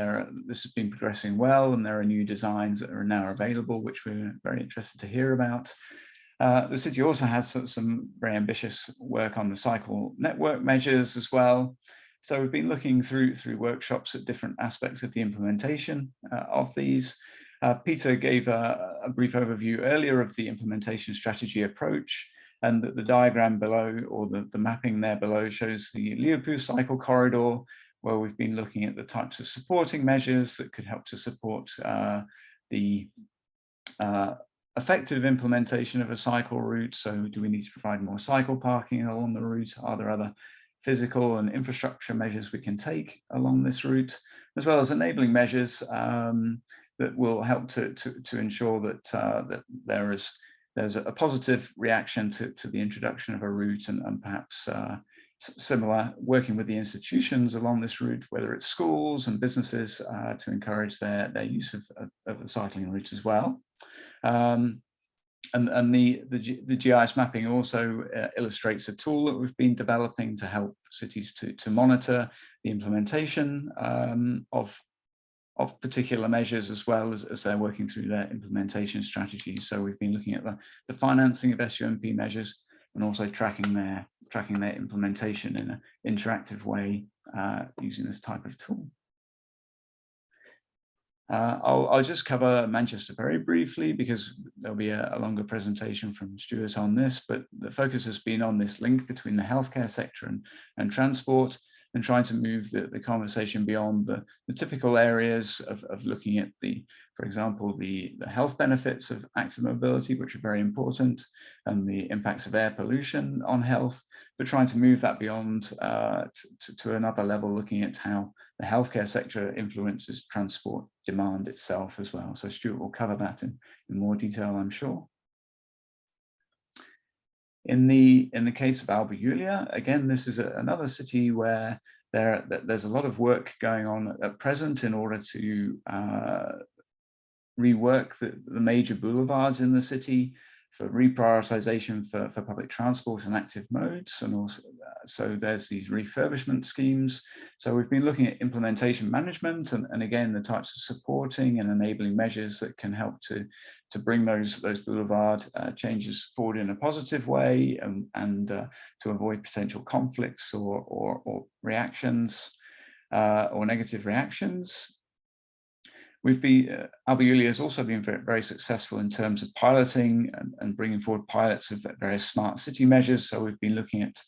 this has been progressing well, and there are new designs that are now available, which we're very interested to hear about. The city also has some very ambitious work on the cycle network measures as well. So we've been looking through workshops at different aspects of the implementation of these. Peter gave a brief overview earlier of the implementation strategy approach, and the diagram below, or the mapping there below, shows the Liverpool cycle corridor, where we've been looking at the types of supporting measures that could help to support the effective implementation of a cycle route. So do we need to provide more cycle parking along the route? Are there other physical and infrastructure measures we can take along this route, as well as enabling measures that will help to ensure that that there's a positive reaction to the introduction of a route, and perhaps similar working with the institutions along this route, whether it's schools and businesses, to encourage their use of the cycling route as well. And the GIS mapping also illustrates a tool that we've been developing to help cities to monitor the implementation of particular measures, as well as they're working through their implementation strategies. So we've been looking at the financing of SUMP measures, and also tracking their implementation in an interactive way using this type of tool. I'll just cover Manchester very briefly, because there'll be a longer presentation from Stuart on this, but the focus has been on this link between the healthcare sector and transport, and trying to move the conversation beyond the typical areas of looking at for example, the health benefits of active mobility, which are very important, and the impacts of air pollution on health, but trying to move that beyond to another level, looking at how the healthcare sector influences transport demand itself as well. So Stuart will cover that in more detail, I'm sure. In the case of Alba Iulia, again, this is another city where there's a lot of work going on at present in order to rework the major boulevards in the city for reprioritization for public transport and active modes, and also so there's these refurbishment schemes. So we've been looking at implementation management, and again the types of supporting and enabling measures that can help to bring those boulevard changes forward in a positive way, and to avoid potential conflicts or reactions or negative reactions. Alba Iulia has also been very successful in terms of piloting and bringing forward pilots of various smart city measures. So we've been looking at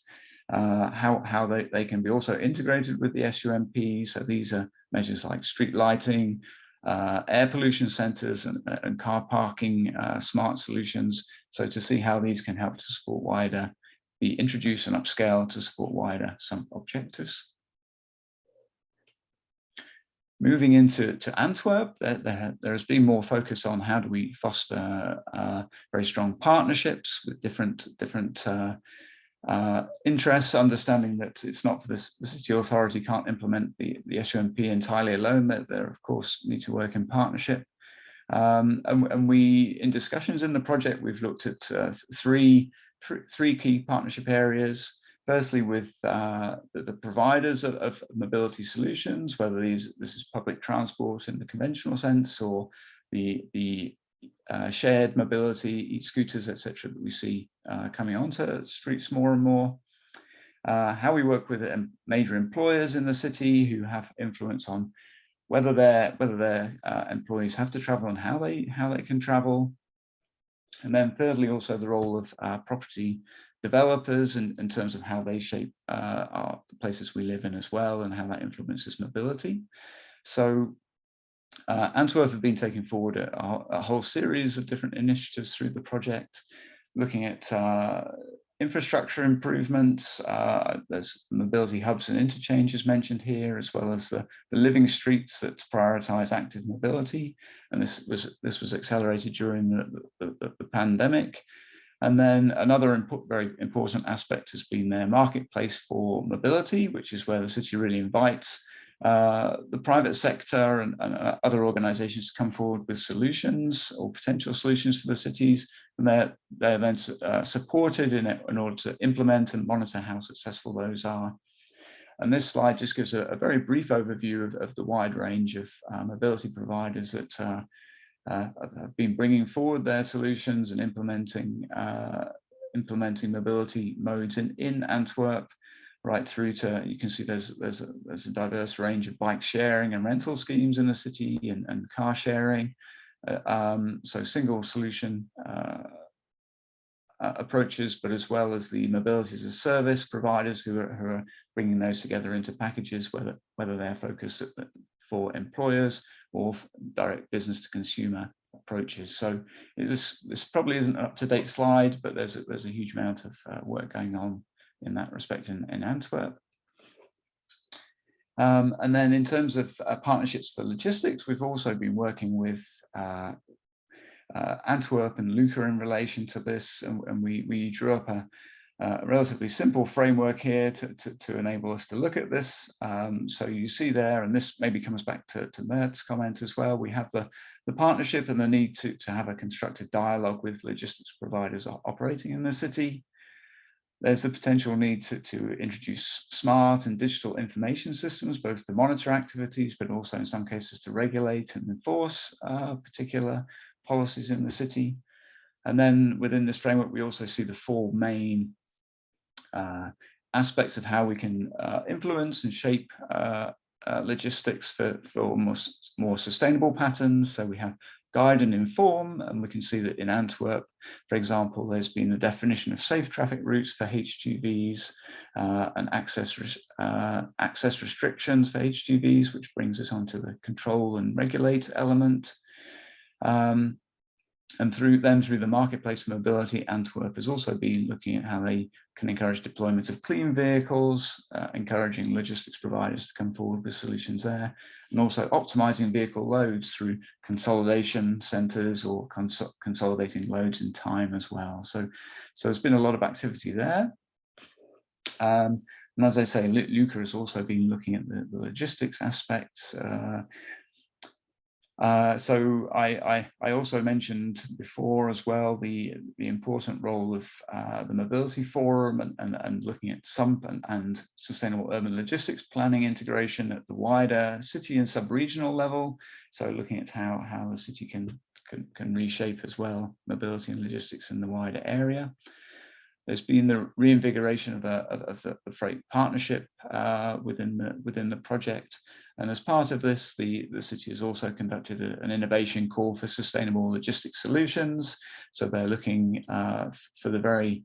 how they can be also integrated with the SUMP. So these are measures like street lighting, air pollution centers, and car parking smart solutions. So to see how these can help to support be introduced and upscale to support wider SUMP objectives. Moving into Antwerp, there has been more focus on how do we foster very strong partnerships with different interests, understanding that it's not for the city authority can't implement the SUMP entirely alone, that there of course need to work in partnership. And we, in discussions in the project, we've looked at three key partnership areas. Firstly, with the providers of mobility solutions, whether this is public transport in the conventional sense, or the shared mobility, e-scooters, etc., that we see coming onto streets more and more. How we work with major employers in the city who have influence on whether their employees have to travel and how they can travel. And then thirdly, also the role of property developers in terms of how they shape the places we live in as well, and how that influences mobility. So Antwerp have been taking forward a whole series of different initiatives through the project, looking at infrastructure improvements. There's mobility hubs and interchanges mentioned here, as well as the living streets that prioritize active mobility. And this was accelerated during the pandemic. And then another very important aspect has been their marketplace for mobility, which is where the city really invites the private sector and other organizations to come forward with solutions or potential solutions for the cities, and they're then supported in order to implement and monitor how successful those are. And this slide just gives a very brief overview of the wide range of mobility providers that have been bringing forward their solutions and implementing mobility modes in Antwerp, right through to, you can see there's a diverse range of bike sharing and rental schemes in the city, and car sharing. So single solution approaches, but as well as the mobility as a service providers who are bringing those together into packages, whether they're focused for employers or direct business to consumer approaches. So this probably isn't an up-to-date slide, but there's a huge amount of work going on in that respect in Antwerp. And then in terms of partnerships for logistics, we've also been working with Antwerp and Luca in relation to this, and we drew up a relatively simple framework here to enable us to look at this. So you see there, and this maybe comes back to Mert's comment as well, we have the partnership and the need to have a constructive dialogue with logistics providers operating in the city. There's the potential need to introduce smart and digital information systems, both to monitor activities, but also in some cases to regulate and enforce particular policies in the city. And then within this framework, we also see the four main aspects of how we can influence and shape logistics for more sustainable patterns. So we have guide and inform, and we can see that in Antwerp, for example, there's been the definition of safe traffic routes for HGVs and access restrictions for HGVs, which brings us onto the control and regulate element. And through the marketplace mobility, Antwerp has also been looking at how they can encourage deployment of clean vehicles, encouraging logistics providers to come forward with solutions there, and also optimizing vehicle loads through consolidation centers or consolidating loads in time as well. So there's been a lot of activity there. And as I say, Luca has also been looking at the logistics aspects. So I also mentioned before as well the important role of the Mobility Forum and looking at SUMP and sustainable urban logistics planning integration at the wider city and sub-regional level. So looking at how the city can reshape as well mobility and logistics in the wider area. There's been the reinvigoration of the freight partnership within the project. And as part of this, the city has also conducted an innovation call for sustainable logistics solutions. So they're looking for the very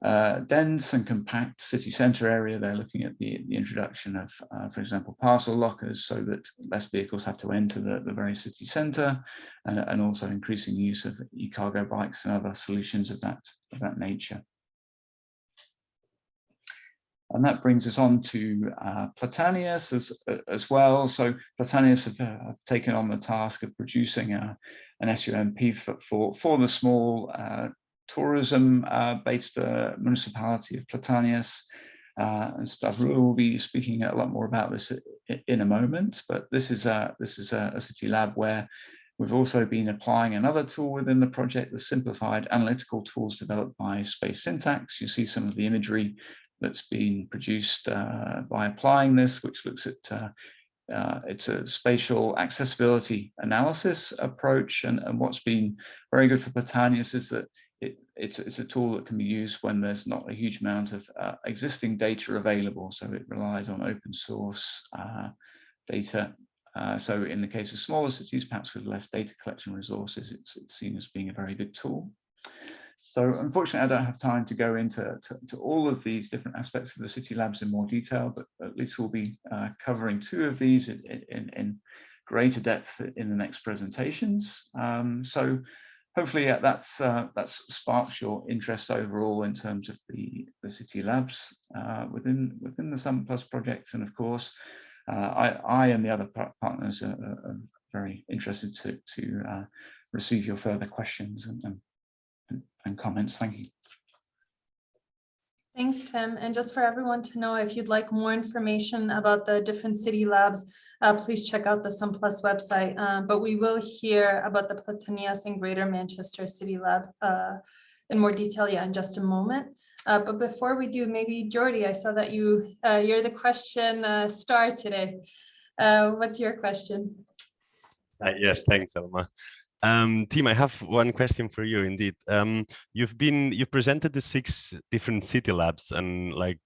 dense and compact city centre area. They're looking at the introduction of, for example, parcel lockers, so that less vehicles have to enter the very city centre, and also increasing use of e-cargo bikes and other solutions of that nature. And that brings us on to Platanius as well. So Platanius have taken on the task of producing an SUMP for the small tourism-based municipality of Platanius. And Stavro will be speaking a lot more about this in a moment. But this is a city lab where we've also been applying another tool within the project, the simplified analytical tools developed by Space Syntax. You see some of the imagery that's been produced by applying this, which looks at it's a spatial accessibility analysis approach. And what's been very good for Platanius is that it's a tool that can be used when there's not a huge amount of existing data available. So it relies on open source data. So in the case of smaller cities, perhaps with less data collection resources, it's seen as being a very good tool. So unfortunately, I don't have time to go into all of these different aspects of the City Labs in more detail, but at least we'll be covering two of these in greater depth in the next presentations. So hopefully that's sparked your interest overall in terms of the City Labs within the SUMP+ project. And of course, I and the other partners are very interested to receive your further questions and comments. Thank you. Thanks, Tim. And just for everyone to know, if you'd like more information about the different city labs, please check out the SUMP+ website. But we will hear about the Platanius and Greater Manchester City Lab in more detail in just a moment. But before we do, maybe Jordi, I saw that you're the question star today. What's your question? Yes, thanks, Elma. Tim, I have one question for you. Indeed, you've presented the 6 different city labs and like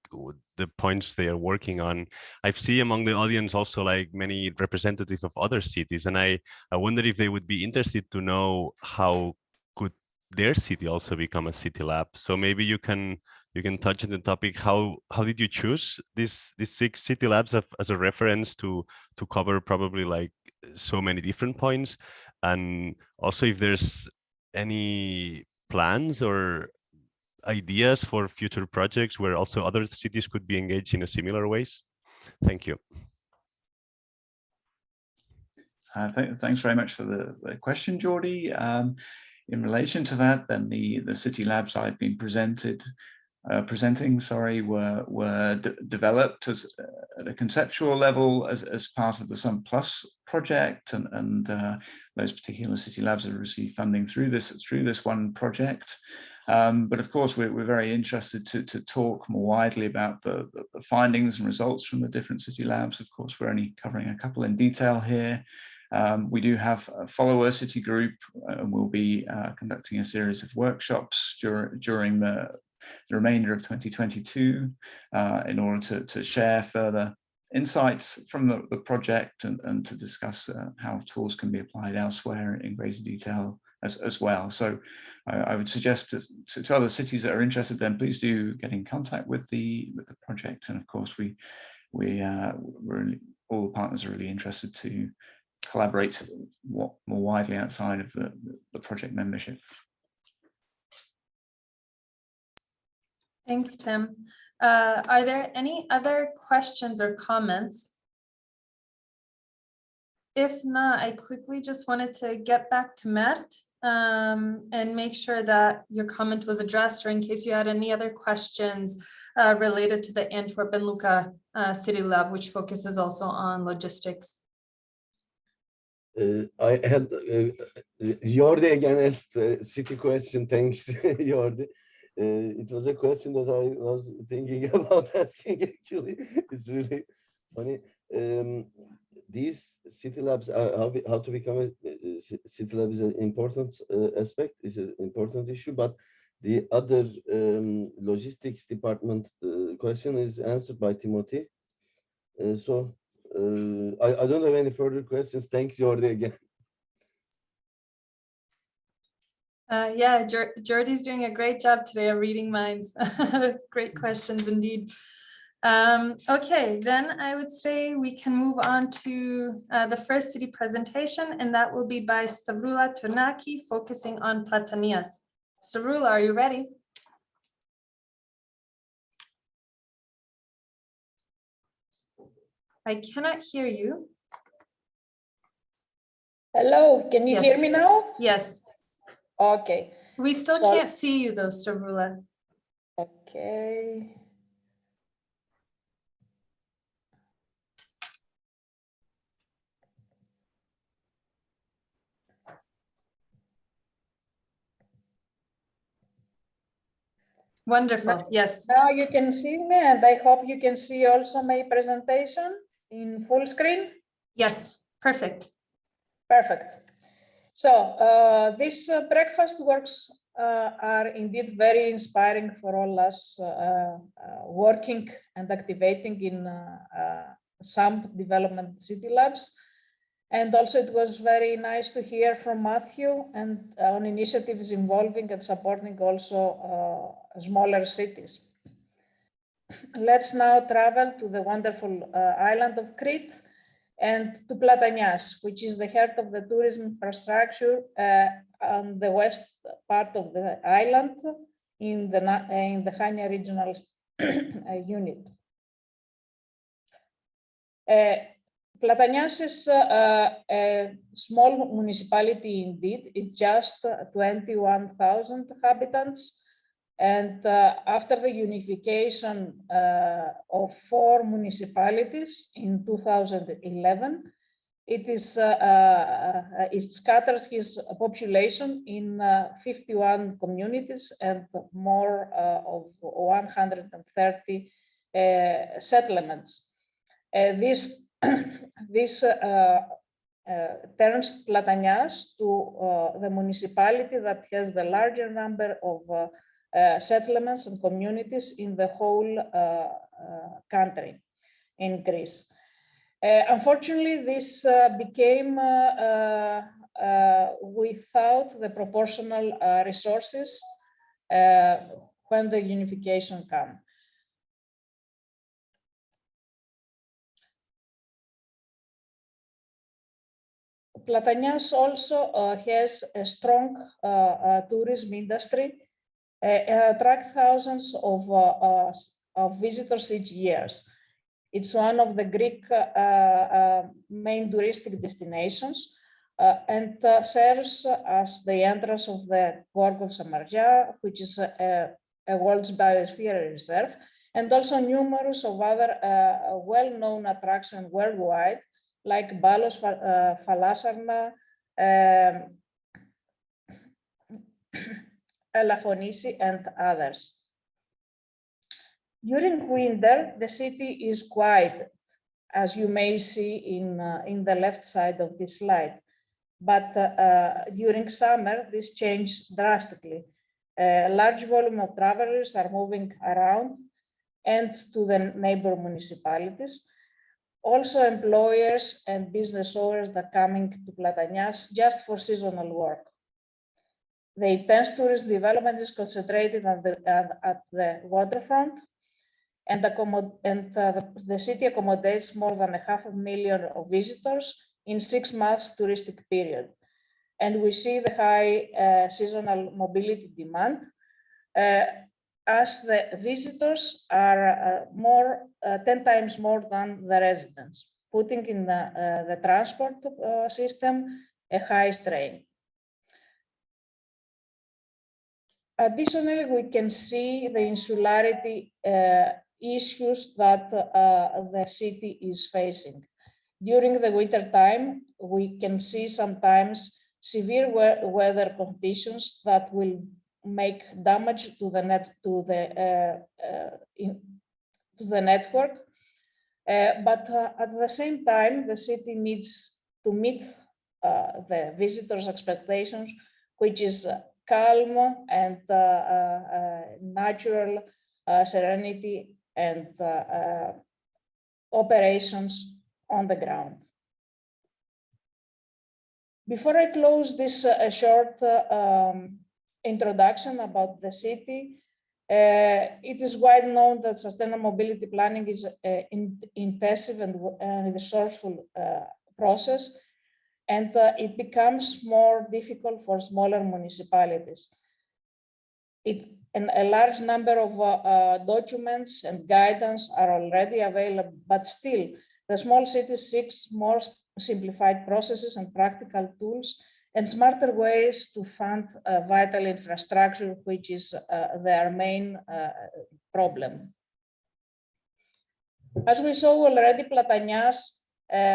the points they are working on. I've seen among the audience also like many representatives of other cities, and I wonder if they would be interested to know how could their city also become a city lab. So maybe you can touch on the topic. How did you choose these 6 city labs as a reference to cover probably like so many different points? And also if there's any plans or ideas for future projects where also other cities could be engaged in a similar ways. Thank you. Thanks very much for the question, Jordi. In relation to that, then the city labs I've been presenting, were developed as at a conceptual level as part of the SUMP+ project, and those particular city labs have received funding through this one project. But of course, we're very interested to talk more widely about the findings and results from the different city labs. Of course, we're only covering a couple in detail here. We do have a follower city group, and we'll be conducting a series of workshops during the remainder of 2022 in order to share further insights from the project and to discuss how tools can be applied elsewhere in greater detail as well. So I would suggest to other cities that are interested, then please do get in contact with the project. And of course, all the partners are really interested to collaborate more widely outside of the project membership. Thanks, Tim. Are there any other questions or comments? If not, I quickly just wanted to get back to Mert and make sure that your comment was addressed, or in case you had any other questions related to the Antwerp and Lucca City Lab, which focuses also on logistics. I had Jordi again asked a city question. Thanks, Jordi. It was a question that I was thinking about asking, actually. It's really funny. These city labs, how to become a city lab is an important aspect, is an important issue, but the other logistics department question is answered by Timothy. So I don't have any further questions. Thanks, Jordi, again. Yeah, Jordi's doing a great job today of reading minds. Great questions indeed. Okay, then I would say we can move on to the first city presentation, and that will be by Stavroula Turnaki, focusing on Platanias. Stavroula, are you ready? I cannot hear you. Hello, can you hear me now? Yes. Okay. We still can't see you though, Stavroula. Okay. Wonderful, yes. Now you can see me, and I hope you can see also my presentation in full screen. Yes, perfect. Perfect. So these breakfast works are indeed very inspiring for all us working and activating in SUMP development city labs. And also it was very nice to hear from Matthew and on initiatives involving and supporting also smaller cities. Let's now travel to the wonderful island of Crete and to Platanias, which is the heart of the tourism infrastructure on the west part of the island in the Hania regional unit. Platanias is a small municipality indeed. It's just 21,000 inhabitants. And after the unification of 4 municipalities in 2011, it scatters its population in 51 communities and more of 130 settlements. This turns Platanias to the municipality that has the larger number of settlements and communities in the whole country in Greece. Unfortunately, this became without the proportional resources when the unification came. Platanias also has a strong tourism industry, attract thousands of visitors each year. It's one of the Greek main touristic destinations and serves as the entrance of the Gorge of Samarja, which is a World Biosphere Reserve, and also numerous of other well-known attractions worldwide, like Balos Falasarna, Elafonisi, and others. During winter, the city is quiet, as you may see in the left side of this slide. But during summer, this changed drastically. A large volume of travelers are moving around and to the neighbor municipalities. Also, employers and business owners that are coming to Platanias just for seasonal work. The intense tourism development is concentrated at the waterfront, and the city accommodates more than 500,000 of visitors in 6 months touristic period. And we see the high seasonal mobility demand as the visitors are 10 times more than the residents, putting in the transport system a high strain. Additionally, we can see the insularity issues that the city is facing. During the winter time, we can see sometimes severe weather conditions that will make damage to the network. But at the same time, the city needs to meet the visitors' expectations, which is calm and natural serenity and operations on the ground. Before I close this short introduction about the city, it is well known that sustainable mobility planning is an intensive and resourceful process, and it becomes more difficult for smaller municipalities. A large number of documents and guidance are already available, but still, the small cities seek more simplified processes and practical tools and smarter ways to fund vital infrastructure, which is their main problem. As we saw already, Platanias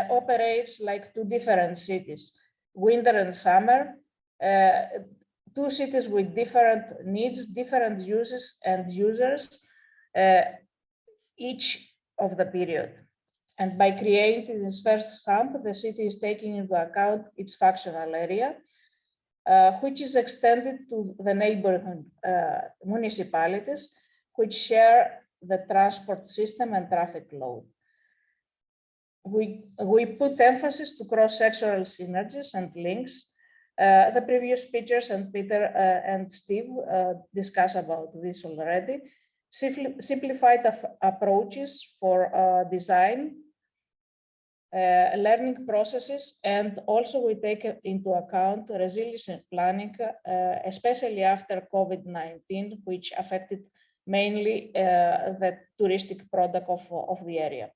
operates like 2 different cities, winter and summer, 2 cities with different needs, different uses and users, each of the period. And by creating this first SUMP, the city is taking into account its functional area, which is extended to the neighboring municipalities, which share the transport system and traffic load. We put emphasis to cross-sectional synergies and links. The previous speakers and Peter and Steve discussed about this already. Simplified approaches for design, learning processes, and also we take into account resilience planning, especially after COVID-19, which affected mainly the touristic product of the area.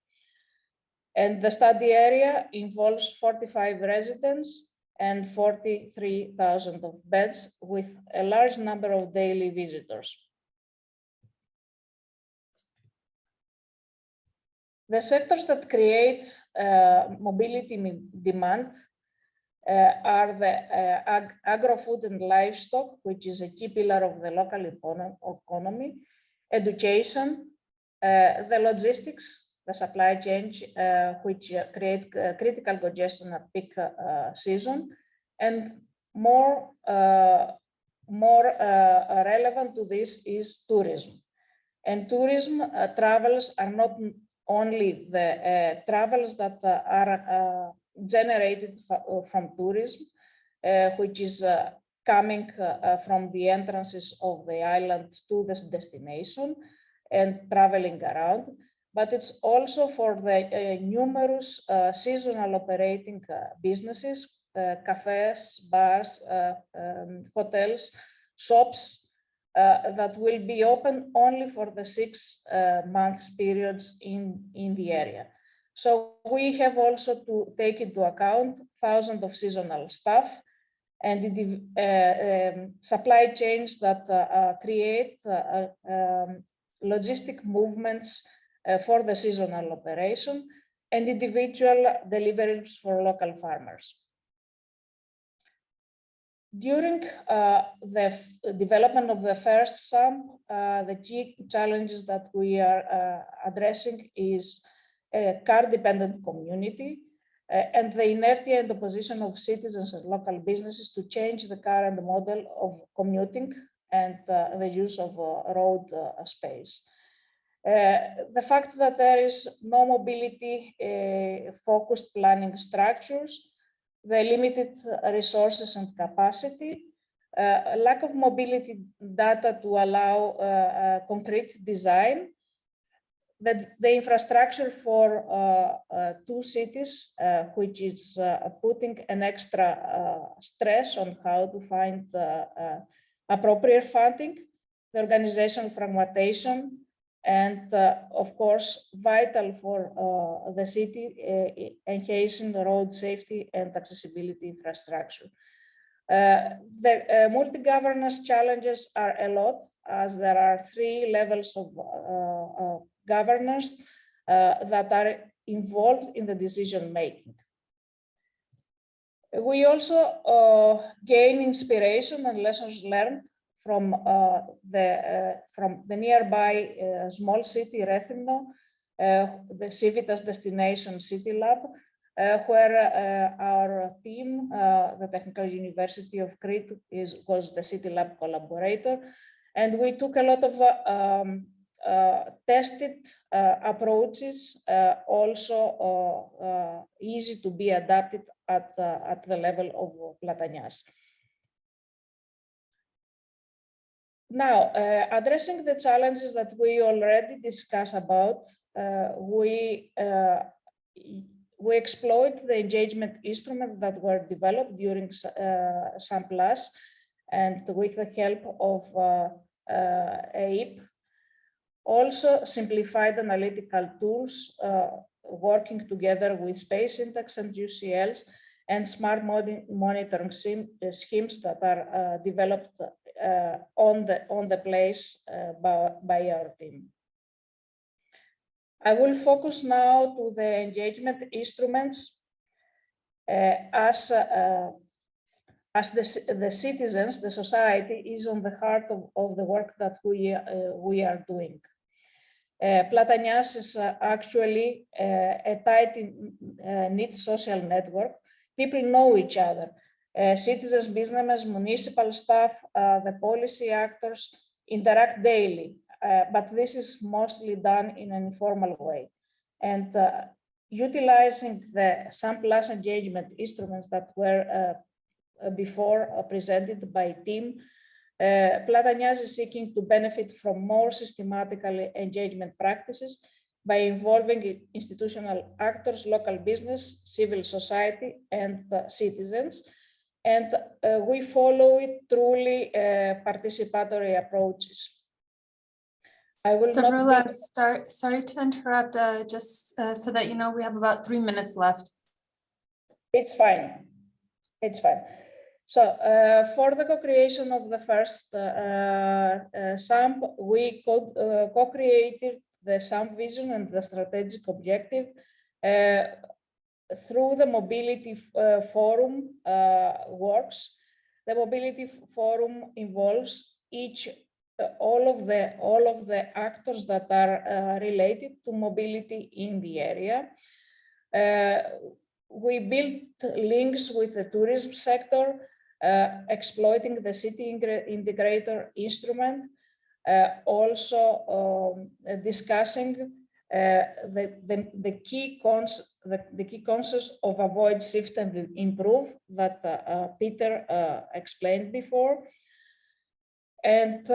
And the study area involves 45 residents and 43,000 of beds with a large number of daily visitors. The sectors that create mobility demand are the agro-food and livestock, which is a key pillar of the local economy, education, the logistics, the supply chain, which create critical congestion at peak season, and more relevant to this is tourism. And tourism travels are not only the travels that are generated from tourism, which is coming from the entrances of the island to this destination and traveling around, but it's also for the numerous seasonal operating businesses, cafes, bars, hotels, shops, that will be open only for the 6 months periods in the area. So we have also to take into account thousands of seasonal staff and the supply chains that create logistic movements for the seasonal operation and individual deliveries for local farmers. During the development of the first SUMP, the key challenges that we are addressing is a car-dependent community and the inertia and opposition of citizens and local businesses to change the current model of commuting and the use of road space. The fact that there is no mobility focused planning structures, the limited resources and capacity, lack of mobility data to allow concrete design, the infrastructure for 2 cities, which is putting an extra stress on how to find appropriate funding, the organizational fragmentation, and of course, vital for the city, enhancing the road safety and accessibility infrastructure. The multi-governance challenges are a lot, as there are 3 levels of governance that are involved in the decision making. We also gain inspiration and lessons learned from the nearby small city Rethymno, the Civitas Destination City Lab, where our team, the Technical University of Crete, was the City Lab collaborator, and we took a lot of tested approaches, also easy to be adapted at the level of Platanias. Now, addressing the challenges that we already discussed about, we exploit the engagement instruments that were developed during SUMP+ and with the help of AIP. Also simplified analytical tools, working together with Space Index and UCLs, and smart monitoring schemes that are developed on the place by our team. I will focus now to the engagement instruments as the citizens, the society is on the heart of the work that we are doing. Platanias is actually a tight-knit social network. People know each other. Citizens, businessmen, municipal staff, the policy actors interact daily, but this is mostly done in an informal way. And utilizing the SUMP+ engagement instruments that were before presented by team, Platanias is seeking to benefit from more systematical engagement practices by involving institutional actors, local business, civil society, and citizens. And we follow it truly participatory approaches. I will not start. Sorry to interrupt, just so that you know, we have about 3 minutes left. It's fine. It's fine. So for the co-creation of the first SUMP, we co-created the SUMP vision and the strategic objective through the Mobility Forum works. The Mobility Forum involves each all of the actors that are related to mobility in the area. We built links with the tourism sector, exploiting the city integrator instrument, also discussing the key concepts of avoid, shift, and improve that Peter explained before. And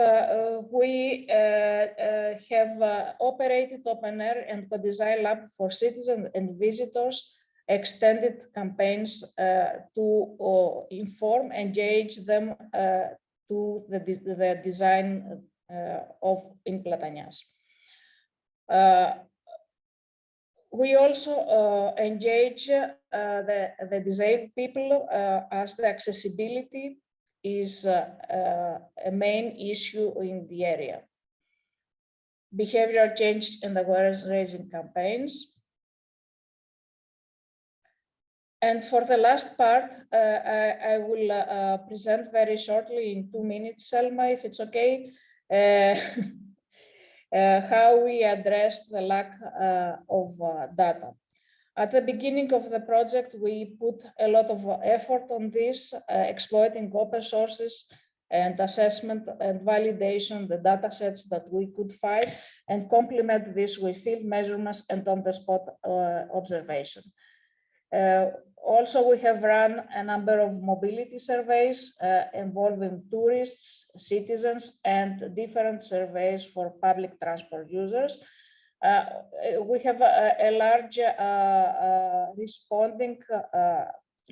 we have operated open air and co-design lab for citizens and visitors, extended campaigns to inform, engage them to the design in Platanias. We also engage the disabled people as the accessibility is a main issue in the area. Behavioral change and awareness raising campaigns. And for the last part, I will present very shortly in 2 minutes, Selma, if it's okay, how we addressed the lack of data. At the beginning of the project, we put a lot of effort on this, exploiting open sources and assessment and validation, the data sets that we could find, and complement this with field measurements and on-the-spot observation. Also, we have run a number of mobility surveys involving tourists, citizens, and different surveys for public transport users. We have a large responding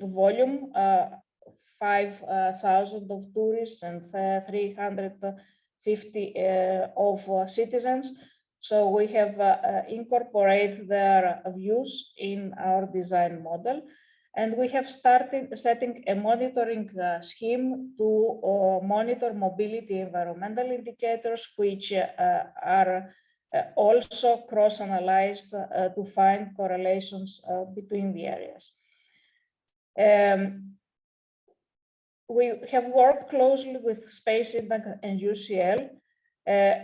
volume, 5,000 of tourists and 350 of citizens. So we have incorporated their views in our design model. And we have started setting a monitoring scheme to monitor mobility environmental indicators, which are also cross-analyzed to find correlations between the areas. We have worked closely with Space Impact and UCL,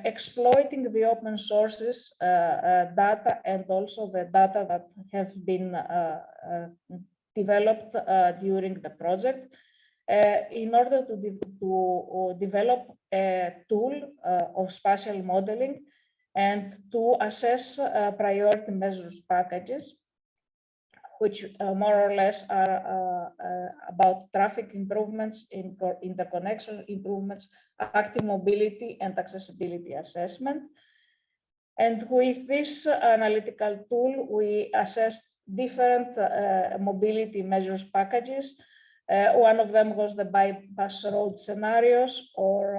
exploiting the open sources data and also the data that have been developed during the project in order to develop a tool of spatial modeling and to assess priority measures packages, which more or less are about traffic improvements, interconnection improvements, active mobility, and accessibility assessment. And with this analytical tool, we assessed different mobility measures packages. One of them was the bypass road scenarios or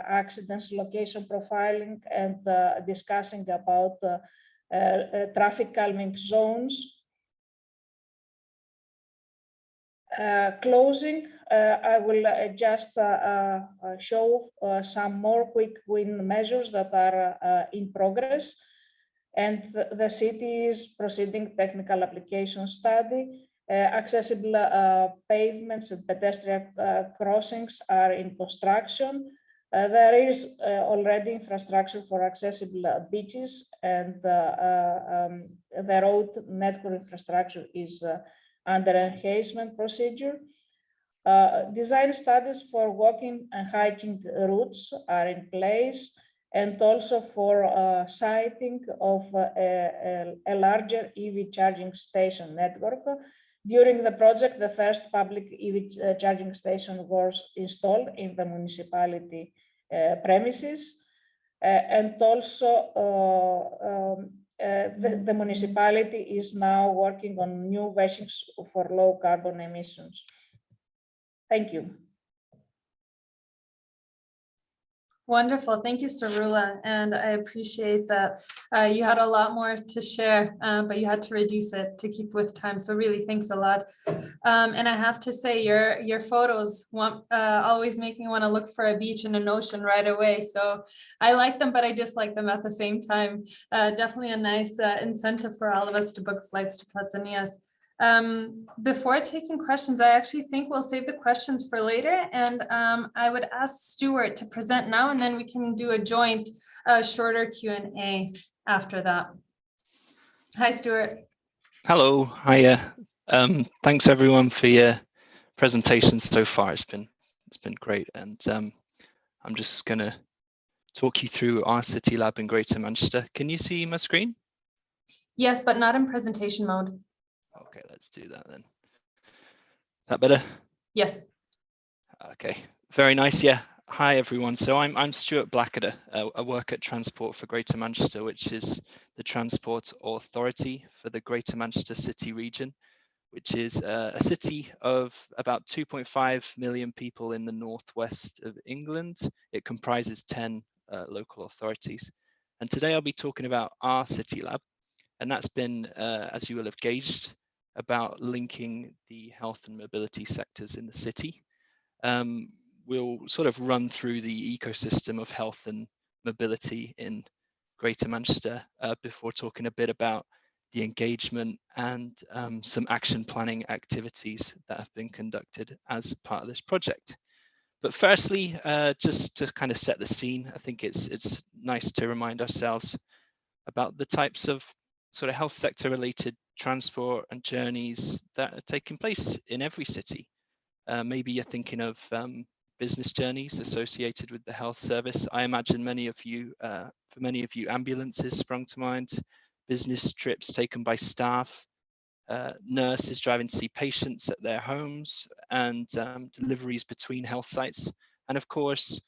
accidents location profiling and discussing about traffic calming zones. Closing, I will just show some more quick win measures that are in progress. And the city is proceeding technical application study. Accessible pavements and pedestrian crossings are in construction. There is already infrastructure for accessible beaches, and the road network infrastructure is under enhancement procedure. Design studies for walking and hiking routes are in place, and also for siting of a larger EV charging station network. During the project, the first public EV charging station was installed in the municipality premises. And also the municipality is now working on new vehicles for low carbon emissions. Thank you. Wonderful. Thank you, Sarula. And I appreciate that you had a lot more to share, but you had to reduce it to keep with time. So really, thanks a lot. And I have to say, your photos always make me want to look for a beach and an ocean right away. So I like them, but I dislike them at the same time. Definitely a nice incentive for all of us to book flights to Platanias. Before taking questions, I actually think we'll save the questions for later, and I would ask Stuart to present now, and then we can do a joint shorter Q&A after that. Hi, Stuart. Hello, hiya. Thanks everyone for your presentations so far. It's been great, and I'm just gonna talk you through our City Lab in Greater Manchester. Can you see my screen? Yes, but not in presentation mode. Okay, let's do that then. Is that better? Yes. Okay, very nice. Yeah. Hi everyone. So I'm Stuart Blackadder. I work at Transport for Greater Manchester, which is the transport authority for the Greater Manchester City region, which is a city of about 2.5 million people in the northwest of England. It comprises 10 local authorities. And today I'll be talking about our City Lab, and that's been, as you will have gauged, about linking the health and mobility sectors in the city. We'll sort of run through the ecosystem of health and mobility in Greater Manchester before talking a bit about the engagement and some action planning activities that have been conducted as part of this project. But firstly, just to kind of set the scene, I think it's nice to remind ourselves about the types of sort of health sector related transport and journeys that are taking place in every city. Maybe you're thinking of business journeys associated with the health service. I imagine for many of you, ambulances sprung to mind, business trips taken by staff, nurses driving to see patients at their homes, and deliveries between health sites, and of course,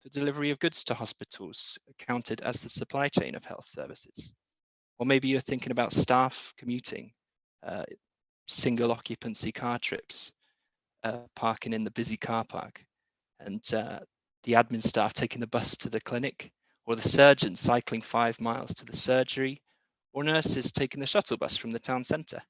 the delivery of goods to hospitals, counted as the supply chain of health services. Or maybe you're thinking about staff commuting, single occupancy car trips, parking in the busy car park, and the admin staff taking the bus to the clinic, or the surgeon cycling 5 miles to the surgery, or nurses taking the shuttle bus from the town centre.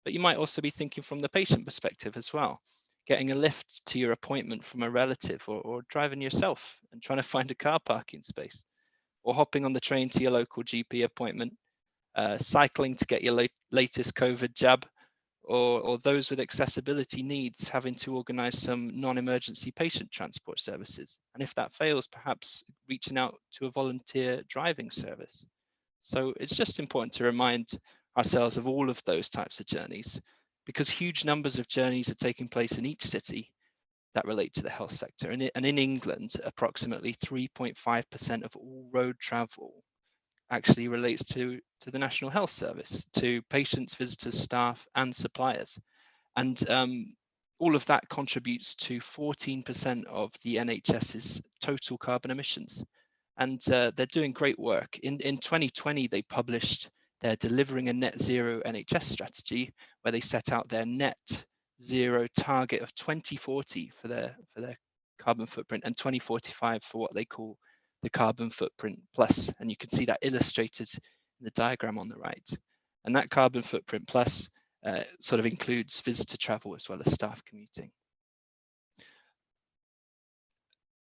But you might also be thinking from the patient perspective as well, getting a lift to your appointment from a relative, or driving yourself and trying to find a car parking space, or hopping on the train to your local GP appointment, cycling to get your latest COVID jab, or those with accessibility needs having to organise some non-emergency patient transport services. And if that fails, perhaps reaching out to a volunteer driving service. So it's just important to remind ourselves of all of those types of journeys, because huge numbers of journeys are taking place in each city that relate to the health sector. And in England, approximately 3.5% of all road travel actually relates to the National Health Service, to patients, visitors, staff, and suppliers. And all of that contributes to 14% of the NHS's total carbon emissions. And they're doing great work. In 2020, they published their Delivering a Net Zero NHS strategy, where they set out their net zero target of 2040 for their carbon footprint, and 2045 for what they call the carbon footprint plus. And you can see that illustrated in the diagram on the right. And that carbon footprint plus sort of includes visitor travel as well as staff commuting.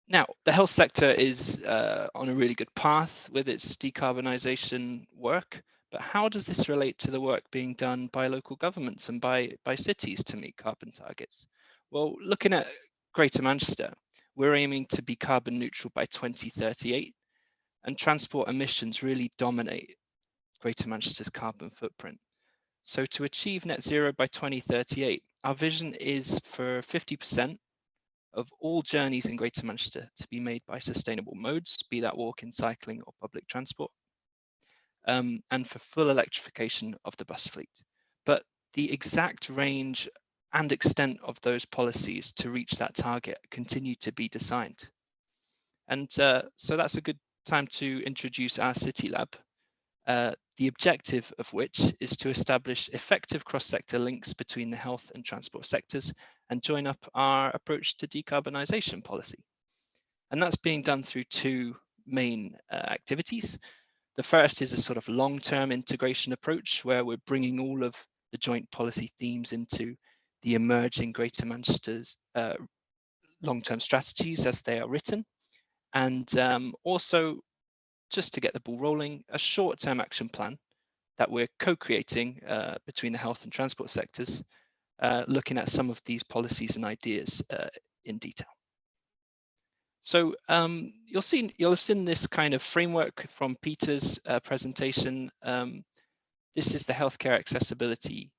Now, the health sector is on a really good path with its decarbonisation work, but how does this relate to the work being done by local governments and by cities to meet carbon targets? Well, looking at Greater Manchester, we're aiming to be carbon neutral by 2038, and transport emissions really dominate Greater Manchester's carbon footprint. So to achieve net zero by 2038, our vision is for 50% of all journeys in Greater Manchester to be made by sustainable modes, be that walking, cycling, or public transport, and for full electrification of the bus fleet. But the exact range and extent of those policies to reach that target continue to be designed. And so that's a good time to introduce our City Lab, the objective of which is to establish effective cross-sector links between the health and transport sectors and join up our approach to decarbonisation policy. And that's being done through two main activities. The first is a sort of long-term integration approach, where we're bringing all of the joint policy themes into the emerging Greater Manchester's long-term strategies as they are written. And also, just to get the ball rolling, a short-term action plan that we're co-creating between the health and transport sectors, looking at some of these policies and ideas in detail. So you'll have seen this kind of framework from Peter's presentation. This is the healthcare accessibility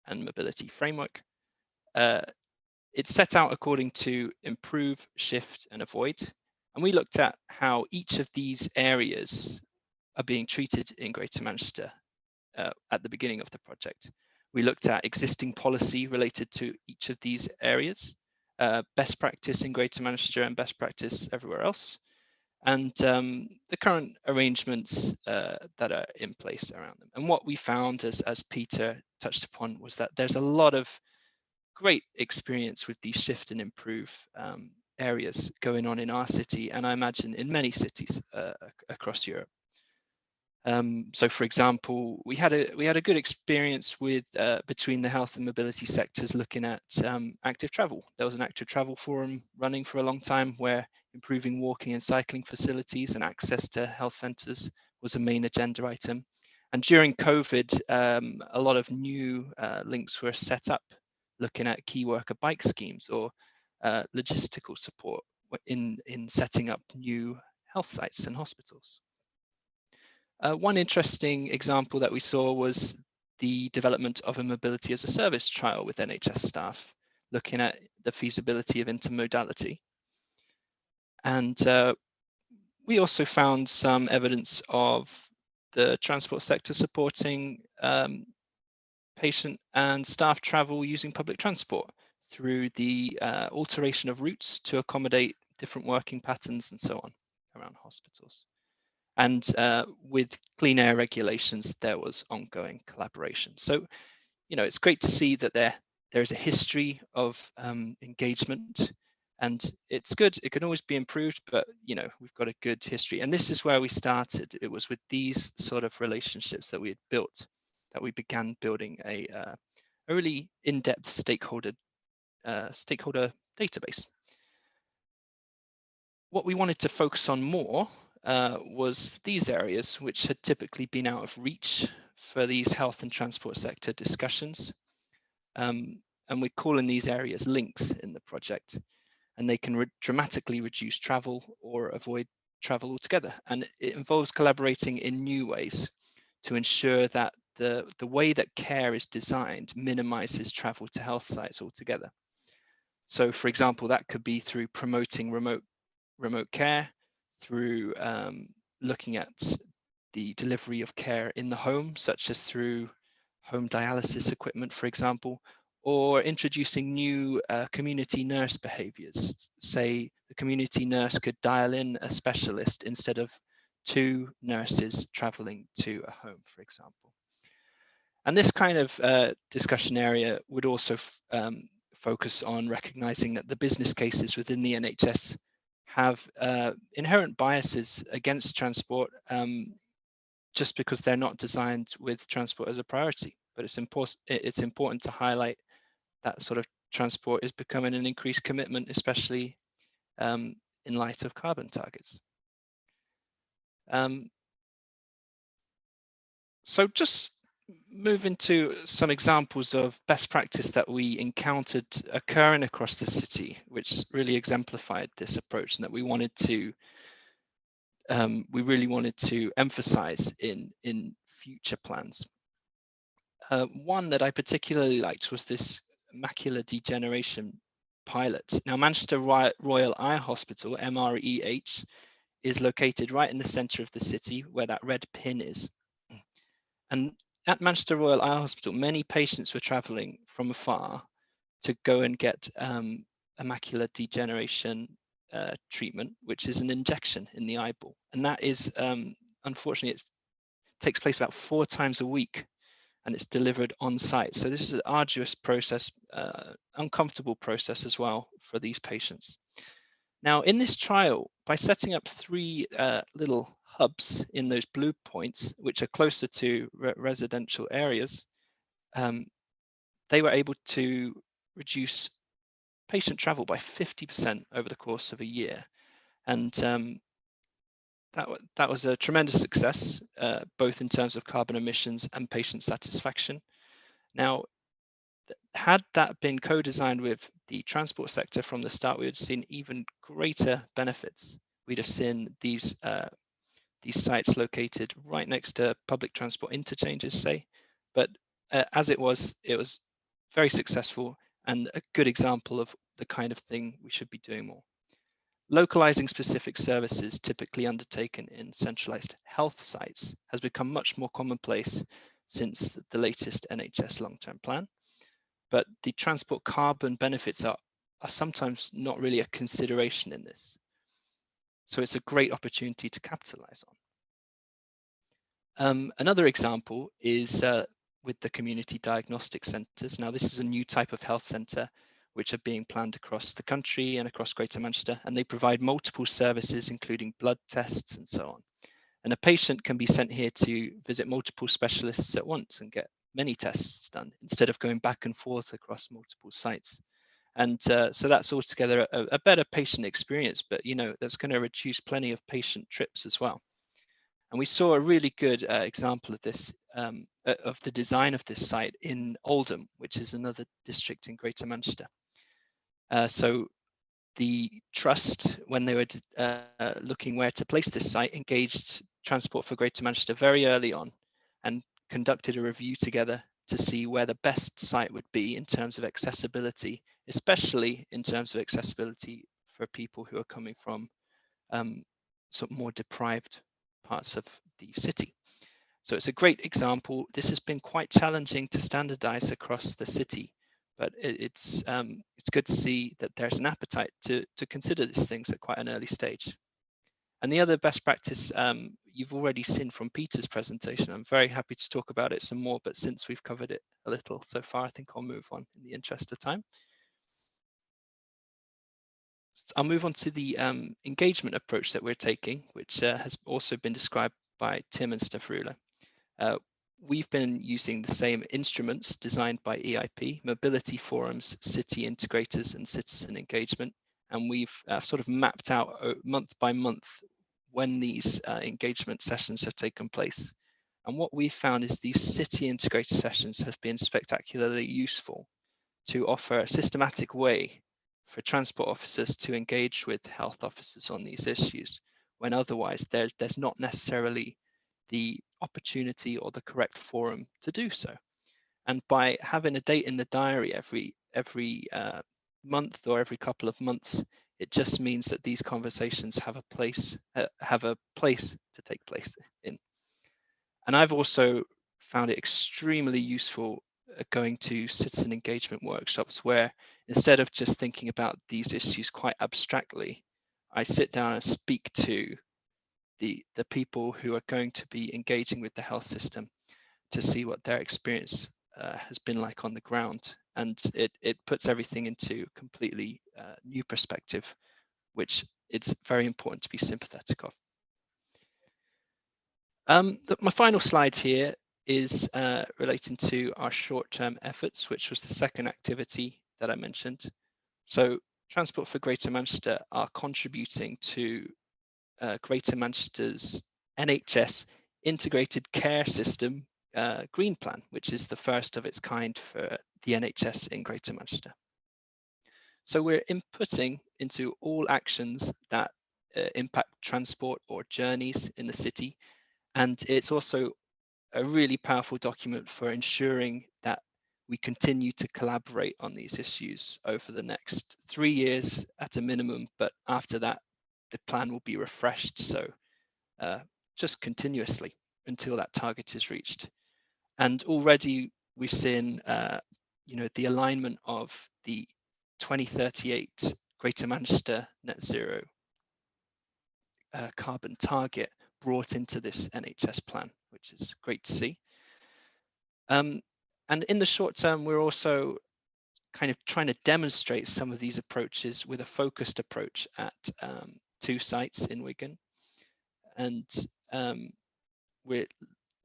and mobility framework. It's set out according to improve, shift, and avoid. And we looked at how each of these areas are being treated in Greater Manchester at the beginning of the project. We looked at existing policy related to each of these areas, best practice in Greater Manchester and best practice everywhere else, and the current arrangements that are in place around them. And what we found, as Peter touched upon, was that there's a lot of great experience with these shift and improve areas going on in our city, and I imagine in many cities across Europe. So, for example, we had a good experience with between the health and mobility sectors looking at active travel. There was an active travel forum running for a long time where improving walking and cycling facilities and access to health centres was a main agenda item. And during COVID, a lot of new links were set up, looking at key worker bike schemes or logistical support in setting up new health sites and hospitals. One interesting example that we saw was the development of a mobility as a service trial with NHS staff, looking at the feasibility of intermodality. And we also found some evidence of the transport sector supporting patient and staff travel using public transport through the alteration of routes to accommodate different working patterns and so on around hospitals. And with clean air regulations, there was ongoing collaboration. So, you know, it's great to see that there's a history of engagement, and it's good. It can always be improved, but, you know, we've got a good history. And this is where we started. It was with these sort of relationships that we had built, that we began building a really in-depth stakeholder database. What we wanted to focus on more was these areas, which had typically been out of reach for these health and transport sector discussions. And we're calling these areas links in the project, and they can dramatically reduce travel or avoid travel altogether. And it involves collaborating in new ways to ensure that the way that care is designed minimizes travel to health sites altogether. So, for example, that could be through promoting remote care, through looking at the delivery of care in the home, such as through home dialysis equipment, for example, or introducing new community nurse behaviors. Say the community nurse could dial in a specialist instead of 2 nurses traveling to a home, for example. And this kind of discussion area would also focus on recognizing that the business cases within the NHS have inherent biases against transport just because they're not designed with transport as a priority. But it's important to highlight that sort of transport is becoming an increased commitment, especially in light of carbon targets. So just moving to some examples of best practice that we encountered occurring across the city, which really exemplified this approach and that we really wanted to emphasize in future plans. One that I particularly liked was this macular degeneration pilot. Now, Manchester Royal Eye Hospital, MREH, is located right in the center of the city where that red pin is. And at Manchester Royal Eye Hospital, many patients were traveling from afar to go and get a macular degeneration treatment, which is an injection in the eyeball. And that is, unfortunately, it takes place about 4 times a week, and it's delivered on site. So this is an arduous process, uncomfortable process as well for these patients. Now, in this trial, by setting up 3 little hubs in those blue points, which are closer to residential areas, they were able to reduce patient travel by 50% over the course of a year. And that was a tremendous success, both in terms of carbon emissions and patient satisfaction. Now, had that been co-designed with the transport sector from the start, we would have seen even greater benefits. We'd have seen these sites located right next to public transport interchanges, say. But as it was very successful and a good example of the kind of thing we should be doing more. Localizing specific services typically undertaken in centralized health sites has become much more commonplace since the latest NHS long-term plan. But the transport carbon benefits are sometimes not really a consideration in this. So it's a great opportunity to capitalize on. Another example is with the community diagnostic centres. Now, this is a new type of health centre which are being planned across the country and across Greater Manchester, and they provide multiple services, including blood tests and so on. And a patient can be sent here to visit multiple specialists at once and get many tests done instead of going back and forth across multiple sites. And so that's altogether a better patient experience, but that's going to reduce plenty of patient trips as well. And we saw a really good example of this, of the design of this site in Oldham, which is another district in Greater Manchester. So the trust, when they were looking where to place this site, engaged Transport for Greater Manchester very early on and conducted a review together to see where the best site would be in terms of accessibility, especially in terms of accessibility for people who are coming from sort of more deprived parts of the city. So it's a great example. This has been quite challenging to standardize across the city, but it's good to see that there's an appetite to consider these things at quite an early stage. And the other best practice you've already seen from Peter's presentation. I'm very happy to talk about it some more, but since we've covered it a little so far, I think I'll move on in the interest of time. I'll move on to the engagement approach that we're taking, which has also been described by Tim and Stefrula. We've been using the same instruments designed by EIP, mobility forums, city integrators, and citizen engagement. And we've sort of mapped out month by month when these engagement sessions have taken place. And what we found is these city integrator sessions have been spectacularly useful to offer a systematic way for transport officers to engage with health officers on these issues, when otherwise there's not necessarily the opportunity or the correct forum to do so. And by having a date in the diary every month or every couple of months, it just means that these conversations have a place to take place in. And I've also found it extremely useful going to citizen engagement workshops, where instead of just thinking about these issues quite abstractly, I sit down and speak to the people who are going to be engaging with the health system to see what their experience has been like on the ground. And it puts everything into a completely new perspective, which it's very important to be sympathetic of. My final slide here is relating to our short-term efforts, which was the second activity that I mentioned. So Transport for Greater Manchester are contributing to Greater Manchester's NHS Integrated Care System Green Plan, which is the first of its kind for the NHS in Greater Manchester. So we're inputting into all actions that impact transport or journeys in the city. And it's also a really powerful document for ensuring that we continue to collaborate on these issues over the next 3 years at a minimum, but after that, the plan will be refreshed. So just continuously until that target is reached. And already we've seen, the alignment of the 2038 Greater Manchester Net Zero carbon target brought into this NHS plan, which is great to see. And in the short term, we're also kind of trying to demonstrate some of these approaches with a focused approach at 2 sites in Wigan. And we're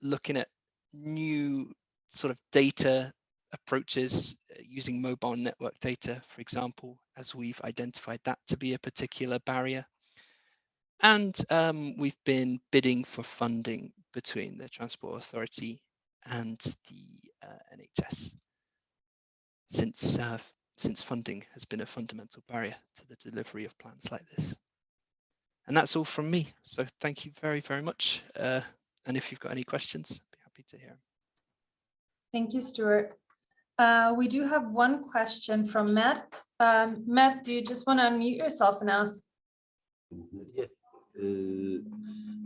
looking at new sort of data approaches using mobile network data, for example, as we've identified that to be a particular barrier. And we've been bidding for funding between the Transport Authority and the NHS since funding has been a fundamental barrier to the delivery of plans like this. And that's all from me. So thank you very, very much. And if you've got any questions, I'd be happy to hear them. Thank you, Stuart. We do have one question from Mert. Mert, do you just want to unmute yourself and ask? Yeah.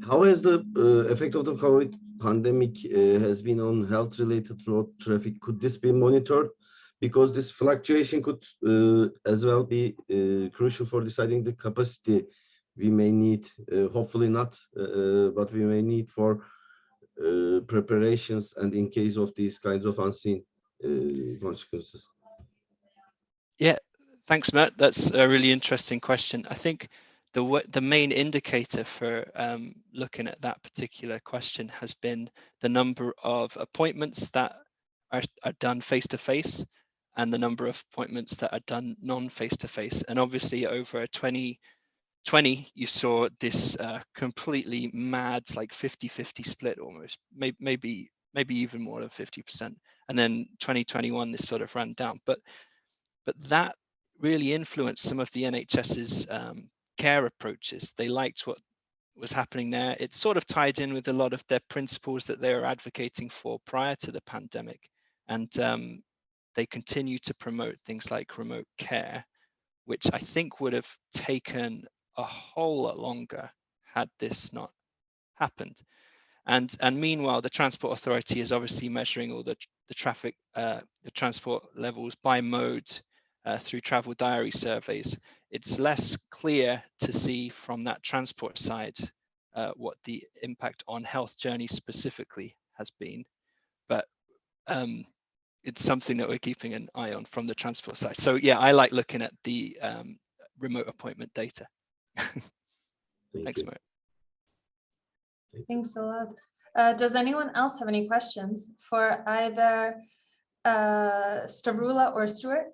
How has the effect of the COVID pandemic has been on health-related road traffic? Could this be monitored? Because this fluctuation could as well be crucial for deciding the capacity we may need, hopefully not, but we may need for preparations and in case of these kinds of unseen consequences. Yeah, thanks, Matt. That's a really interesting question. I think the main indicator for looking at that particular question has been the number of appointments that are done face-to-face and the number of appointments that are done non-face-to-face. And obviously over 2020, you saw this completely mad, like 50-50 split almost, maybe even more than 50%. And then 2021, this sort of ran down. But that really influenced some of the NHS's care approaches. They liked what was happening there. It sort of tied in with a lot of their principles that they were advocating for prior to the pandemic. And they continue to promote things like remote care, which I think would have taken a whole lot longer had this not happened. And meanwhile, the Transport Authority is obviously measuring all the traffic, the transport levels by mode through travel diary surveys. It's less clear to see from that transport side what the impact on health journeys specifically has been, but it's something that we're keeping an eye on from the transport side. So yeah, I like looking at the remote appointment data. Thanks, Mo. Thanks a lot. Does anyone else have any questions for either Stavroula or Stuart?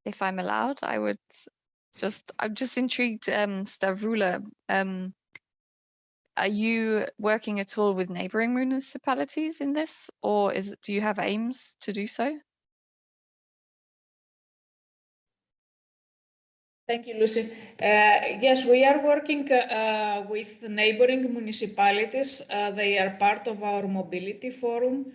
If I'm allowed, I'm just intrigued, Stavroula, are you working at all with neighboring municipalities in this, or do you have aims to do so? Thank you, Lucy. Yes, we are working with neighboring municipalities. They are part of our mobility forum.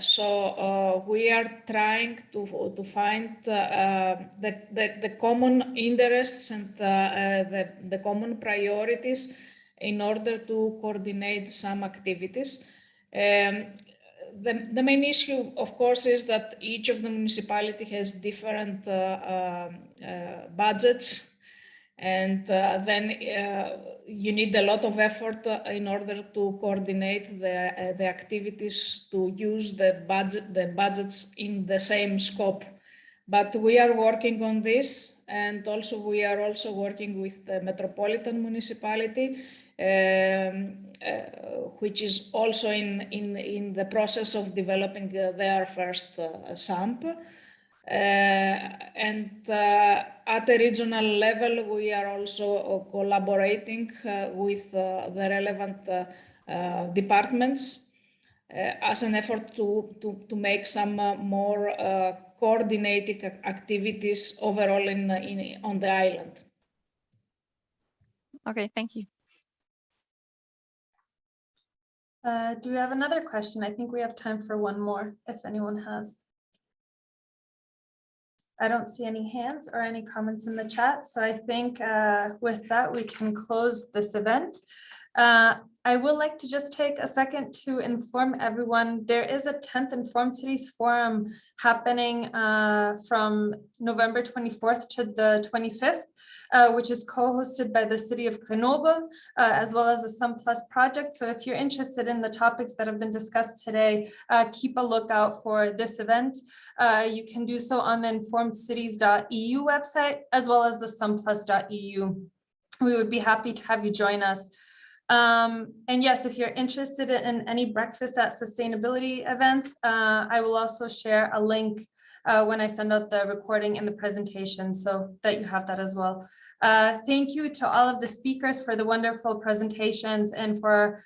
So we are trying to find the common interests and the common priorities in order to coordinate some activities. The main issue, of course, is that each of the municipality has different budgets, and then you need a lot of effort in order to coordinate the activities to use the budgets in the same scope. But we are working on this, and also we are also working with the metropolitan municipality, which is also in the process of developing their first SUMP. And at a regional level, we are also collaborating with the relevant departments as an effort to make some more coordinated activities overall on the island. Okay, thank you. Do we have another question? I think we have time for one more, if anyone has. I don't see any hands or any comments in the chat, so I think with that we can close this event. I would like to just take a second to inform everyone there is a 10th Informed Cities Forum happening from November 24th to the 25th, which is co-hosted by the City of Grenoble, as well as the SUMPs project. So if you're interested in the topics that have been discussed today, keep a lookout for this event. You can do so on the informedcities.eu website, as well as the sumplus.eu. We would be happy to have you join us. And yes, if you're interested in any breakfast at sustainability events, I will also share a link when I send out the recording and the presentation so that you have that as well. Thank you to all of the speakers for the wonderful presentations and for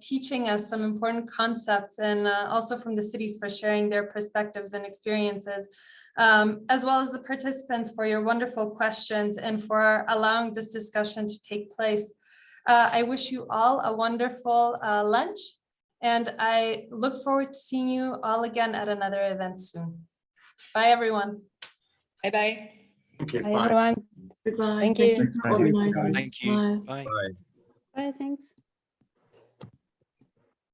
teaching us some important concepts, and also from the cities for sharing their perspectives and experiences, as well as the participants for your wonderful questions and for allowing this discussion to take place. I wish you all a wonderful lunch, and I look forward to seeing you all again at another event soon. Bye, everyone. Bye-bye. Bye, everyone. Goodbye. Thank you. for organizing. Thank you. Bye. Bye. Bye, thanks.